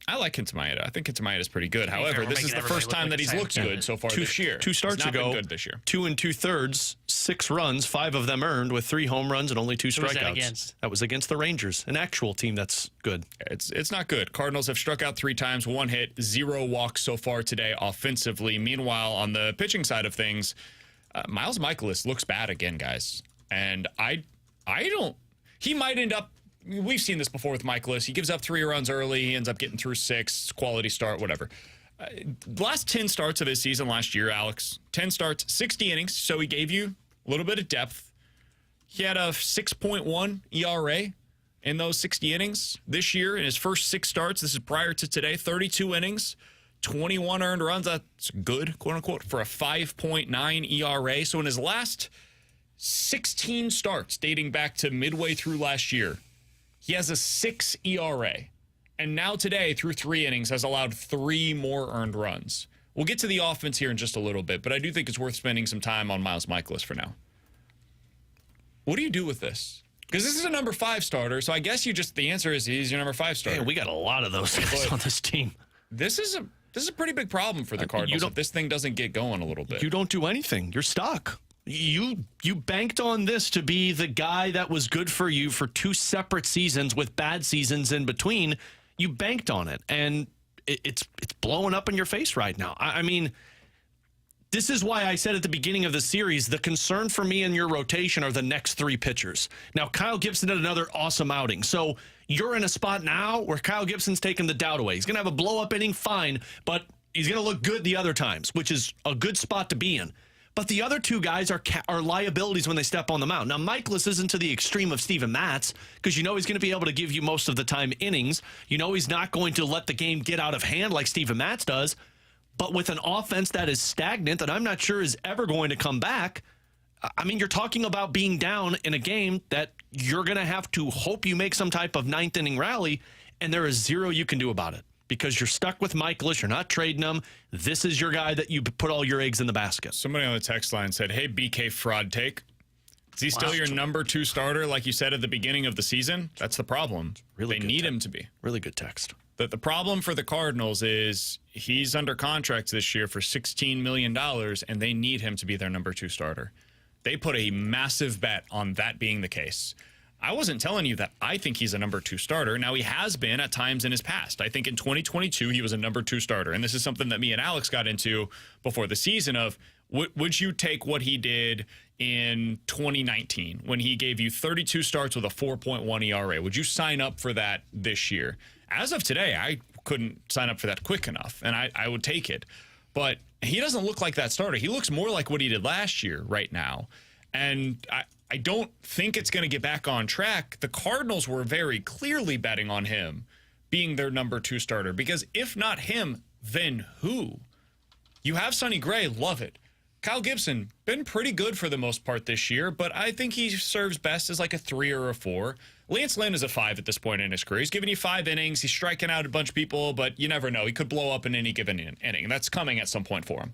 Speaker 4: I like Kenta Maeda. I think Kenta Maeda is pretty good. However, this is the first time that he's looked good so far this year.
Speaker 5: 2 starts ago,
Speaker 4: been good this year.
Speaker 5: 2 2/3, 6 runs, 5 of them earned with 3 home runs and only 2 strikeouts.
Speaker 6: Who was that against?
Speaker 5: That was against the Rangers, an actual team that's good.
Speaker 4: It's not good. Cardinals have struck out 3 times, 1 hit, 0 walks so far today offensively. Meanwhile, on the pitching side of things, Miles Mikolas looks bad again, guys. And I don't. He might end up. We've seen this before with Mikolas. He gives up 3 runs early. He ends up getting through 6. Quality start, whatever. The last 10 starts of his season last year, Alex, 10 starts, 60 innings. So he gave you a little bit of depth. He had a 6.1 ERA in those 60 innings. This year, in his first 6 starts, this is prior to today, 32 innings, 21 earned runs. That's good, quote unquote, for a 5.9 ERA. So in his last 16 starts dating back to midway through last year, he has a 6 ERA, and now today, through 3 innings, has allowed 3 more earned runs. We'll get to the offense here in just a little bit, but I do think it's worth spending some time on Miles Mikolas for now. What do you do with this? Because this is a number 5 starter, so I guess the answer is he's your number 5 starter.
Speaker 5: Man, we got a lot of those guys on this team.
Speaker 4: This is a pretty big problem for the Cardinals if this thing doesn't get going a little bit.
Speaker 5: You don't do anything. You're stuck. You banked on this to be the guy that was good for you for 2 separate seasons with bad seasons in between. You banked on it, and it's blowing up in your face right now. I mean, this is why I said at the beginning of the series, the concern for me in your rotation are the next 3 pitchers. Now, Kyle Gibson had another awesome outing. So you're in a spot now where Kyle Gibson's taking the doubt away. He's going to have a blow-up inning, fine, but he's going to look good the other times, which is a good spot to be in. But the other 2 guys are liabilities when they step on the mound. Now, Mikolas isn't to the extreme of Steven Matz because you know he's going to be able to give you most of the time innings. You know he's not going to let the game get out of hand like Steven Matz does. But with an offense that is stagnant that I'm not sure is ever going to come back, I mean, you're talking about being down in a game that you're going to have to hope you make some type of 9th inning rally, and there is 0 you can do about it. Because you're stuck with Mikolas, you're not trading him. This is your guy that you put all your eggs in the basket.
Speaker 4: Somebody on the text line said, hey, BK fraud take. Is he still your number 2 starter like you said at the beginning of the season? That's the problem. They need him to be.
Speaker 5: Really good text.
Speaker 4: The problem for the Cardinals is he's under contract this year for $16 million, and they need him to be their number 2 starter. They put a massive bet on that being the case. I wasn't telling you that I think he's a number 2 starter. Now, he has been at times in his past. I think in 2022, he was a number 2 starter. And this is something that me and Alex got into before the season of, would you take what he did in 2019 when he gave you 32 starts with a 4.1 ERA? Would you sign up for that this year? As of today, I couldn't sign up for that quick enough, and I would take it. But he doesn't look like that starter. He looks more like what he did last year right now. And I don't think it's going to get back on track. The Cardinals were very clearly betting on him being their number 2 starter because if not him, then who? You have Sonny Gray, love it. Kyle Gibson, been pretty good for the most part this year, but I think he serves best as like a 3 or a 4. Lance Lynn is a 5 at this point in his career. He's giving you 5 innings. He's striking out a bunch of people, but you never know. He could blow up in any given inning. That's coming at some point for him.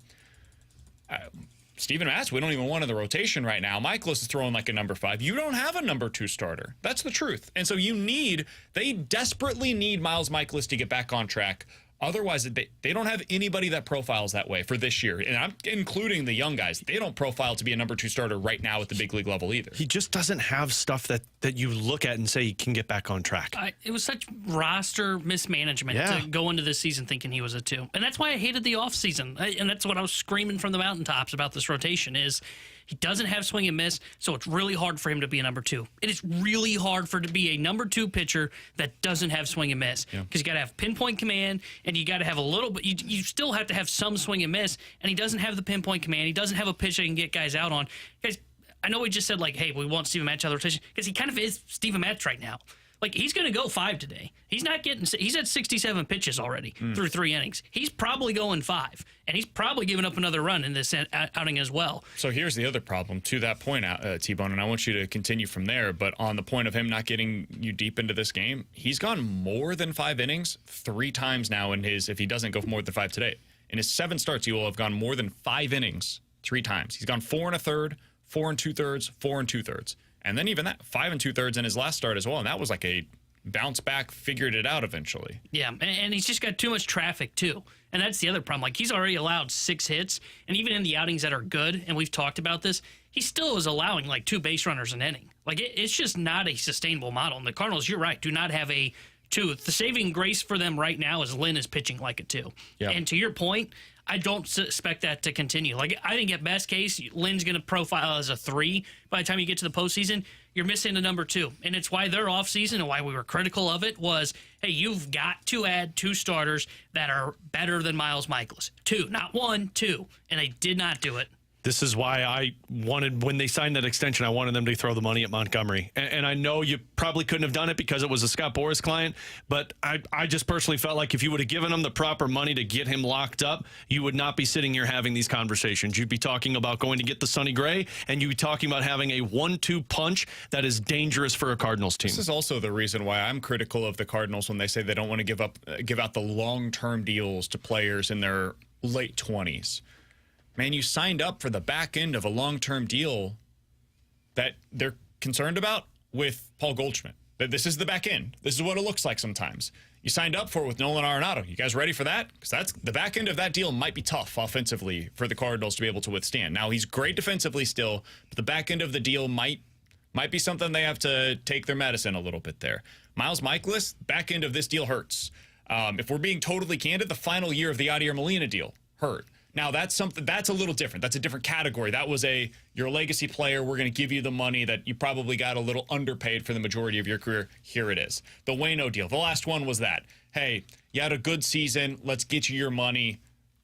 Speaker 4: Steven Matz, we don't even want in the rotation right now. Mikolas is throwing like a number 5. You don't have a number 2 starter. That's the truth. And so they desperately need Miles Mikolas to get back on track Otherwise, they don't have anybody that profiles that way for this year. And I'm including the young guys. They don't profile to be a number 2 starter right now at the big league level either.
Speaker 5: He just doesn't have stuff that you look at and say he can get back on track.
Speaker 6: It was such roster mismanagement to go into this season thinking he was a 2. And that's why I hated the offseason. And that's what I was screaming from the mountaintops about this rotation is he doesn't have swing and miss, so it's really hard for him to be a number 2. It is really hard for to be a number 2 pitcher that doesn't have swing and miss because you got to have pinpoint command and you got to have a little bit. You still have to have some swing and miss, and he doesn't have the pinpoint command. He doesn't have a pitch that can get guys out on. Guys, I know we just said hey, we want Steven Matz out of the rotation because he kind of is Steven Matz right now. He's going to go 5 today. He's at 67 pitches already through 3 innings. He's probably going 5, and he's probably giving up another run in this outing as well.
Speaker 4: So here's the other problem to that point, T-Bone, and I want you to continue from there. But on the point of him not getting you deep into this game, he's gone more than 5 innings 3 times now if he doesn't go more than 5 today. In his 7 starts, he will have gone more than 5 innings 3 times. He's gone 4 1/3, 4 2/3, 4 2/3. And then even that, 5 2/3 in his last start as well. And that was like a bounce back, figured it out eventually.
Speaker 6: Yeah, and he's just got too much traffic, too. And that's the other problem. He's already allowed 6 hits. And even in the outings that are good, and we've talked about this, he still is allowing 2 base runners an inning. It's just not a sustainable model. And the Cardinals, you're right, do not have a 2. The saving grace for them right now is Lynn is pitching like a 2. Yep. And to your point, I don't expect that to continue. I think at best case, Lynn's going to profile as a 3. By the time you get to the postseason, you're missing a number 2. And it's why their offseason and why we were critical of it was, hey, you've got to add 2 starters that are better than Miles Mikolas. 2, not 1, 2. And they did not do it.
Speaker 5: This is why I wanted, when they signed that extension, I wanted them to throw the money at Montgomery. And I know you probably couldn't have done it because it was a Scott Boras client, but I just personally felt like if you would have given him the proper money to get him locked up, you would not be sitting here having these conversations. You'd be talking about going to get the Sonny Gray, and you'd be talking about having a 1-2 punch that is dangerous for a Cardinals team.
Speaker 4: This is also the reason why I'm critical of the Cardinals when they say they don't want to give out the long-term deals to players in their late 20s. Man, you signed up for the back end of a long-term deal that they're concerned about with Paul Goldschmidt. This is the back end. This is what it looks like sometimes. You signed up for it with Nolan Arenado. You guys ready for that? Because that's the back end of that deal might be tough offensively for the Cardinals to be able to withstand. Now, he's great defensively still, but the back end of the deal might be something they have to take their medicine a little bit there. Miles Mikolas, back end of this deal hurts. If we're being totally candid, the final year of the Yadier Molina deal hurt. Now, that's a little different. That's a different category. That was you're a legacy player. We're going to give you the money that you probably got a little underpaid for the majority of your career. Here it is. The Waino deal. The last one was that. Hey, you had a good season. Let's get you your money.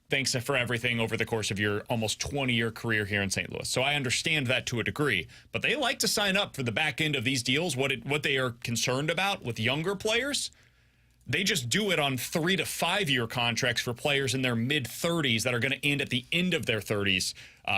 Speaker 4: Thanks for everything over the course of your almost 20-year career here in St. Louis. So I understand that to a degree. But they like to sign up for the back end of these deals. What they are concerned about with younger players, they just do it on 3 to 5 year contracts for players in their mid-30s that are going to end at the end of their 30s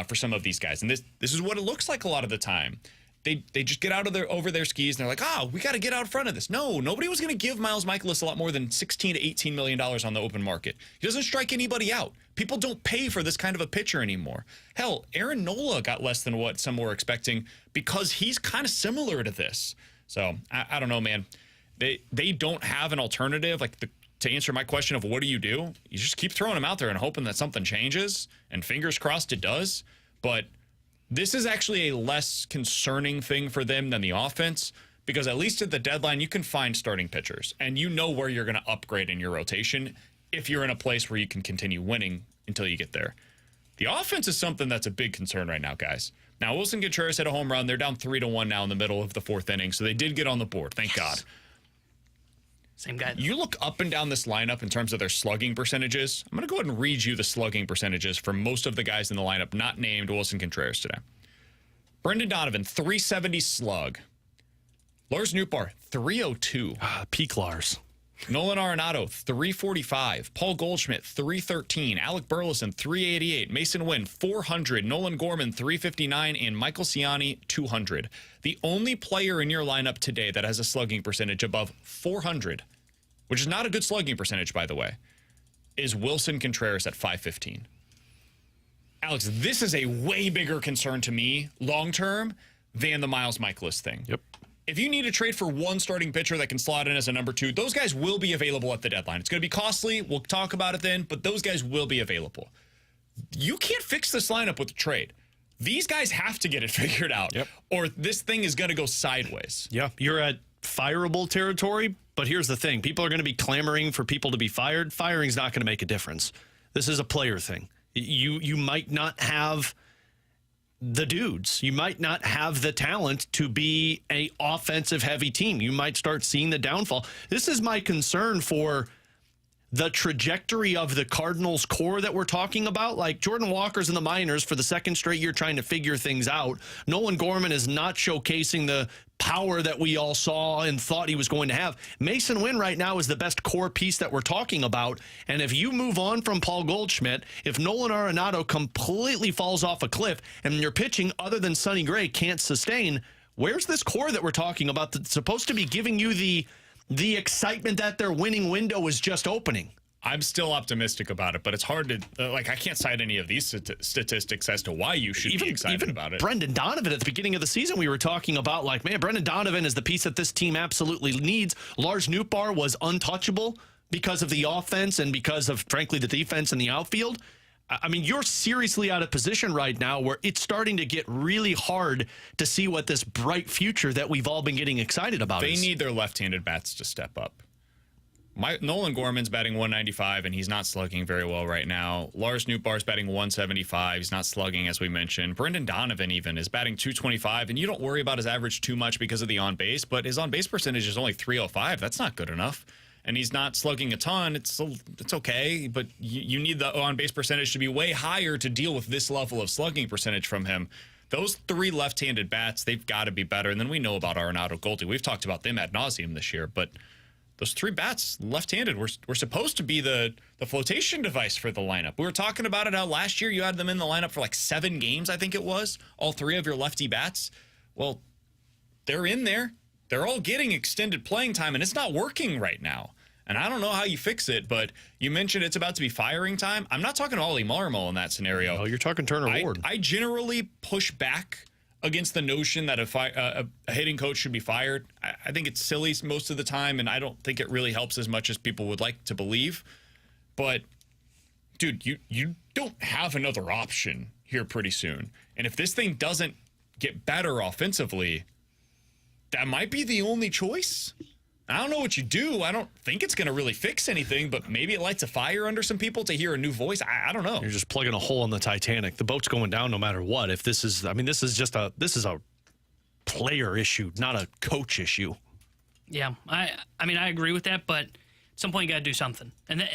Speaker 4: for some of these guys. And this is what it looks like a lot of the time. They just get over their skis and they're like, we got to get out in front of this. No, nobody was going to give Miles Mikolas a lot more than $16 to $18 million on the open market. He doesn't strike anybody out. People don't pay for this kind of a pitcher anymore. Hell, Aaron Nola got less than what some were expecting because he's kind of similar to this. So I don't know, man. They don't have an alternative. To answer my question of what do, you just keep throwing them out there and hoping that something changes, and fingers crossed it does. But this is actually a less concerning thing for them than the offense, because at least at the deadline you can find starting pitchers and you know where you're going to upgrade in your rotation if you're in a place where you can continue winning until you get there. The offense is something that's a big concern right now, guys. Now, Wilson Contreras hit a home run. They're down 3-1 now in the middle of the 4th inning, so they did get on the board. Thank God.
Speaker 6: Same guy.
Speaker 4: You look up and down this lineup in terms of their slugging percentages. I'm going to go ahead and read you the slugging percentages for most of the guys in the lineup not named Wilson Contreras today. Brendan Donovan, 370 slug. Lars Nootbaar, 302.
Speaker 5: Peak Lars.
Speaker 4: Nolan Arenado, 345. Paul Goldschmidt, 313. Alec Burleson, 388. Mason Wynn, 400. Nolan Gorman, 359. And Michael Ciani, 200. The only player in your lineup today that has a slugging percentage above 400, which is not a good slugging percentage, by the way, is Wilson Contreras at 515. Alex, this is a way bigger concern to me long-term than the Miles Mikolas thing.
Speaker 5: Yep.
Speaker 4: if you need to trade for one starting pitcher that can slot in as a number 2, those guys will be available at the deadline. It's going to be costly. We'll talk about it then, but those guys will be available. You can't fix this lineup with a trade. These guys have to get it figured out, or this thing is going to go sideways.
Speaker 5: Yeah, you're at fireable territory, but here's the thing. People are going to be clamoring for people to be fired. Firing's not going to make a difference. This is a player thing. You might not have the dudes. You might not have the talent to be a offensive-heavy team. You might start seeing the downfall. This is my concern for the trajectory of the Cardinals core that we're talking about. Like Jordan Walker's in the minors for the second straight year trying to figure things out. Nolan Gorman is not showcasing the power that we all saw and thought he was going to have. Mason Wynn right now is the best core piece that we're talking about. And if you move on from Paul Goldschmidt, if Nolan Arenado completely falls off a cliff and your pitching other than Sonny Gray can't sustain, where's this core that we're talking about that's supposed to be giving you the excitement that their winning window is just opening?
Speaker 4: I'm still optimistic about it, but it's hard to, I can't cite any of these statistics as to why you should be excited about it.
Speaker 5: Brendan Donovan at the beginning of the season, we were talking about, like, man, Brendan Donovan is the piece that this team absolutely needs. Lars Nootbaar was untouchable because of the offense and because of, frankly, the defense in the outfield. I mean, you're seriously out of position right now where it's starting to get really hard to see what this bright future that we've all been getting excited about is.
Speaker 4: They need their left-handed bats to step up. Nolan Gorman's batting 195, and he's not slugging very well right now. Lars Nootbaar's batting 175. He's not slugging, as we mentioned. Brendan Donovan even is batting 225, and you don't worry about his average too much because of the on-base, but his on-base percentage is only 305. That's not good enough. And he's not slugging a ton. It's okay, but you need the on-base percentage to be way higher to deal with this level of slugging percentage from him. Those 3 left-handed bats, they've got to be better. And then we know about Arenado, Goldie. We've talked about them ad nauseum this year, but those 3 bats, left-handed, were supposed to be the flotation device for the lineup. We were talking about it how last year you had them in the lineup for like 7 games, I think it was, all 3 of your lefty bats. Well, they're in there. They're all getting extended playing time, and it's not working right now. And I don't know how you fix it, but you mentioned it's about to be firing time. I'm not talking Ollie Marmol in that scenario.
Speaker 5: No, you're talking Turner Ward.
Speaker 4: I generally push back against the notion that a hitting coach should be fired. I think it's silly most of the time, and I don't think it really helps as much as people would like to believe. But, dude, you don't have another option here pretty soon. And if this thing doesn't get better offensively, that might be the only choice. I don't know what you do. I don't think it's going to really fix anything, but maybe it lights a fire under some people to hear a new voice. I don't know.
Speaker 5: You're just plugging a hole in the Titanic. The boat's going down no matter what. If this is, this is a player issue, not a coach issue.
Speaker 6: Yeah, I agree with that, but at some point you got to do something. And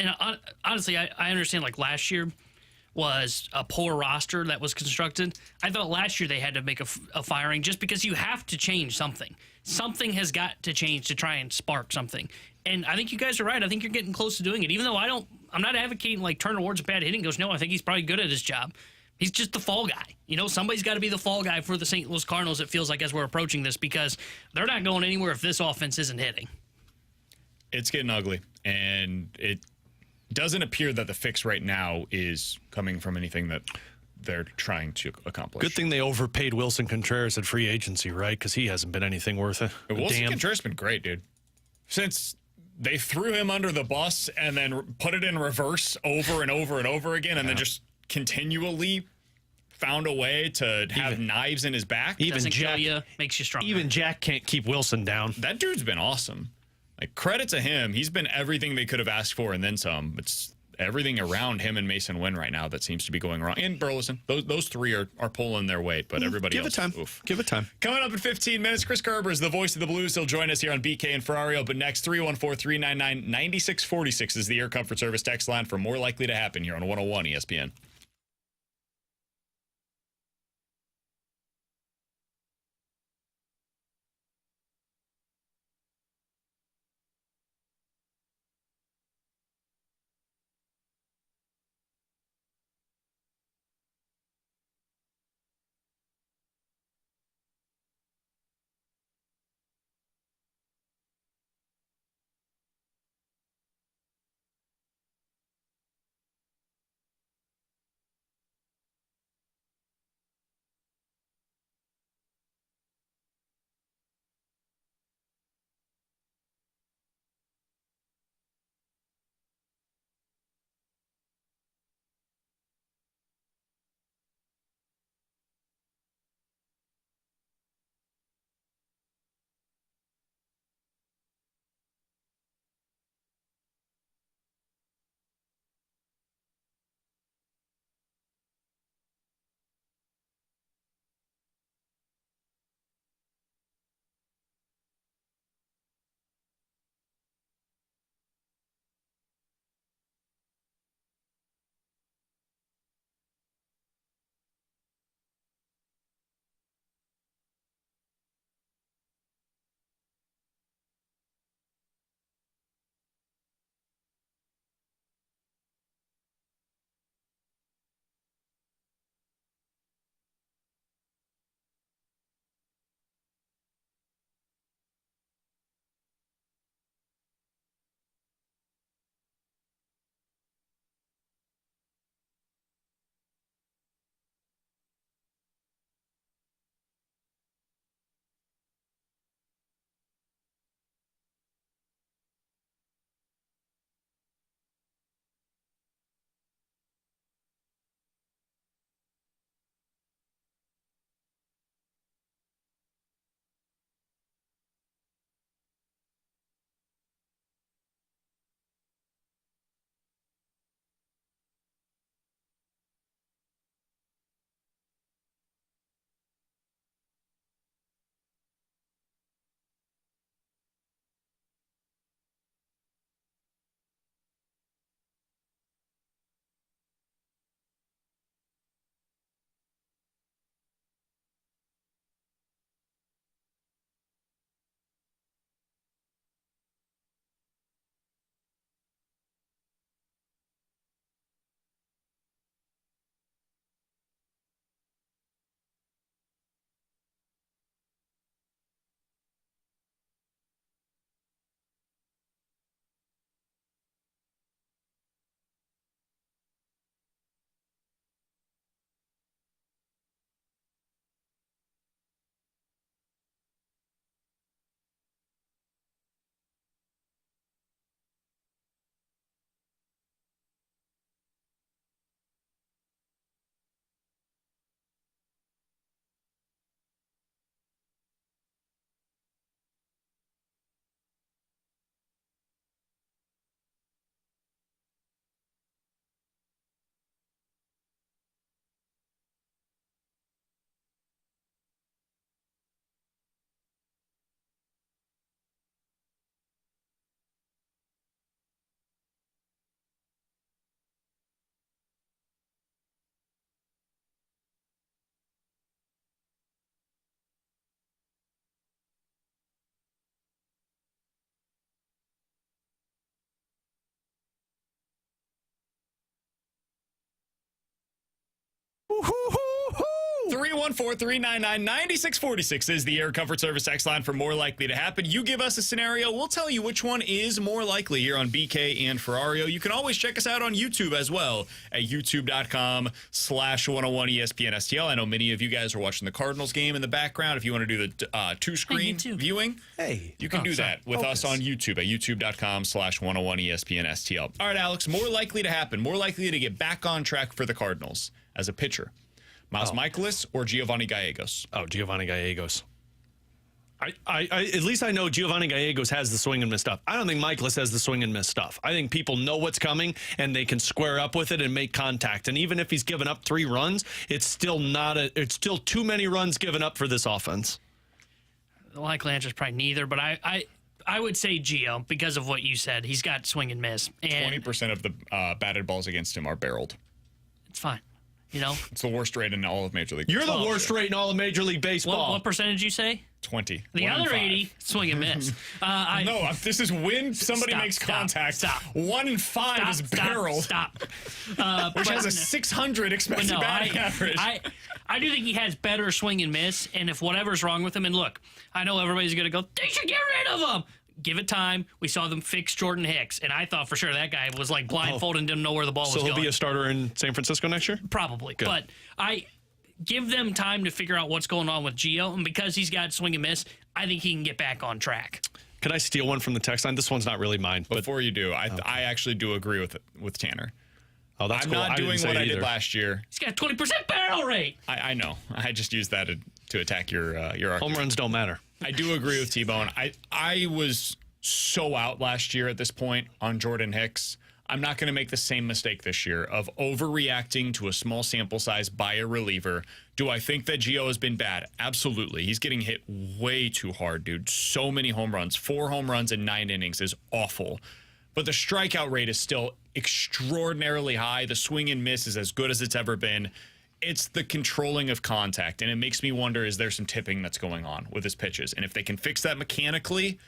Speaker 6: honestly, I understand, like, last year was a poor roster that was constructed. I thought last year they had to make a firing just because you have to change something. Something has got to change to try and spark something. And I think you guys are right. I think you're getting close to doing it. Even though I'm not advocating like Turner Ward's a bad hitting coach. No, I think he's probably good at his job. He's just the fall guy. You know, somebody's got to be the fall guy for the St. Louis Cardinals, it feels like, as we're approaching this, because they're not going anywhere if this offense isn't hitting.
Speaker 4: It's getting ugly, and it doesn't appear that the fix right now is coming from anything that they're trying to accomplish.
Speaker 5: Good thing they overpaid Wilson Contreras at free agency, right? Because he hasn't been anything worth it.
Speaker 4: Wilson Contreras has been great, dude. Since they threw him under the bus and then put it in reverse over and over and over again, and then just continually found a way to have knives in his back.
Speaker 6: Even Jack kill you, makes you stronger.
Speaker 5: Even Jack can't keep Wilson down.
Speaker 4: That dude's been awesome. Like, credit to him. He's been everything they could have asked for and then some. It's everything around him and Mason Wynn right now that seems to be going wrong. And Burleson. Those 3 are pulling their weight, but everybody else.
Speaker 5: Give it time.
Speaker 4: Oof.
Speaker 5: Give it time.
Speaker 4: Coming up in 15 minutes, Chris Kerber is the voice of the Blues. He'll join us here on BK and Ferrario. But next, 314-399-9646 is the Air Comfort Service text line for more likely to happen here on 101 ESPN. 314-399-9646 is the Air Comfort Service text line for more likely to happen. You give us a scenario, we'll tell you which one is more likely here on BK and Ferrario. You can always check us out on YouTube as well at youtube.com/101ESPN STL. I know many of you guys are watching the Cardinals game in the background. If you want to do the two-screen viewing, you can do that with us on YouTube at youtube.com/101ESPN STL. All right, Alex, more likely to happen, more likely to get back on track for the Cardinals as a pitcher. Miles Mikolas or Giovanni Gallegos?
Speaker 5: Oh, Giovanni Gallegos. I at least I know Giovanni Gallegos has the swing and miss stuff. I don't think Mikolas has the swing and miss stuff. I think people know what's coming and they can square up with it and make contact. And even if he's given up 3 runs, it's still too many runs given up for this offense.
Speaker 6: The likely answer is probably neither, but I would say Gio because of what you said. He's got swing and miss. And
Speaker 4: 20% of the batted balls against him are barreled.
Speaker 6: It's fine. You know,
Speaker 4: it's the worst rate in all of Major League
Speaker 5: Baseball. You're the worst rate in all of Major League Baseball.
Speaker 6: What percentage you say?
Speaker 4: 20.
Speaker 6: The other 80, swing and miss.
Speaker 4: No, this is when somebody makes contact.
Speaker 6: Stop.
Speaker 4: 1 in 5 is barreled.
Speaker 6: Stop.
Speaker 4: Which has a 600 expected batting average.
Speaker 6: I do think he has better swing and miss, and if whatever's wrong with him, and look, I know everybody's going to go, they should get rid of him. Give it time. We saw them fix Jordan Hicks, and I thought for sure that guy was like blindfolded and didn't know where the ball was going.
Speaker 5: So he'll be a starter in San Francisco next year?
Speaker 6: Probably. Good. But I give them time to figure out what's going on with Gio, and because he's got swing and miss, I think he can get back on track.
Speaker 5: Can I steal one from the text line? This one's not really mine. But
Speaker 4: before you do, I actually do agree with Tanner.
Speaker 5: Oh, that's
Speaker 4: I'm
Speaker 5: cool.
Speaker 4: not doing what I did last year.
Speaker 6: He's got a 20% barrel rate.
Speaker 4: I know. I just used that to attack your argument.
Speaker 5: Home runs don't matter.
Speaker 4: I do agree with T-Bone. I was so out last year at this point on Jordan Hicks. I'm not going to make the same mistake this year of overreacting to a small sample size by a reliever. Do I think that Gio has been bad? Absolutely. He's getting hit way too hard, dude. So many home runs. 4 home runs in 9 innings is awful. But the strikeout rate is still extraordinarily high. The swing and miss is as good as it's ever been. It's the controlling of contact, and it makes me wonder, is there some tipping that's going on with his pitches? And if they can fix that mechanically,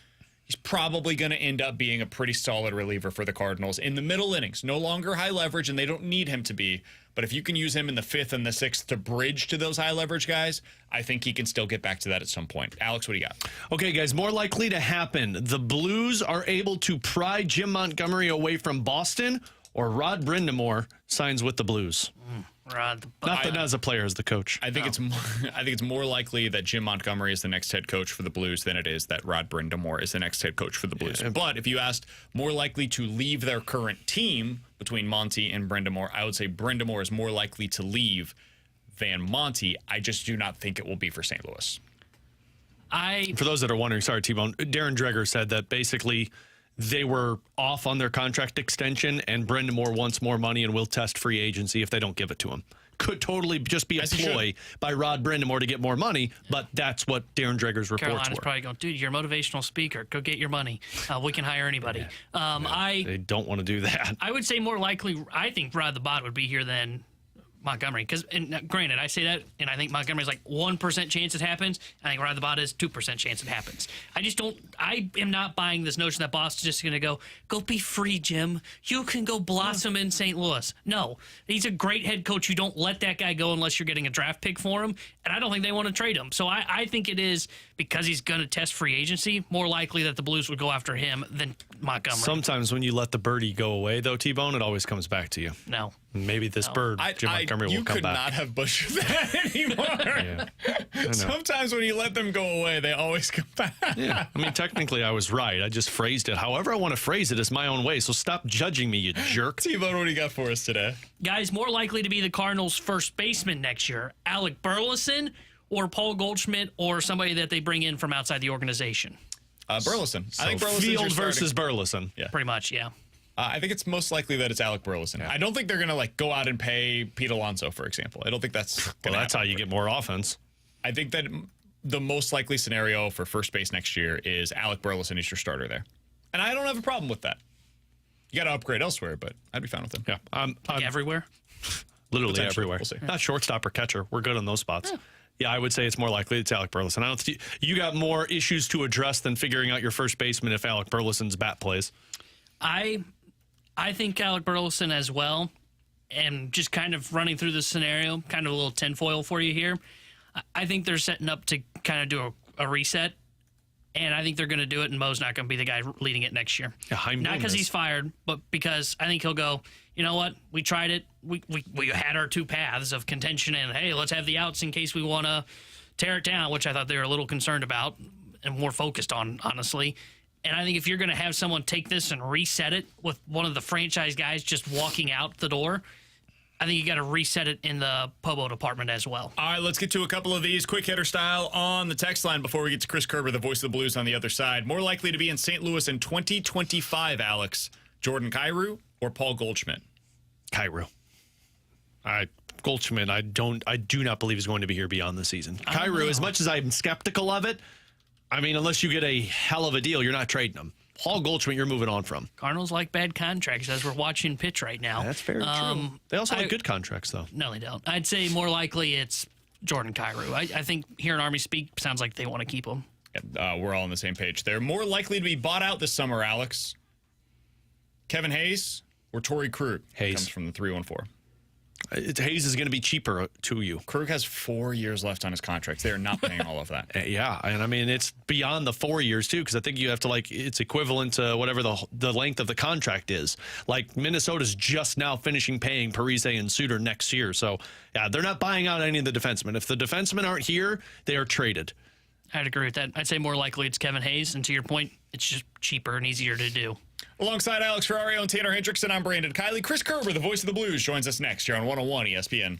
Speaker 4: he's probably going to end up being a pretty solid reliever for the Cardinals in the middle innings. No longer high leverage, and they don't need him to be. But if you can use him in the 5th and the 6th to bridge to those high leverage guys, I think he can still get back to that at some point. Alex, what do you got?
Speaker 5: Okay, guys, more likely to happen. The Blues are able to pry Jim Montgomery away from Boston, or Rod Brindamore signs with the Blues. Not as a player, as the coach.
Speaker 4: I think it's more likely that Jim Montgomery is the next head coach for the Blues than it is that Rod Brindamore is the next head coach for the Blues. Yeah. But if you asked more likely to leave their current team between Monty and Brindamore, I would say Brindamore is more likely to leave than Monty. I just do not think it will be for St. Louis.
Speaker 5: For those that are wondering, sorry, T-Bone, Darren Dreger said that basically they were off on their contract extension, and Brindamore wants more money and will test free agency if they don't give it to him. Could totally just be a ploy by Rod Brindamore to get more money, but that's what Darren Dreger's reports
Speaker 6: Carolina's
Speaker 5: were.
Speaker 6: Probably going, dude, you're a motivational speaker. Go get your money. We can hire anybody.
Speaker 5: They don't want to do that.
Speaker 6: I would say more likely, I think Rod the Bot would be here than Montgomery. Because, granted, I say that, and I think Montgomery's like 1% chance it happens. I think Rod the Bot is 2% chance it happens. I am not buying this notion that Boston's just going to go be free, Jim. You can go blossom in St. Louis. No, he's a great head coach. You don't let that guy go unless you're getting a draft pick for him, and I don't think they want to trade him. So I think it is, because he's going to test free agency, more likely that the Blues would go after him than Montgomery.
Speaker 5: Sometimes when you let the birdie go away, though, T-Bone, it always comes back to you.
Speaker 6: No.
Speaker 5: Maybe this bird, Jim Montgomery, will come back.
Speaker 4: You could not have butchered that anymore. Sometimes when you let them go away, they always come back.
Speaker 5: Yeah, I mean, technically I was right. I just phrased it. However I want to phrase it is my own way, so stop judging me, you jerk.
Speaker 4: T-Bone, what do you got for us today?
Speaker 6: Guys, more likely to be the Cardinals' first baseman next year, Alec Burleson or Paul Goldschmidt or somebody that they bring in from outside the organization?
Speaker 4: Burleson.
Speaker 5: So I think Field versus Burleson.
Speaker 6: Yeah. Pretty much, yeah.
Speaker 4: I think it's most likely that it's Alec Burleson. Yeah. I don't think they're going to go out and pay Pete Alonso, for example. I don't think that's
Speaker 5: that's how you get more offense.
Speaker 4: I think that the most likely scenario for first base next year is Alec Burleson is your starter there. And I don't have a problem with that. You got to upgrade elsewhere, but I'd be fine with him.
Speaker 5: Yeah. I'm
Speaker 6: everywhere?
Speaker 5: Literally everywhere. We'll see. Not shortstop or catcher. We're good on those spots. Yeah, I would say it's more likely it's Alec Burleson. I don't think you got more issues to address than figuring out your first baseman if Alec Burleson's bat plays.
Speaker 6: I think Alec Burleson as well. and just kind of running through the scenario, kind of a little tinfoil for you here. I think they're setting up to kind of do a reset, and I think they're going to do it, and Mo's not going to be the guy leading it next year.
Speaker 5: Yeah,
Speaker 6: not because he's fired, but because I think he'll go, you know what, we tried it. We had our two paths of contention, and, hey, let's have the outs in case we want to tear it down, which I thought they were a little concerned about and more focused on, honestly. And I think if you're going to have someone take this and reset it with one of the franchise guys just walking out the door, I think you got to reset it in the Pobo department as well.
Speaker 4: All right, let's get to a couple of these quick hitter style on the text line before we get to Chris Kerber, the voice of the Blues on the other side. More likely to be in St. Louis in 2025, Alex, Jordan Kyrou or Paul Goldschmidt?
Speaker 5: Kyrou. Goldschmidt, I do not believe is going to be here beyond the season. Kyrou, as much as I'm skeptical of it, I mean, unless you get a hell of a deal, you're not trading him. Paul Goldschmidt, you're moving on from.
Speaker 6: Cardinals like bad contracts, as we're watching pitch right now.
Speaker 5: That's very true. They also like good contracts, though.
Speaker 6: No, they don't. I'd say more likely it's Jordan Kyrou. I think hearing Army speak sounds like they want to keep him.
Speaker 4: We're all on the same page. They're more likely to be bought out this summer, Alex. Kevin Hayes or Torrey Krug?
Speaker 5: Hayes.
Speaker 4: Comes from the 314.
Speaker 5: Hayes is going to be cheaper to you.
Speaker 4: Krug has 4 years left on his contract. They are not paying all of that.
Speaker 5: Yeah, and I mean, it's beyond the 4 years, too, because I think you have to, it's equivalent to whatever the length of the contract is. Like, Minnesota's just now finishing paying Parise and Suter next year. So, yeah, they're not buying out any of the defensemen. If the defensemen aren't here, they are traded.
Speaker 6: I'd agree with that. I'd say more likely it's Kevin Hayes, and to your point, it's just cheaper and easier to do.
Speaker 4: Alongside Alex Ferrario and Tanner Hendrickson, I'm Brandon Kiley. Chris Kerber, the voice of the Blues, joins us next here on 101 ESPN.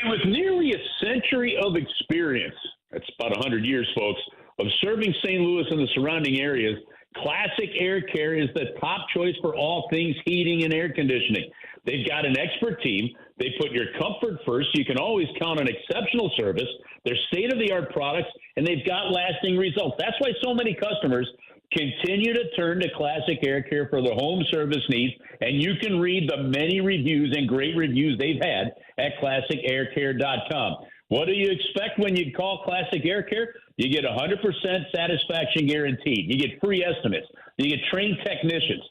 Speaker 10: With nearly a century of experience, that's about 100 years, folks, of serving St. Louis and the surrounding areas, Classic Air Care is the top choice for all things heating and air conditioning. They've got an expert team. They put your comfort first. You can always count on exceptional service. They're state-of-the-art products, and they've got lasting results. That's why so many customers continue to turn to Classic Air Care for their home service needs, and you can read the many reviews and great reviews they've had at ClassicAirCare.com. What do you expect when you call Classic Air Care? You get 100% satisfaction guaranteed. You get free estimates. You get trained technicians.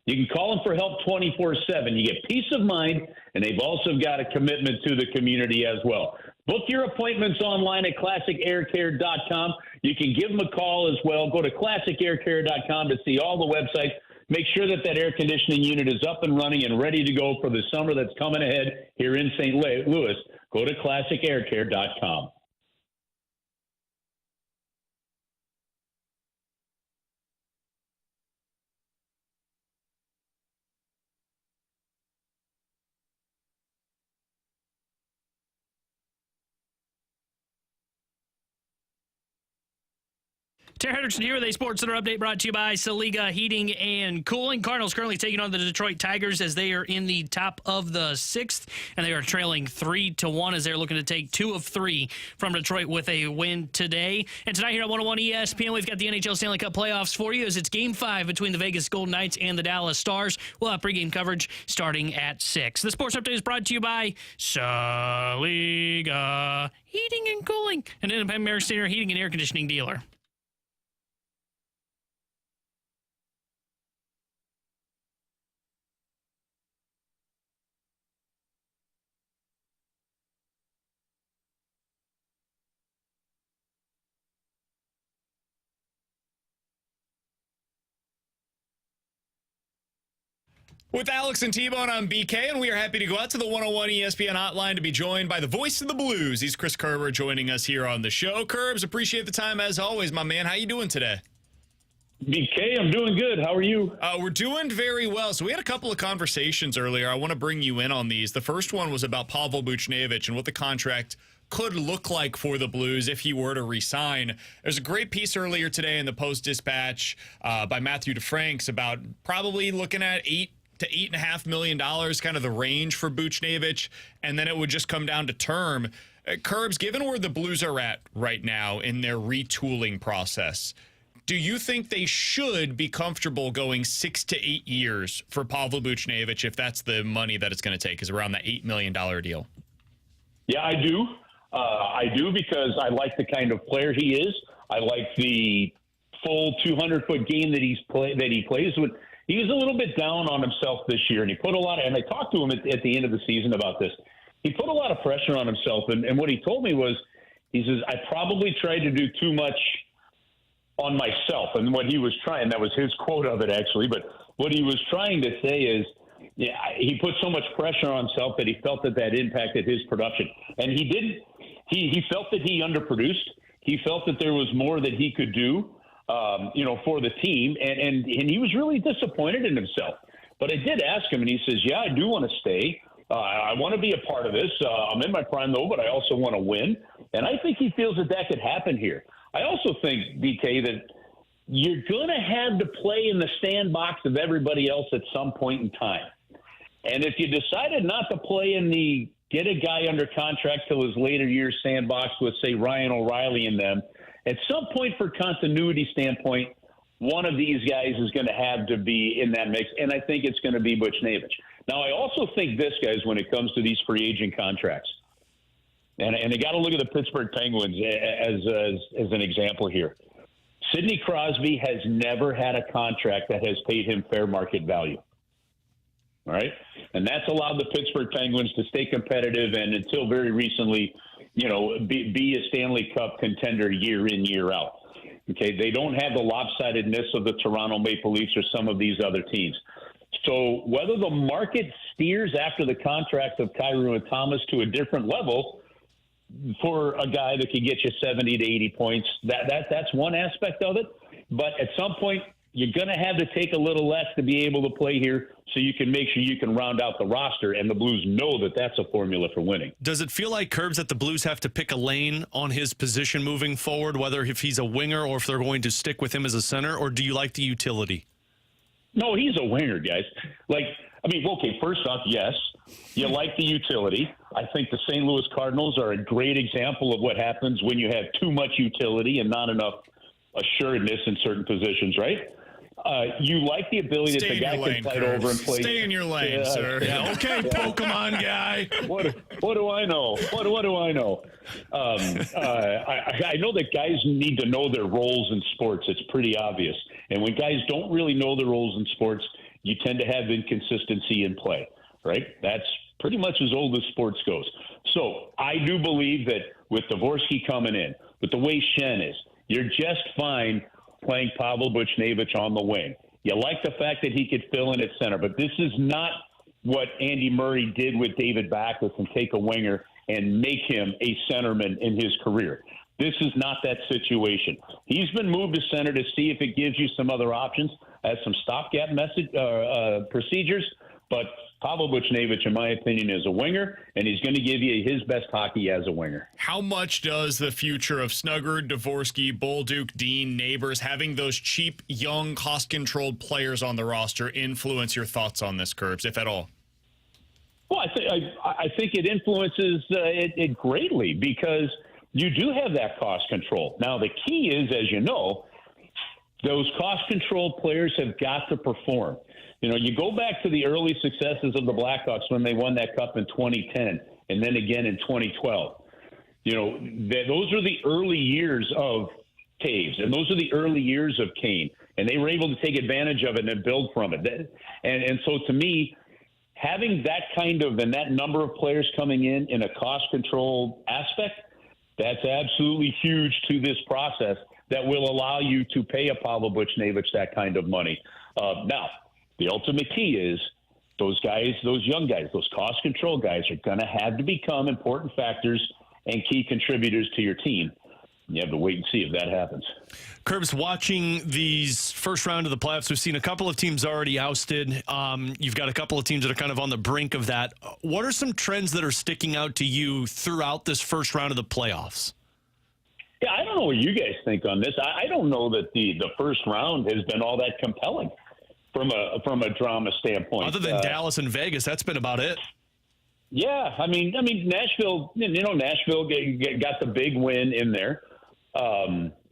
Speaker 10: You can call them for help 24/7. You get peace of mind, and they've also got a commitment to the community as well. Book your appointments online at classicaircare.com. You can give them a call as well. Go to classicaircare.com to see all the websites. Make sure that air conditioning unit is up and running and ready to go for the summer that's coming ahead here in St. Louis. Go to classicaircare.com.
Speaker 6: Terry Hendrickson here with a Sports Center update brought to you by Saliga Heating and Cooling. Cardinals currently taking on the Detroit Tigers as they are in the top of the 6th, and they are trailing 3-1 as they're looking to take 2 of 3 from Detroit with a win today. And tonight here at 101 ESPN, we've got the NHL Stanley Cup playoffs for you as it's Game 5 between the Vegas Golden Knights and the Dallas Stars. We'll have pregame coverage starting at 6. The Sports Update is brought to you by Saliga Heating and Cooling, an independent American Standard heating and air conditioning dealer.
Speaker 4: With Alex and T-Bone on BK, and we are happy to go out to the 101 ESPN hotline to be joined by the voice of the Blues. He's Chris Kerber joining us here on the show. Kerbs, appreciate the time as always, my man. How you doing today?
Speaker 10: BK, I'm doing good. How are you?
Speaker 4: We're doing very well. So we had a couple of conversations earlier. I want to bring you in on these. The first one was about Pavel Buchnevich and what the contract could look like for the Blues if he were to resign. There's a great piece earlier today in the Post-Dispatch by Matthew DeFranks about probably looking at $8 to $8.5 million, kind of the range for Buchnevich, and then it would just come down to term. Kerbs, given where the Blues are at right now in their retooling process, do you think they should be comfortable going 6 to 8 years for Pavel Buchnevich if that's the money that it's going to take, is around that $8 million deal?
Speaker 10: Yeah, I do. I do because I like the kind of player he is. I like the full 200-foot game that he plays with. He was a little bit down on himself this year, and he put a lot of, and I talked to him at the end of the season about this. He put a lot of pressure on himself, and what he told me was, he says, I probably tried to do too much on myself. And what he was trying, that was his quote of it actually, but what he was trying to say is, yeah, he put so much pressure on himself that he felt that impacted his production. And he didn't, he felt that he underproduced. He felt that there was more that he could do. For the team, and he was really disappointed in himself. But I did ask him, and he says, yeah, I do want to stay. I want to be a part of this. I'm in my prime, though, but I also want to win. And I think he feels that could happen here. I also think, BK, that you're going to have to play in the sandbox of everybody else at some point in time. And if you decided not to play in the get a guy under contract till his later years sandbox with, say, Ryan O'Reilly and them, at some point, for continuity standpoint, one of these guys is going to have to be in that mix, and I think it's going to be Buchnevich. Now, I also think this, guys, when it comes to these free agent contracts, and they got to look at the Pittsburgh Penguins as an example here. Sidney Crosby has never had a contract that has paid him fair market value. All right? And that's allowed the Pittsburgh Penguins to stay competitive and until very recently, be a Stanley Cup contender year in, year out. Okay, they don't have the lopsidedness of the Toronto Maple Leafs or some of these other teams. So whether the market steers after the contract of Kyrou and Thomas to a different level for a guy that can get you 70 to 80 points, that's one aspect of it. But at some point, you're going to have to take a little less to be able to play here so you can make sure you can round out the roster, and the Blues know that that's a formula for winning.
Speaker 5: Does it feel like, Kerbs, that the Blues have to pick a lane on his position moving forward, whether if he's a winger or if they're going to stick with him as a center, or do you like the utility?
Speaker 10: No, he's a winger, guys. First off, yes, you like the utility. I think the St. Louis Cardinals are a great example of what happens when you have too much utility and not enough assuredness in certain positions, right? You like the ability that the guy can fight over and play.
Speaker 4: Stay in your lane, sir.
Speaker 5: Yeah, okay, Pokemon guy.
Speaker 10: What do I know? What do I know? I know that guys need to know their roles in sports. It's pretty obvious. And when guys don't really know their roles in sports, you tend to have inconsistency in play, right? That's pretty much as old as sports goes. So I do believe that with Dvorsky coming in, with the way Shen is, you're just fine playing Pavel Buchnevich on the wing. You like the fact that he could fill in at center, but this is not what Andy Murray did with David Backes and take a winger and make him a centerman in his career. This is not that situation. He's been moved to center to see if it gives you some other options, as some stopgap procedures, but Pavel Buchnevich, in my opinion, is a winger, and he's going to give you his best hockey as a winger.
Speaker 4: How much does the future of Snugger, Dvorsky, Bolduc, Dean, Neighbors, having those cheap, young, cost-controlled players on the roster influence your thoughts on this, Kerbs, if at all?
Speaker 10: Well, I think it influences it greatly because you do have that cost control. Now, the key is, as you know, those cost-controlled players have got to perform. You know, you go back to the early successes of the Blackhawks when they won that cup in 2010 and then again in 2012. You know, those are the early years of Taves, and those are the early years of Kane, and they were able to take advantage of it and build from it. And so to me, having that kind of and that number of players coming in a cost-controlled aspect, that's absolutely huge to this process that will allow you to pay a Pavel Buchnevich that kind of money. Now, the ultimate key is those guys, those young guys, those cost control guys are going to have to become important factors and key contributors to your team. You have to wait and see if that happens.
Speaker 5: Kerbs, watching these first round of the playoffs, we've seen a couple of teams already ousted. You've got a couple of teams that are kind of on the brink of that. What are some trends that are sticking out to you throughout this first round of the playoffs?
Speaker 10: Yeah, I don't know what you guys think on this. I don't know that the first round has been all that compelling from a drama standpoint.
Speaker 5: Other than Dallas and Vegas, that's been about it.
Speaker 10: Yeah, I mean Nashville. You know, Nashville got the big win in there.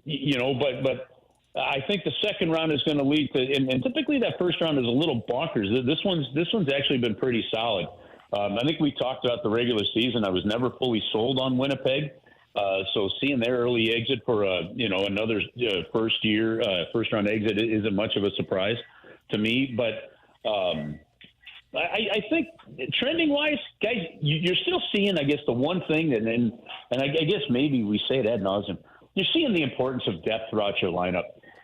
Speaker 10: You know, but I think the second round is going to lead to, and typically that first round is a little bonkers. This one's actually been pretty solid. I think we talked about the regular season. I was never fully sold on Winnipeg. So seeing their early exit for another first round exit isn't much of a surprise to me. But I think trending wise, guys, you're still seeing, I guess, the one thing and I guess maybe we say it ad nauseum. You're seeing the importance of depth throughout your lineup.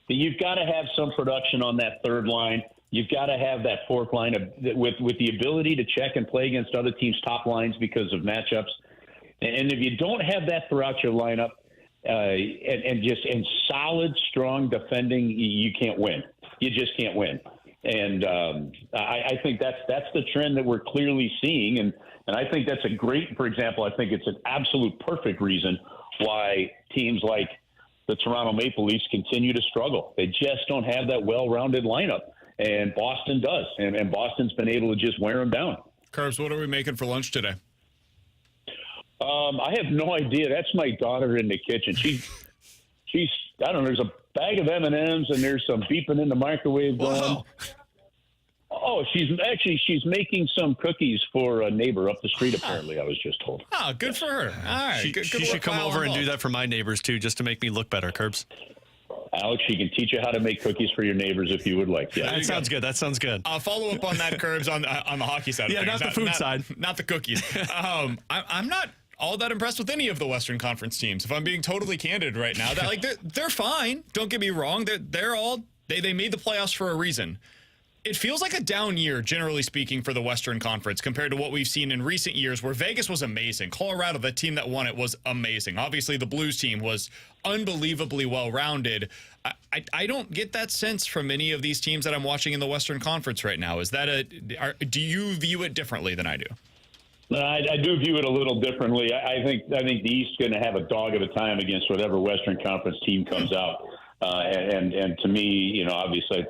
Speaker 10: That you've got to have some production on that third line. You've got to have that fourth line with the ability to check and play against other teams' top lines because of matchups. And if you don't have that throughout your lineup, and solid, strong defending, you can't win. You just can't win. And I think that's the trend that we're clearly seeing. And I think that's a great, for example, I think it's an absolute perfect reason why teams like the Toronto Maple Leafs continue to struggle. They just don't have that well-rounded lineup. And Boston does. And Boston's been able to just wear them down.
Speaker 4: Kerbs, what are we making for lunch today?
Speaker 10: I have no idea. That's my daughter in the kitchen. She's I don't know, there's a bag of M&Ms and there's some beeping in the microwave going.
Speaker 4: Wow.
Speaker 10: Oh, she's making some cookies for a neighbor up the street, apparently, I was just told.
Speaker 4: Oh, good for her. All right.
Speaker 5: She should come over and do that for my neighbors, too, just to make me look better, Kerbs.
Speaker 10: Alex, she can teach you how to make cookies for your neighbors if you would like. Yeah,
Speaker 5: that sounds good. That sounds good.
Speaker 4: Follow up on that, Kerbs, on the hockey side of things.
Speaker 5: Not the food side.
Speaker 4: Not the cookies. I'm not all that impressed with any of the Western Conference teams, if I'm being totally candid right now. They're fine. Don't get me wrong. They made the playoffs for a reason. It feels like a down year, generally speaking, for the Western Conference compared to what we've seen in recent years where Vegas was amazing. Colorado, the team that won it, was amazing. Obviously, the Blues team was unbelievably well-rounded. I don't get that sense from any of these teams that I'm watching in the Western Conference right now. Do you view it differently than I do?
Speaker 10: I do view it a little differently. I think the East is going to have a dog of a time against whatever Western Conference team comes out. And to me, obviously,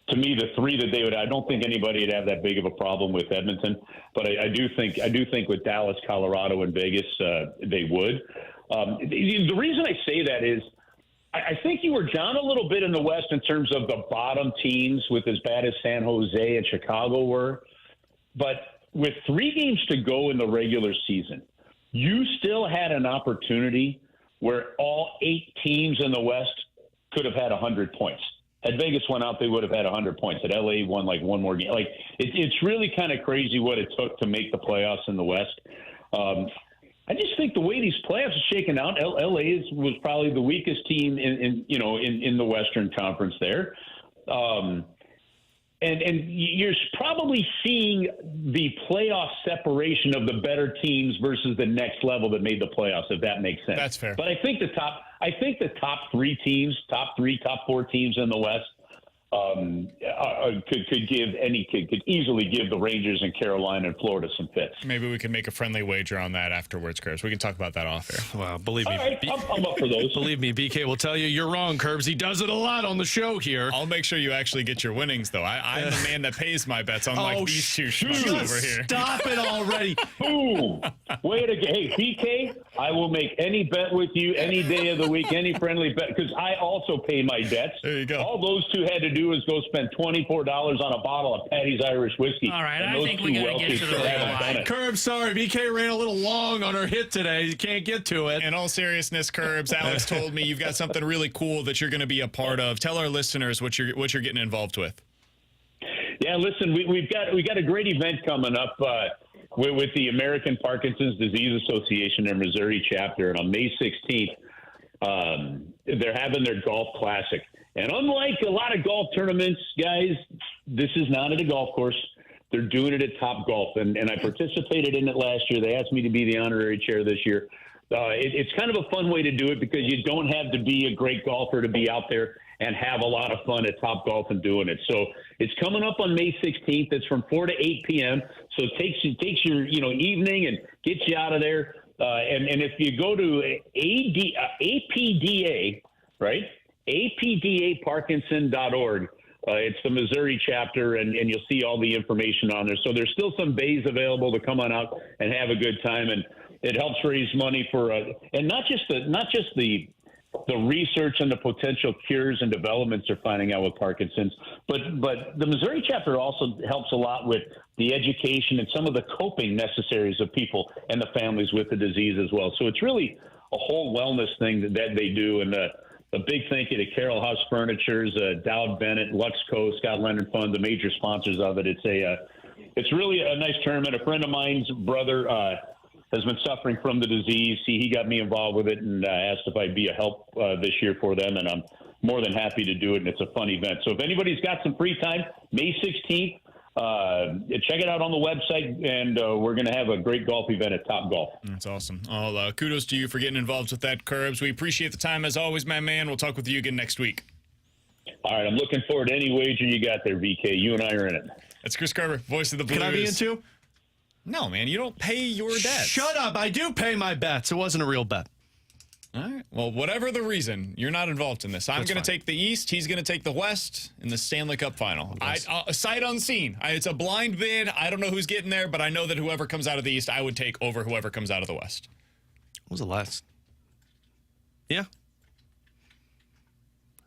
Speaker 10: to me, the three that they would, I don't think anybody would have that big of a problem with Edmonton, but I do think with Dallas, Colorado, and Vegas, they would. The reason I say that is I think you were down a little bit in the West in terms of the bottom teams with as bad as San Jose and Chicago were. But with 3 games to go in the regular season, you still had an opportunity where all 8 teams in the West could have had 100 points. Had Vegas went out, they would have had 100 points. Had LA won like one more game. Like it's really kind of crazy what it took to make the playoffs in the West. I just think the way these playoffs are shaken out, LA was probably the weakest team in the Western Conference there. And you're probably seeing the playoff separation of the better teams versus the next level that made the playoffs, if that makes sense.
Speaker 4: That's fair.
Speaker 10: But I think the top 3 teams, top 4 teams in the West could easily give the Rangers and Carolina and Florida some fits.
Speaker 4: Maybe we can make a friendly wager on that afterwards, Curbs. We can talk about that off air.
Speaker 5: Well, believe me,
Speaker 10: All right, I'm up for those.
Speaker 5: Believe me, BK will tell you you're wrong, Curbs. He does it a lot on the show here.
Speaker 4: I'll make sure you actually get your winnings, though. I'm the man that pays my bets, unlike these two schmucks over here.
Speaker 5: Stop it already.
Speaker 10: Boom. Way to go. Hey, BK, I will make any bet with you any day of the week, any friendly bet, because I also pay my bets.
Speaker 4: There you go.
Speaker 10: All those two had to do is go spend $24 on a bottle of Patty's Irish whiskey.
Speaker 6: All right, I think we got to get to the real line.
Speaker 5: Curbs, sorry. BK ran a little long on her hit today. You can't get to it.
Speaker 4: In all seriousness, Curbs, Alex told me you've got something really cool that you're going to be a part of. Tell our listeners what you're getting involved with.
Speaker 10: Yeah, listen, we got a great event coming up with the American Parkinson's Disease Association in Missouri chapter, and on May 16th, they're having their golf classic. And unlike a lot of golf tournaments, guys, this is not at a golf course. They're doing it at Top Golf, and I participated in it last year. They asked me to be the honorary chair this year. It's kind of a fun way to do it because you don't have to be a great golfer to be out there and have a lot of fun at Top Golf and doing it. So it's coming up on May 16th. It's from 4 to 8 p.m. So it takes your evening and gets you out of there. And if you go to APDA, right? APDAParkinson.org. It's the Missouri chapter, and you'll see all the information on there. So there's still some bays available to come on out and have a good time, and it helps raise money for and not just the research and the potential cures and developments they're finding out with Parkinson's, but the Missouri chapter also helps a lot with the education and some of the coping necessaries of people and the families with the disease as well. So it's really a whole wellness thing that they do, and a big thank you to Carroll House Furnitures, Dowd Bennett, Luxco, Scott Leonard Fund, the major sponsors of it. It's really a nice tournament. A friend of mine's brother has been suffering from the disease. He got me involved with it and asked if I'd be a help this year for them, and I'm more than happy to do it, and it's a fun event. So if anybody's got some free time, May 16th, check it out on the website, and we're going to have a great golf event at Top Golf.
Speaker 4: That's awesome. Well, kudos to you for getting involved with that, Curbs. We appreciate the time as always, my man. We'll talk with you again next week.
Speaker 10: All right, I'm looking forward to any wager you got there, VK. You and I are in it.
Speaker 4: That's Chris Kerber, voice of the Blues.
Speaker 5: Can I be in too?
Speaker 4: No, man, you don't pay your debts.
Speaker 5: Shut up. I do pay my bets. It wasn't a real bet.
Speaker 4: All right. Well, whatever the reason, you're not involved in this. I'm going to take the East. He's going to take the West in the Stanley Cup final. Sight unseen. It's a blind bid. I don't know who's getting there, but I know that whoever comes out of the East, I would take over whoever comes out of the West.
Speaker 5: What was the last? Yeah.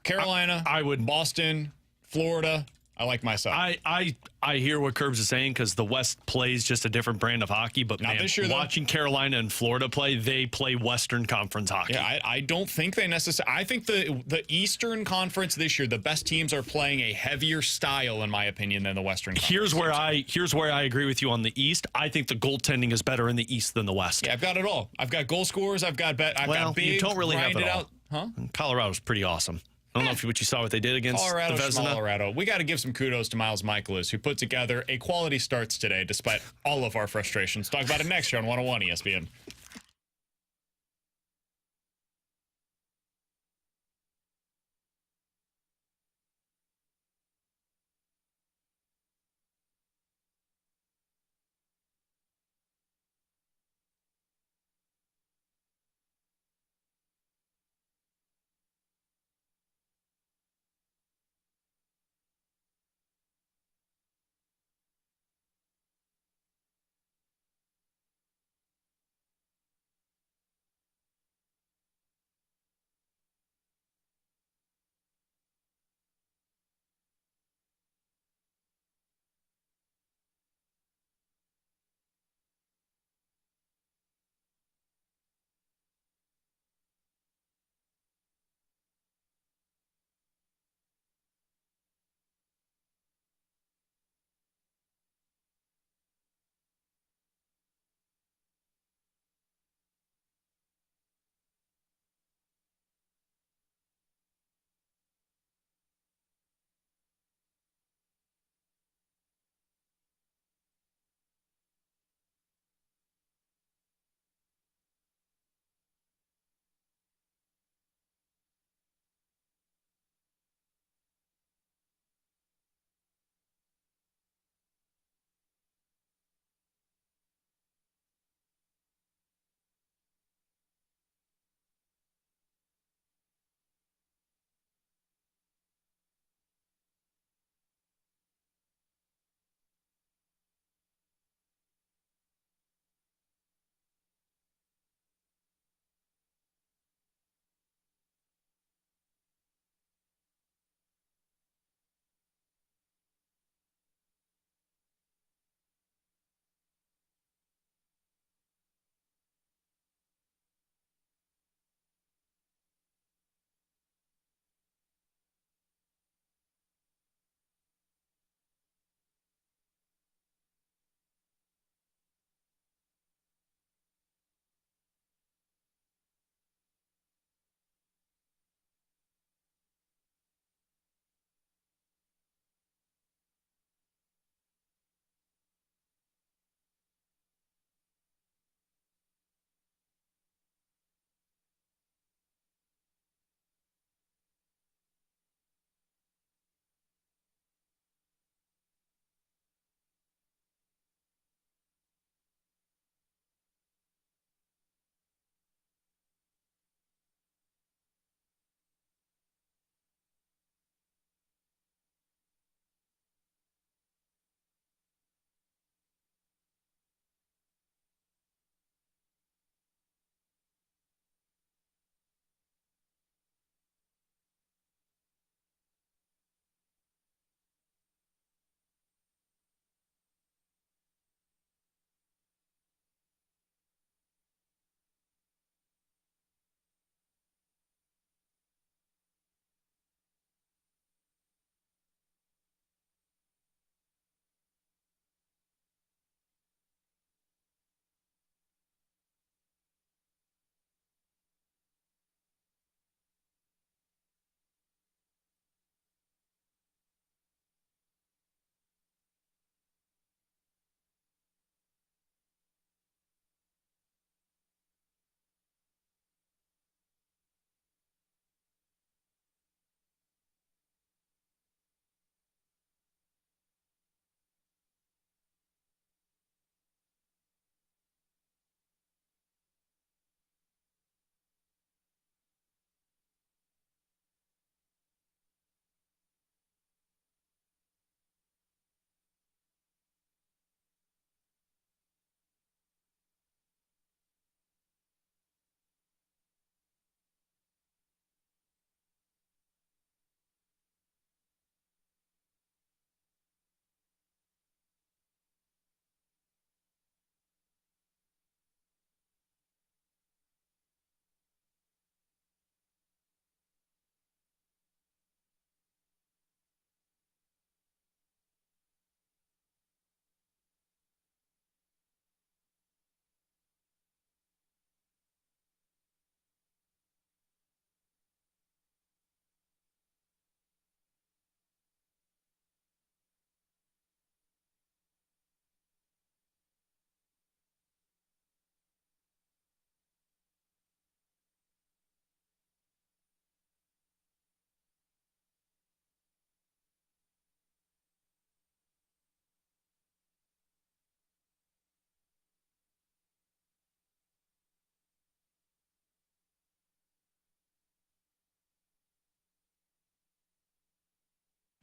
Speaker 4: Carolina.
Speaker 5: I would.
Speaker 4: Boston, Florida. I like my side.
Speaker 5: I hear what Curbs is saying because the West plays just a different brand of hockey. But
Speaker 4: Not
Speaker 5: man,
Speaker 4: this year, though.
Speaker 5: Watching Carolina and Florida play, they play Western Conference hockey.
Speaker 4: Yeah, I don't think they necessarily. I think the Eastern Conference this year, the best teams are playing a heavier style, in my opinion, than the Western Conference.
Speaker 5: Here's where I agree with you on the East. I think the goaltending is better in the East than the West.
Speaker 4: Yeah, I've got it all. I've got goal scorers. I've got big.
Speaker 5: You don't really have it all.
Speaker 4: Out. Huh?
Speaker 5: Colorado's pretty awesome. I don't know if what you saw what they did against
Speaker 4: Colorado. We got to give some kudos to Miles Mikolas, who put together a quality starts today, despite all of our frustrations. Talk about it next year on 101 ESPN.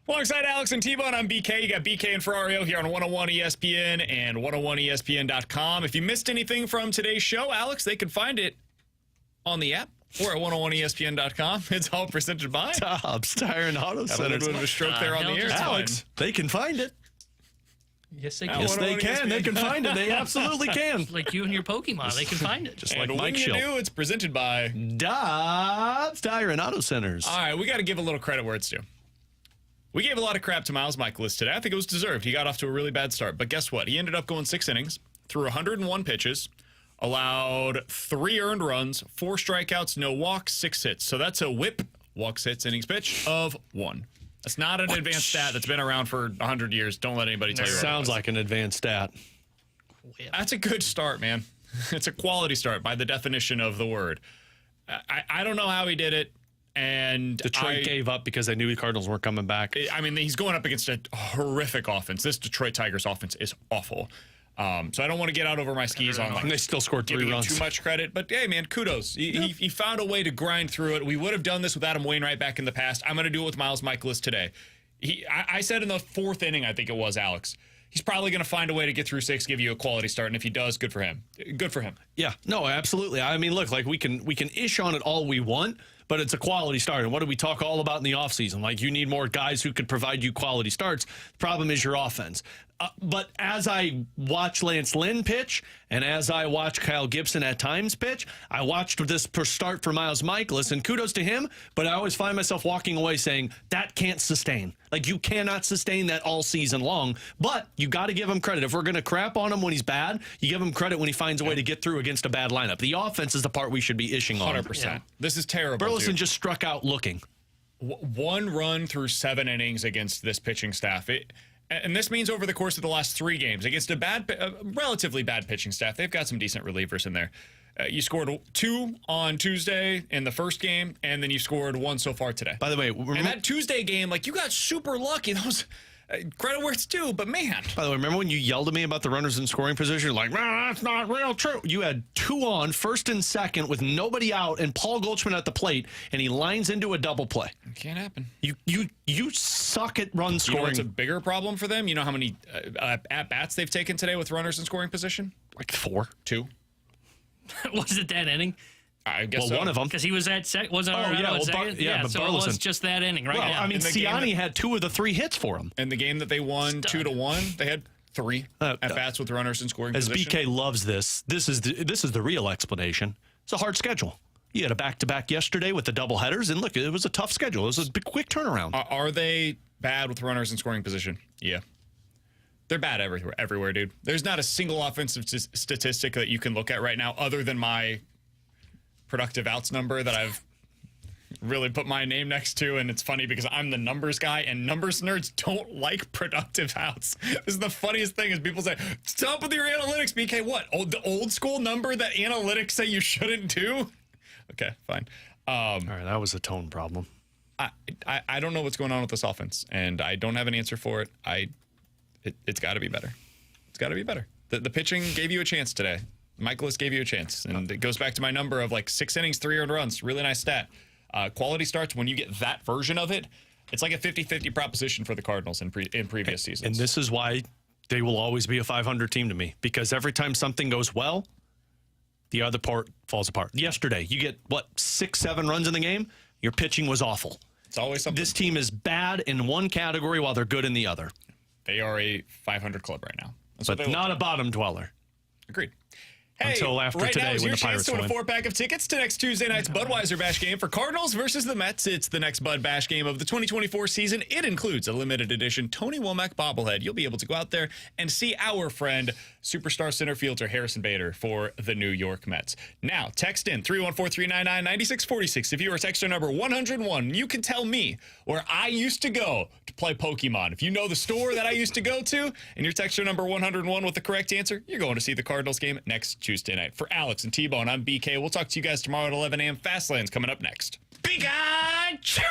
Speaker 4: Alongside Alex and T-Bone, I'm BK. You got BK and Ferrario here on 101 ESPN and 101ESPN.com. If you missed anything from today's show, Alex, they can find it on the app or at 101ESPN.com. It's all presented by
Speaker 5: Dobbs Tire and Auto Center.
Speaker 4: A little bit of a stroke there on the air.
Speaker 5: Alex, they can find it.
Speaker 6: Yes, they can.
Speaker 5: Yes, they can. They can find it. They absolutely can.
Speaker 6: Like you and your Pokemon, they can find it.
Speaker 5: Just
Speaker 4: And
Speaker 5: like
Speaker 4: when
Speaker 5: Mike
Speaker 4: you
Speaker 5: Schill.
Speaker 4: do, it's presented by
Speaker 5: Dobbs Tire and Auto Centers.
Speaker 4: All right, we got to give a little credit where it's due. We gave a lot of crap to Miles Mikolas today. I think it was deserved. He got off to a really bad start. But guess what? He ended up going 6 innings, threw 101 pitches, allowed 3 earned runs, 4 strikeouts, no walks, 6 hits. So that's a whip, walks, hits, innings pitch of 1. That's not an advanced stat that's been around for 100 years. Don't let anybody tell you.
Speaker 5: Sounds like an advanced stat.
Speaker 4: That's a good start, man. It's a quality start by the definition of the word. I don't know how he did it. And
Speaker 5: Detroit gave up because they knew the Cardinals weren't coming back.
Speaker 4: I mean, he's going up against a horrific offense. This Detroit Tigers offense is awful. So I don't want to get out over my skis on like
Speaker 5: they still scored 3 runs.
Speaker 4: Too much credit, but hey, man, kudos. He found a way to grind through it. We would have done this with Adam Wainwright back in the past. I'm going to do it with Miles Mikolas today. I said in the 4th inning, I think it was, Alex, he's probably going to find a way to get through 6, give you a quality start, and if he does, good for him. Good for him.
Speaker 5: Yeah, no, absolutely. I mean, look, like we can ish on it all we want, but it's a quality start. And what do we talk all about in the offseason? Like, you need more guys who could provide you quality starts. The problem is your offense. But as I watch Lance Lynn pitch, and as I watch Kyle Gibson at times pitch, I watched this start for Miles Mikolas, and kudos to him, but I always find myself walking away saying, that can't sustain. Like, you cannot sustain that all season long, but you got to give him credit. If we're going to crap on him when he's bad, you give him credit when he finds a way to get through against a bad lineup. The offense is the part we should be ishing on.
Speaker 4: 100%. Yeah. This is terrible,
Speaker 5: Burleson just struck out looking.
Speaker 4: 1 run through 7 innings against this pitching staff. And this means over the course of the last 3 games against a relatively bad pitching staff. They've got some decent relievers in there. You scored 2 on Tuesday in the first game, and then you scored 1 so far today.
Speaker 5: By the way,
Speaker 4: and that Tuesday game, like, you got super lucky. Those credit where it's due, but man.
Speaker 5: By the way, remember when you yelled at me about the runners in scoring position? Like, that's not real true. You had 2 on, first and second, with nobody out, and Paul Goldschmidt at the plate, and he lines into a double play.
Speaker 4: It can't happen.
Speaker 5: You suck at run scoring.
Speaker 4: You know what's a bigger problem for them? You know how many at-bats they've taken today with runners in scoring position?
Speaker 5: Like 4.
Speaker 4: 2.
Speaker 6: Was it that inning?
Speaker 4: I guess
Speaker 5: one of them.
Speaker 6: Because he was at second. Wasn't
Speaker 5: second?
Speaker 6: but
Speaker 5: so
Speaker 6: Burleson. It was just that inning, right?
Speaker 5: Well,
Speaker 6: Yeah.
Speaker 5: I mean, Ciani had 2 of the 3 hits for him.
Speaker 4: In the game that they won 2-1, they had 3 at-bats with runners in scoring
Speaker 5: as
Speaker 4: position.
Speaker 5: BK loves this is the real explanation. It's a hard schedule. You had a back-to-back yesterday with the doubleheaders, and look, it was a tough schedule. It was a big, quick turnaround.
Speaker 4: Are they bad with runners in scoring position? Yeah. They're bad everywhere, dude. There's not a single offensive statistic that you can look at right now other than my productive outs number that I've really put my name next to. And it's funny because I'm the numbers guy, and numbers nerds don't like productive outs. This is the funniest thing is people say, stop with your analytics, BK. What? Oh, the old school number that analytics say you shouldn't do? Okay, fine.
Speaker 5: All right, that was a tone problem.
Speaker 4: I don't know what's going on with this offense, and I don't have an answer for it. It's got to be better. It's got to be better. The pitching gave you a chance today. Mikolas gave you a chance, and it goes back to my number of like 6 innings, 3 earned runs. Really nice stat. Quality starts, when you get that version of it, it's like a 50-50 proposition for the Cardinals in previous seasons.
Speaker 5: And this is why they will always be a 500 team to me, because every time something goes well, the other part falls apart. Yesterday, you get, 6-7 runs in the game? Your pitching was awful.
Speaker 4: It's always something.
Speaker 5: This team is bad in one category while they're good in the other.
Speaker 4: They are a 500 club right now.
Speaker 5: But not a bottom dweller.
Speaker 4: Agreed. Hey,
Speaker 5: until after today
Speaker 4: now is
Speaker 5: when
Speaker 4: your
Speaker 5: the Pirates
Speaker 4: chance to win
Speaker 5: win.
Speaker 4: a 4-pack of tickets to next Tuesday night's Budweiser Bash game for Cardinals versus the Mets. It's the next Bud Bash game of the 2024 season. It includes a limited edition Tony Womack bobblehead. You'll be able to go out there and see our friend, superstar center fielder Harrison Bader for the New York Mets. Now, text in 314-399-9646. If you are texter number 101, you can tell me where I used to go to play Pokemon. If you know the store that I used to go to, and you're texter number 101 with the correct answer, you're going to see the Cardinals game next Tuesday night. For Alex and T-Bone, I'm BK. We'll talk to you guys tomorrow at 11 a.m. Fastlands coming up next. Pikachu!